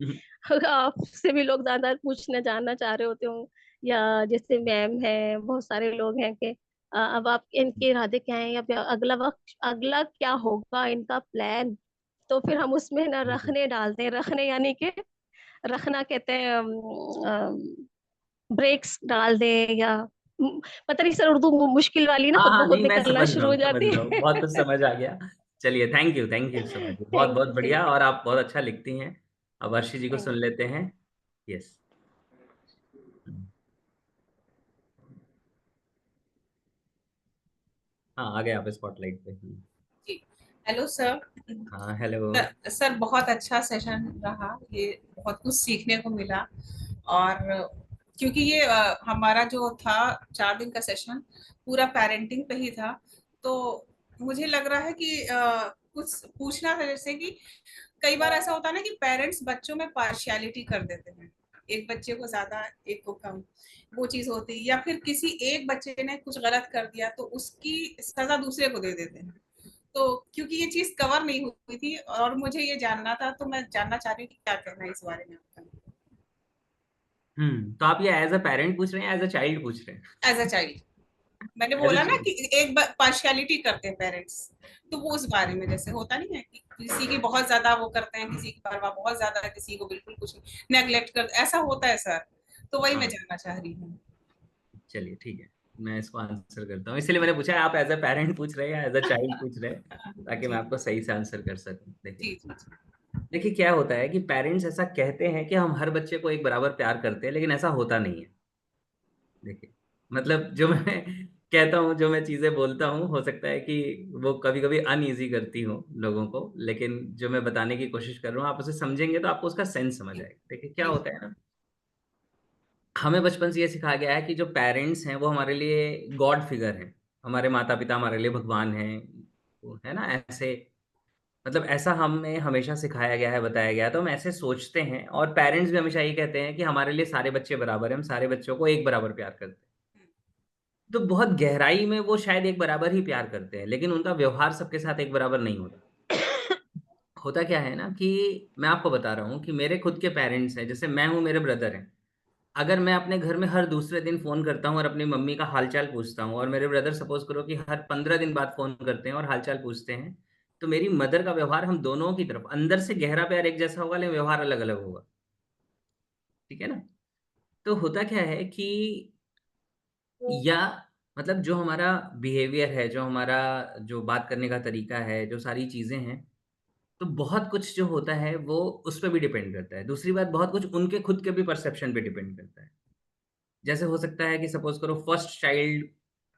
S6: आपसे भी लोग ज्यादा पूछना जानना चाह रहे होते हो, या जैसे मैम है, बहुत सारे लोग हैं कि अब आप इनके इरादे क्या हैं, या फिर अगला क्या होगा इनका प्लान। तो फिर हम उसमें ना
S4: बिल्कुल।
S6: रखने डालते हैं, रखने यानी कि रखना कहते हैं, ब्रेक्स डाल दें, या पता नहीं सर उर्दू मुश्किल वाली ना
S4: हाँ,
S6: खुद ब
S4: हाँ,
S6: खुद
S4: नहीं, मैं
S6: निकलना
S4: समझ रहा
S6: शुरू हो
S4: हूँ, समझ
S6: जाती
S4: रहा हूँ, बहुत
S6: है।
S4: कुछ समझ आ गया। चलिए, thank you, thank you so much, बहुत
S6: थैंक
S4: बहुत
S6: यू,
S4: बढ़िया।
S6: Thank you.
S4: और आप बहुत अच्छा लिखती हैं। अब अर्शी जी को सुन लेते हैं। यस। हाँ, आ गए आप स्पॉटलाइट पे।
S7: जी, हेलो सर।
S4: हाँ, हेलो।
S7: सर बहुत अच्छा सेशन रहा, ये बहुत कुछ सीखने को मिला। और क्योंकि ये हमारा जो था 4 दिन का सेशन पूरा पेरेंटिंग पे ही था, तो मुझे लग रहा है कि कुछ पूछना था, जैसे कि कई बार ऐसा होता है ना कि पेरेंट्स बच्चों में पार्शियलिटी कर देते हैं, एक बच्चे को ज्यादा एक को कम, वो चीज होती है, या फिर किसी एक बच्चे ने कुछ गलत कर दिया तो उसकी सजा दूसरे को दे देते हैं। तो क्योंकि ये चीज कवर नहीं हुई थी और मुझे ये जानना था, तो मैं जानना चाह रही हूँ कि क्या कहना है इस बारे में आपका।
S4: तो आप ये एज अ पेरेंट पूछ रहे हैं, एज अ चाइल्ड पूछ रहे हैं?
S7: एज अ चाइल्ड, मैंने
S4: एज अ
S7: बोला ना
S4: चाइल्ड।
S7: कि एक पार्शियलिटी करते हैं पेरेंट्स, तो वो उस बारे में जैसे होता नहीं है कि किसी की बहुत ज्यादा वो करते हैं, किसी की परवाह बहुत ज्यादा, किसी को बिल्कुल कुछ नेग्लेक्ट कर, ऐसा होता है सर। तो वही मैं
S4: हाँ,
S7: जानना चाह रही हूँ।
S4: चलिए ठीक है, मैं इसको आंसर करता हूँ। इसलिए मैंने पूछा आप एज अ पेरेंट पूछ रहे हैं या एज अ चाइल्ड पूछ रहे हैं, ताकि मैं
S7: जी
S4: आपको सही से आंसर कर सकूं। देखिए,
S7: जी जी।
S4: देखिए क्या होता है कि पेरेंट्स ऐसा कहते हैं कि हम हर बच्चे को एक बराबर प्यार करते हैं, लेकिन ऐसा होता नहीं है। देखिए, मतलब जो मैं कहता हूँ, जो मैं चीज़ें बोलता हूँ, हो सकता है कि वो कभी-कभी अनईज़ी करती हो लोगों को, लेकिन जो मैं बताने की कोशिश कर रहा हूँ, आप उसे समझेंगे तो आपको उसका सेंस समझ आएगा। देखिए, क्या
S7: जी
S4: होता है ना, हमें बचपन से ये सिखाया गया है कि जो पेरेंट्स हैं, वो हमारे लिए गॉड फिगर हैं। हमारे माता-पिता हमारे लिए भगवान हैं, वो है ना? ऐसे, मतलब ऐसा हमें हमेशा सिखाया गया है, बताया गया है, तो हम ऐसे सोचते हैं, और पेरेंट्स भी हमेशा ये कहते हैं कि हमारे लिए सारे बच्चे बराबर हैं, हम सारे बच्चों को एक बराबर प्यार करते हैं। तो बहुत गहराई में वो शायद एक बराबर ही प्यार करते हैं, लेकिन उनका व्यवहार सबके साथ एक बराबर नहीं होता। होता क्या है ना कि मैं आपको बता रहा हूँ कि मेरे खुद के पेरेंट्स हैं, जैसे मैं हूँ, मेरे ब्रदर हैं। अगर मैं अपने घर में हर दूसरे दिन फ़ोन करता हूँ और अपनी मम्मी का हाल-चाल पूछता हूँ, और मेरे ब्रदर सपोज़ करो कि हर 15 दिन बाद फ़ोन करते हैं और हाल-चाल पूछते हैं, तो मेरी मदर का व्यवहार हम दोनों की तरफ अंदर से गहरा प्यार एक जैसा होगा, लेकिन व्यवहार अलग-अलग होगा। ठीक है ना? तो होता क्या है कि, या मतलब जो हमारा बिहेवियर है, जो हमारा जो बात करने का तरीका है, जो सारी चीज़ें हैं, तो बहुत कुछ जो होता है वो उस पे भी डिपेंड करता है। दूसरी बात, बहुत कुछ उनके खुद के भी परसेप्शन पे डिपेंड करता है। जैसे हो सकता है कि सपोज़ करो फर्स्ट चाइल्ड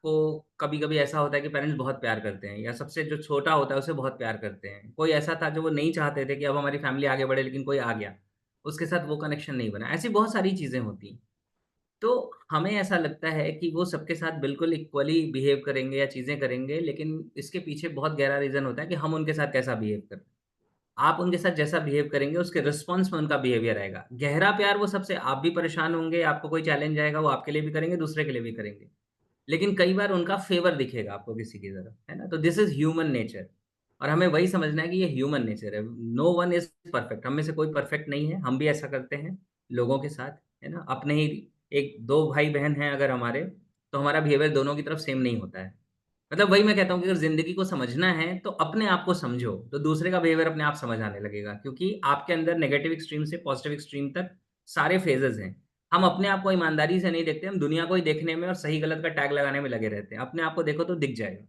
S4: को कभी-कभी ऐसा होता है कि पेरेंट्स बहुत प्यार करते हैं, या सबसे जो छोटा होता है उसे बहुत प्यार करते हैं। कोई ऐसा था जो वो नहीं चाहते थे कि अब हमारी फैमिली आगे बढ़े, लेकिन कोई आ गया, उसके साथ वो कनेक्शन नहीं बना। ऐसी बहुत सारी चीज़ें होती हैं। तो हमें ऐसा लगता है कि वो सबके साथ बिल्कुल इक्वली बिहेव करेंगे या चीज़ें करेंगे, लेकिन इसके पीछे बहुत गहरा रीज़न होता है कि हम उनके साथ कैसा बिहेव कर रहे हैं। आप उनके साथ जैसा बिहेव करेंगे, उसके रिस्पॉन्स में उनका बिहेवियर आएगा। गहरा प्यार वो सबसे, आप भी परेशान होंगे, आपको कोई चैलेंज आएगा, वो आपके लिए भी करेंगे, दूसरे के लिए भी करेंगे। लेकिन कई बार उनका फ़ेवर दिखेगा आपको किसी की तरफ, है ना? तो दिस इज़ ह्यूमन नेचर, और हमें वही समझना है कि ये ह्यूमन नेचर है। नो वन इज़ परफेक्ट, हम में से कोई परफेक्ट नहीं है, हम भी ऐसा करते हैं लोगों के साथ, है ना? अपने ही 1-2 भाई-बहन हैं अगर हमारे, तो हमारा बिहेवियर दोनों की तरफ सेम नहीं होता है। मतलब वही मैं कहता हूँ कि अगर ज़िंदगी को समझना है, तो अपने आप को समझो, तो दूसरे का बिहेवियर अपने आप समझ आने लगेगा, क्योंकि आपके अंदर नेगेटिव एक्सट्रीम से पॉजिटिव एक्सट्रीम तक सारे फ़ेजेज़ हैं। हम अपने आप को ईमानदारी से नहीं देखते, हम दुनिया को ही देखने में और सही-गलत का टैग लगाने में लगे रहते हैं। अपने आप को देखो तो दिख जाएगा।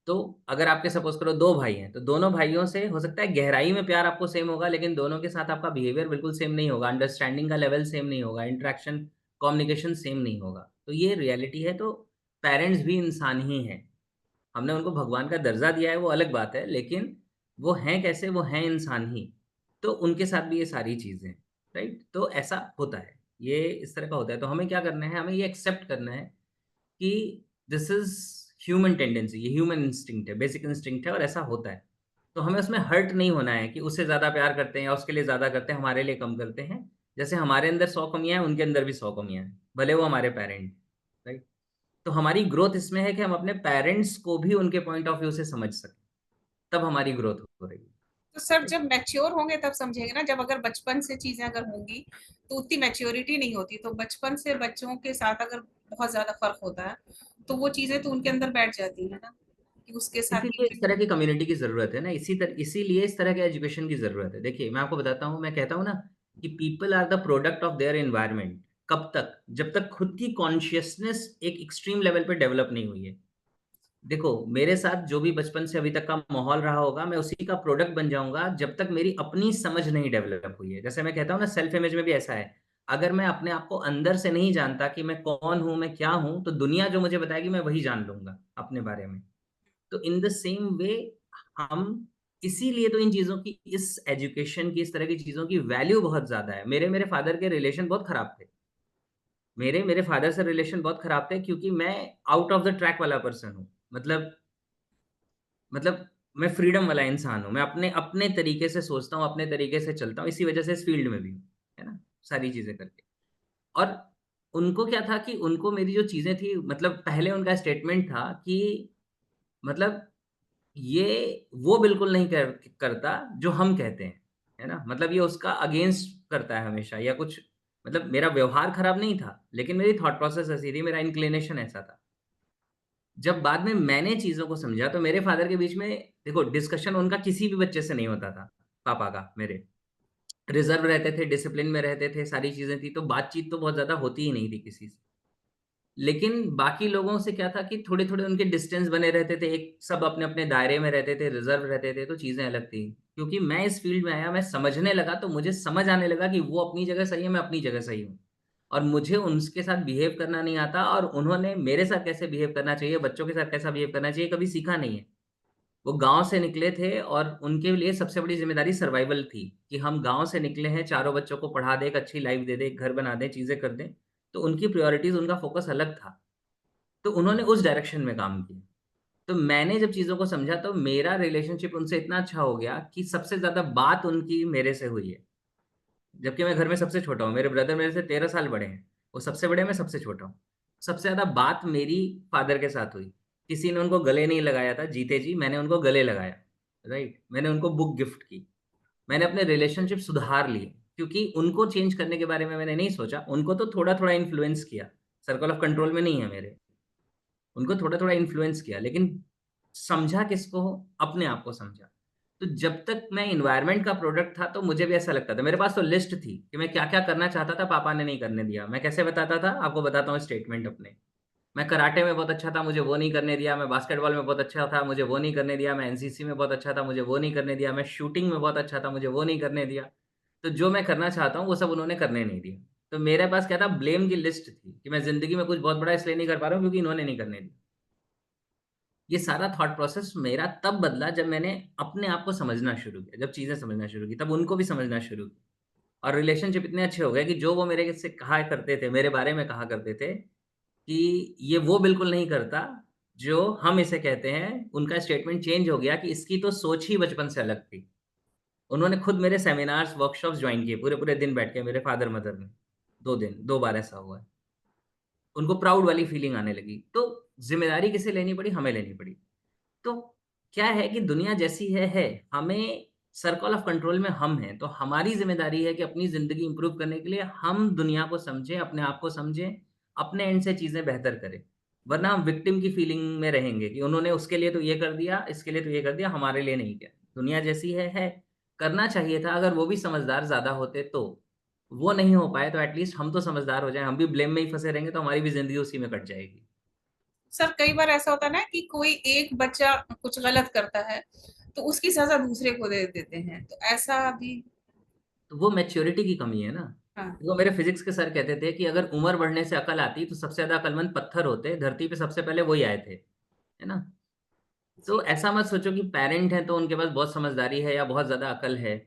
S4: तो अगर आपके सपोज़ करो 2 भाई हैं, तो दोनों भाइयों से हो सकता है गहराई में प्यार आपको सेम होगा, लेकिन दोनों के साथ आपका बिहेवियर बिल्कुल सेम नहीं होगा, अंडरस्टैंडिंग का लेवल सेम नहीं होगा, इंटरैक्शन, कम्युनिकेशन सेम नहीं होगा। तो ये रियलिटी है, तो पेरेंट्स भी इंसान ही हैं। हमने उनको भगवान का दर्जा दिया है, वो अलग बात है, लेकिन वो हैं कैसे? वो हैं इंसान ही। तो उनके साथ भी ये सारी चीज़ें हैं, राइट? तो ऐसा होता है, ये इस तरह का होता है। तो हमें क्या करना है? हमें ये एक्सेप्ट करना है कि दिस इज़ ह्यूमन टेंडेंसी, ये ह्यूमन इंस्टिंक्ट है, बेसिक इंस्टिंक्ट है, और ऐसा होता है। तो हमें उसमें हर्ट नहीं होना है कि उससे ज़्यादा प्यार करते हैं या उसके लिए ज़्यादा करते हैं, हमारे लिए कम करते हैं। जैसे हमारे अंदर 100 कमियाँ हैं, उनके अंदर भी 100 कमियाँ हैं, भले वो हमारे पेरेंट, राइट? तो हमारी ग्रोथ इसमें है कि हम अपने पेरेंट्स को भी उनके पॉइंट ऑफ व्यू से समझ सकें, तब हमारी ग्रोथ हो रही है।
S7: तो सर जब मैच्योर होंगे तब समझेंगे ना, जब अगर बचपन से चीजें अगर होंगी तो उतनी मैच्योरिटी नहीं होती, तो बचपन से बच्चों के साथ अगर बहुत ज्यादा फर्क होता है तो वो चीजें तो उनके अंदर बैठ जाती है ना, कि उसके साथ
S4: इसीलिए इस तरह की कम्युनिटी की ज़रूरत है ना, इसीलिए इस तरह के एजुकेशन की ज़रूरत है। देखिए, मैं आपको बताता हूँ, मैं कहता हूँ ना कि people are the product of their environment. कब तक? जब तक खुद की कॉन्शियसनेस एक एक्सट्रीम लेवल पे डेवलप नहीं हुई है। देखो मेरे साथ जो भी बचपन से अभी तक का माहौल रहा होगा, मैं उसी का प्रोडक्ट बन जाऊंगा जब तक मेरी अपनी समझ नहीं डेवलप हुई है। जैसे मैं कहता हूँ ना, सेल्फ इमेज में भी ऐसा है, अगर मैं अपने आप को अंदर से नहीं जानता कि मैं कौन हूं, मैं क्या हूं, तो दुनिया जो मुझे बताएगी मैं वही जान लूंगा अपने बारे में। तो इन द सेम वे हम, इसीलिए तो इन चीजों की, इस एजुकेशन की, इस तरह की चीजों की वैल्यू बहुत ज्यादा है। मेरे मेरे फादर के रिलेशन बहुत खराब थे। मेरे मेरे फादर से रिलेशन बहुत खराब थे क्योंकि मैं आउट ऑफ द ट्रैक वाला पर्सन हूँ। मतलब मैं फ्रीडम वाला इंसान हूँ। मैं अपने अपने तरीके से सोचता हूँ, अपने तरीके से चलता हूँ, इसी वजह से इस फील्ड में भी हूँ, है ना, सारी चीजें करके। और उनको क्या था कि उनको मेरी जो चीजें थी, मतलब पहले उनका स्टेटमेंट था कि मतलब ये वो बिल्कुल नहीं करता जो हम कहते हैं, है ना, मतलब ये उसका अगेंस्ट करता है हमेशा या कुछ। मतलब मेरा व्यवहार खराब नहीं था, लेकिन मेरी थॉट प्रोसेस ऐसी थी, मेरा इंक्लिनेशन ऐसा था। जब बाद में मैंने चीज़ों को समझा तो मेरे फादर के बीच में, देखो डिस्कशन उनका किसी भी बच्चे से नहीं होता था, पापा का मेरे। रिज़र्व रहते थे, डिसिप्लिन में रहते थे, सारी चीज़ें थी, तो बातचीत तो बहुत ज़्यादा होती ही नहीं थी किसी से। लेकिन बाकी लोगों से क्या था कि थोड़े-थोड़े उनके डिस्टेंस बने रहते थे, एक सब अपने-अपने दायरे में रहते थे, रिज़र्व रहते थे, तो चीज़ें अलग थी। क्योंकि मैं इस फ़ील्ड में आया, मैं समझने लगा, तो मुझे समझ आने लगा कि वो अपनी जगह सही है, मैं अपनी जगह सही हूँ। और मुझे उनके साथ बिहेव करना नहीं आता, और उन्होंने मेरे साथ कैसे बिहेव करना चाहिए, बच्चों के साथ कैसा बिहेव करना चाहिए, कभी सीखा नहीं है। वो गाँव से निकले थे और उनके लिए सबसे बड़ी ज़िम्मेदारी सर्वाइवल थी, कि हम गाँव से निकले हैं, चारों बच्चों को पढ़ा दें, एक अच्छी लाइफ़ दे दें, एक घर बना दें, चीज़ें कर दें। तो उनकी प्रायोरिटीज़, उनका फ़ोकस अलग था। तो उन्होंने उस डायरेक्शन में काम किया। तो मैंने जब चीज़ों को समझा, तो मेरा रिलेशनशिप उनसे इतना अच्छा हो गया कि सबसे ज़्यादा बात उनकी मेरे से हुई है। जबकि मैं घर में सबसे छोटा हूँ, मेरे ब्रदर मेरे से 13 साल बड़े हैं। वो सबसे बड़े हैं, मैं सबसे छोटा हूँ। सबसे ज़्यादा बात मेरी फ़ादर के साथ हुई। किसी ने उनको गले नहीं लगाया था, जीते जी मैंने उनको गले लगाया, राइट? मैंने उनको बुक गिफ्ट की। मैंने अपने रिलेशनशिप सुधार लिए, क्योंकि उनको चेंज करने के बारे में मैंने नहीं सोचा, उनको तो थोड़ा-थोड़ा इन्फ्लुएंस किया। सर्कल ऑफ कंट्रोल में नहीं है मेरे। उनको थोड़ा-थोड़ा इन्फ्लुएंस किया, लेकिन समझा किसको? अपने आप को समझा। तो जब तक मैं एनवायरनमेंट का प्रोडक्ट था, तो मुझे भी ऐसा लगता था। मेरे पास तो लिस्ट थी कि मैं क्या-क्या करना चाहता था, पापा ने नहीं करने दिया। मैं कैसे बताता था? आपको बताता हूँ स्टेटमेंट अपने। मैं कराटे में बहुत अच्छा था, मुझे वो नहीं करने दिया। मैं बास्केटबॉल में बहुत अच्छा था, मुझे वो नहीं करने दिया। मैं एनसीसी में बहुत अच्छा था, मुझे वो नहीं करने दिया। मैं शूटिंग में बहुत अच्छा था, मुझे वो नहीं करने दिया। तो जो मैं करना चाहता हूँ, वो सब उन्होंने करने नहीं दिया। तो मेरे पास क्या था? ब्लेम की लिस्ट थी कि मैं ज़िंदगी में कुछ बहुत बड़ा इसलिए नहीं कर पा रहा हूँ, क्योंकि इन्होंने नहीं करने दिया। ये सारा थॉट प्रोसेस मेरा तब बदला जब मैंने अपने आप को समझना शुरू किया, जब चीज़ें समझना शुरू की, तब उनको भी समझना शुरू किया। और रिलेशनशिप इतने अच्छे हो गए कि जो वो मेरे से कहा करते थे, मेरे बारे में कहा करते थे कि ये वो बिल्कुल नहीं करता, जो हम इसे कहते हैं, उनका स्टेटमेंट चेंज हो गया कि इसकी तो सोच ही बचपन से अलग थी। उन्होंने खुद मेरे सेमिनार्स, वर्कशॉप्स जॉइन किए, पूरे-पूरे दिन बैठ के, मेरे फादर-मदर ने। 2 दिन, 2 बार ऐसा हुआ है। उनको प्राउड वाली फीलिंग आने लगी। तो ज़िम्मेदारी किसे लेनी पड़ी? हमें लेनी पड़ी। तो क्या है कि दुनिया जैसी है। हमें सर्कल ऑफ कंट्रोल में हम हैं, तो हमारी ज़िम्मेदारी है कि अपनी ज़िंदगी इम्प्रूव करने के लिए हम दुनिया को समझें, अपने आप को समझें, अपने एंड से चीज़ें बेहतर करें। वरना हम विक्टिम की फीलिंग में रहेंगे कि उन्होंने उसके लिए तो ये कर दिया, इसके लिए तो ये कर दिया, हमारे लिए नहीं किया। दुनिया जैसी है। करना चाहिए था, अगर वो भी समझदार ज़्यादा होते तो। वो नहीं हो पाए तो एटलीस्ट हम तो समझदार हो जाएँ, हम भी ब्लेम में ही फँसे रहेंगे तो हमारी भी ज़िंदगी उसी में कट जाएगी।
S7: सर कई बार ऐसा होता है ना कि कोई एक बच्चा कुछ गलत करता है तो उसकी सजा दूसरे को दे देते हैं, तो ऐसा भी।
S4: तो वो मैच्योरिटी की कमी है ना।
S7: हाँ
S4: वो मेरे फिजिक्स के सर कहते थे कि अगर उम्र बढ़ने से अकल आती तो सबसे ज़्यादा अकलमंद पत्थर होते, धरती पे सबसे पहले वही आए थे, है ना? तो
S7: जी।
S4: ऐसा मत सोचो कि पेरेंट हैं तो उनके पास बहुत समझदारी है या बहुत ज़्यादा अकल है,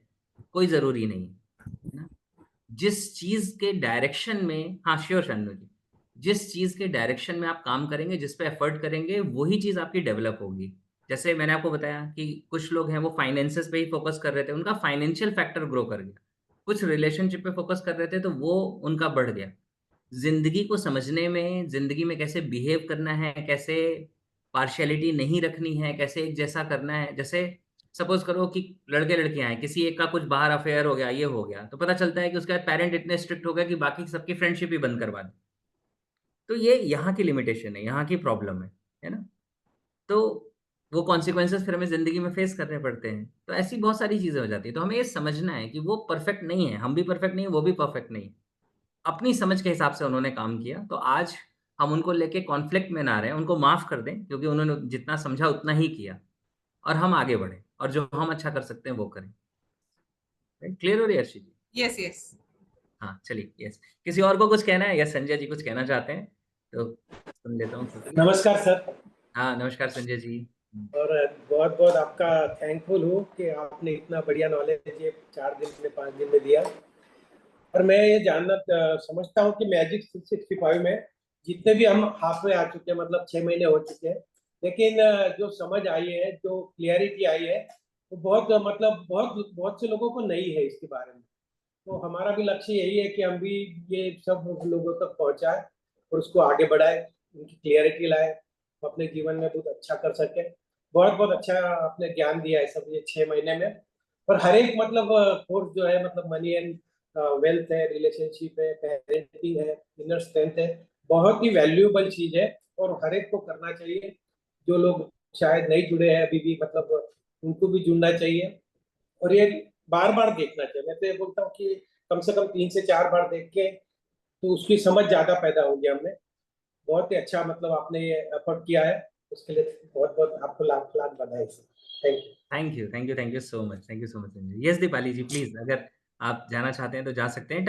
S4: कोई ज़रूरी नहीं, है ना? जिस चीज़ के डायरेक्शन में, हाँ, श्योर शानू जी। जिस चीज़ के डायरेक्शन में आप काम करेंगे, जिस पे एफर्ट करेंगे, वही चीज़ आपकी डेवलप होगी। जैसे मैंने आपको बताया कि कुछ लोग हैं, वो फाइनेंसेस पे ही फ़ोकस कर रहे थे, उनका फाइनेंशियल फैक्टर ग्रो कर गया। कुछ रिलेशनशिप पे फ़ोकस कर रहे थे, तो वो उनका बढ़ गया। ज़िंदगी को समझने में, ज़िंदगी में कैसे बिहेव करना है, कैसे पार्शियलिटी नहीं रखनी है, कैसे एक जैसा करना है। जैसे सपोज़ करो कि लड़के-लड़कियाँ हैं, किसी एक का कुछ बाहर अफेयर हो गया, ये हो गया, तो पता चलता है कि उसके पेरेंट इतने स्ट्रिक्ट हो गए कि बाकी सबकी फ्रेंडशिप ही बंद करवा दी। तो ये यहाँ की लिमिटेशन है, यहाँ की प्रॉब्लम है ना? तो वो कॉन्सिक्वेंसेज़ फिर हमें ज़िंदगी में फेस करने पड़ते हैं। तो ऐसी बहुत सारी चीज़ें हो जाती हैं। तो हमें ये समझना है कि वो परफेक्ट नहीं है, हम भी परफेक्ट नहीं है, वो भी परफेक्ट नहीं है। अपनी समझ के हिसाब से उन्होंने काम किया, तो आज हम उनको लेके कॉन्फ्लिक्ट में ना रहें, उनको माफ कर दें क्योंकि उन्होंने जितना समझा उतना ही किया, और हम आगे बढ़ें और जो हम अच्छा कर सकते हैं वो करें। क्लियर हो रही है अर्शी जी?
S7: Yes yes.
S4: हाँ चलिए, यस। किसी और को कुछ कहना है या संजय जी कुछ कहना चाहते हैं तो सुन लेता हूँ।
S8: नमस्कार सर।
S4: हाँ नमस्कार संजय जी।
S8: और बहुत बहुत आपका थैंकफुल हूँ कि आपने इतना बढ़िया नॉलेज ये 4 दिन में 5 दिन में दिया। और मैं ये जानना समझता हूँ कि मैजिक 365 में जितने भी हम हाफ में आ चुके हैं, मतलब 6 महीने हो चुके हैं, लेकिन जो समझ आई है, जो क्लियरिटी आई है, वो बहुत मतलब बहुत से लोगों को नहीं है इसके बारे में। तो हमारा भी लक्ष्य यही है कि हम भी ये सब लोगों तक पहुंचाए और उसको आगे बढ़ाए, उनकी क्लियरिटी लाए, अपने जीवन में बहुत अच्छा कर सके। बहुत बहुत अच्छा आपने ज्ञान दिया है सब ये 6 महीने में। और हर एक मतलब कोर्स जो है, मतलब मनी एंड वेल्थ है, रिलेशनशिप है, पेरेंटिंग है, इनर स्ट्रेंथ है, बहुत ही वैल्यूएबल चीज है और हर एक को करना चाहिए। जो लोग शायद नहीं जुड़े हैं अभी भी, मतलब उनको भी जुड़ना चाहिए और ये बार बार देखना चाहिए। मैं तो ये बोलता हूँ कि कम से कम 3 से 4 बार देख के तो उसकी समझ ज्यादा पैदा होगी हमें। बहुत ही अच्छा मतलब आपने ये एफर्ट किया है, उसके लिए बहुत बहुत आपको लाख लाख बधाई। Thank you.
S4: Thank you so much, thank you so much Sanjay. Yes Deepali ji, please अगर आप जाना चाहते हैं तो जा सकते हैं।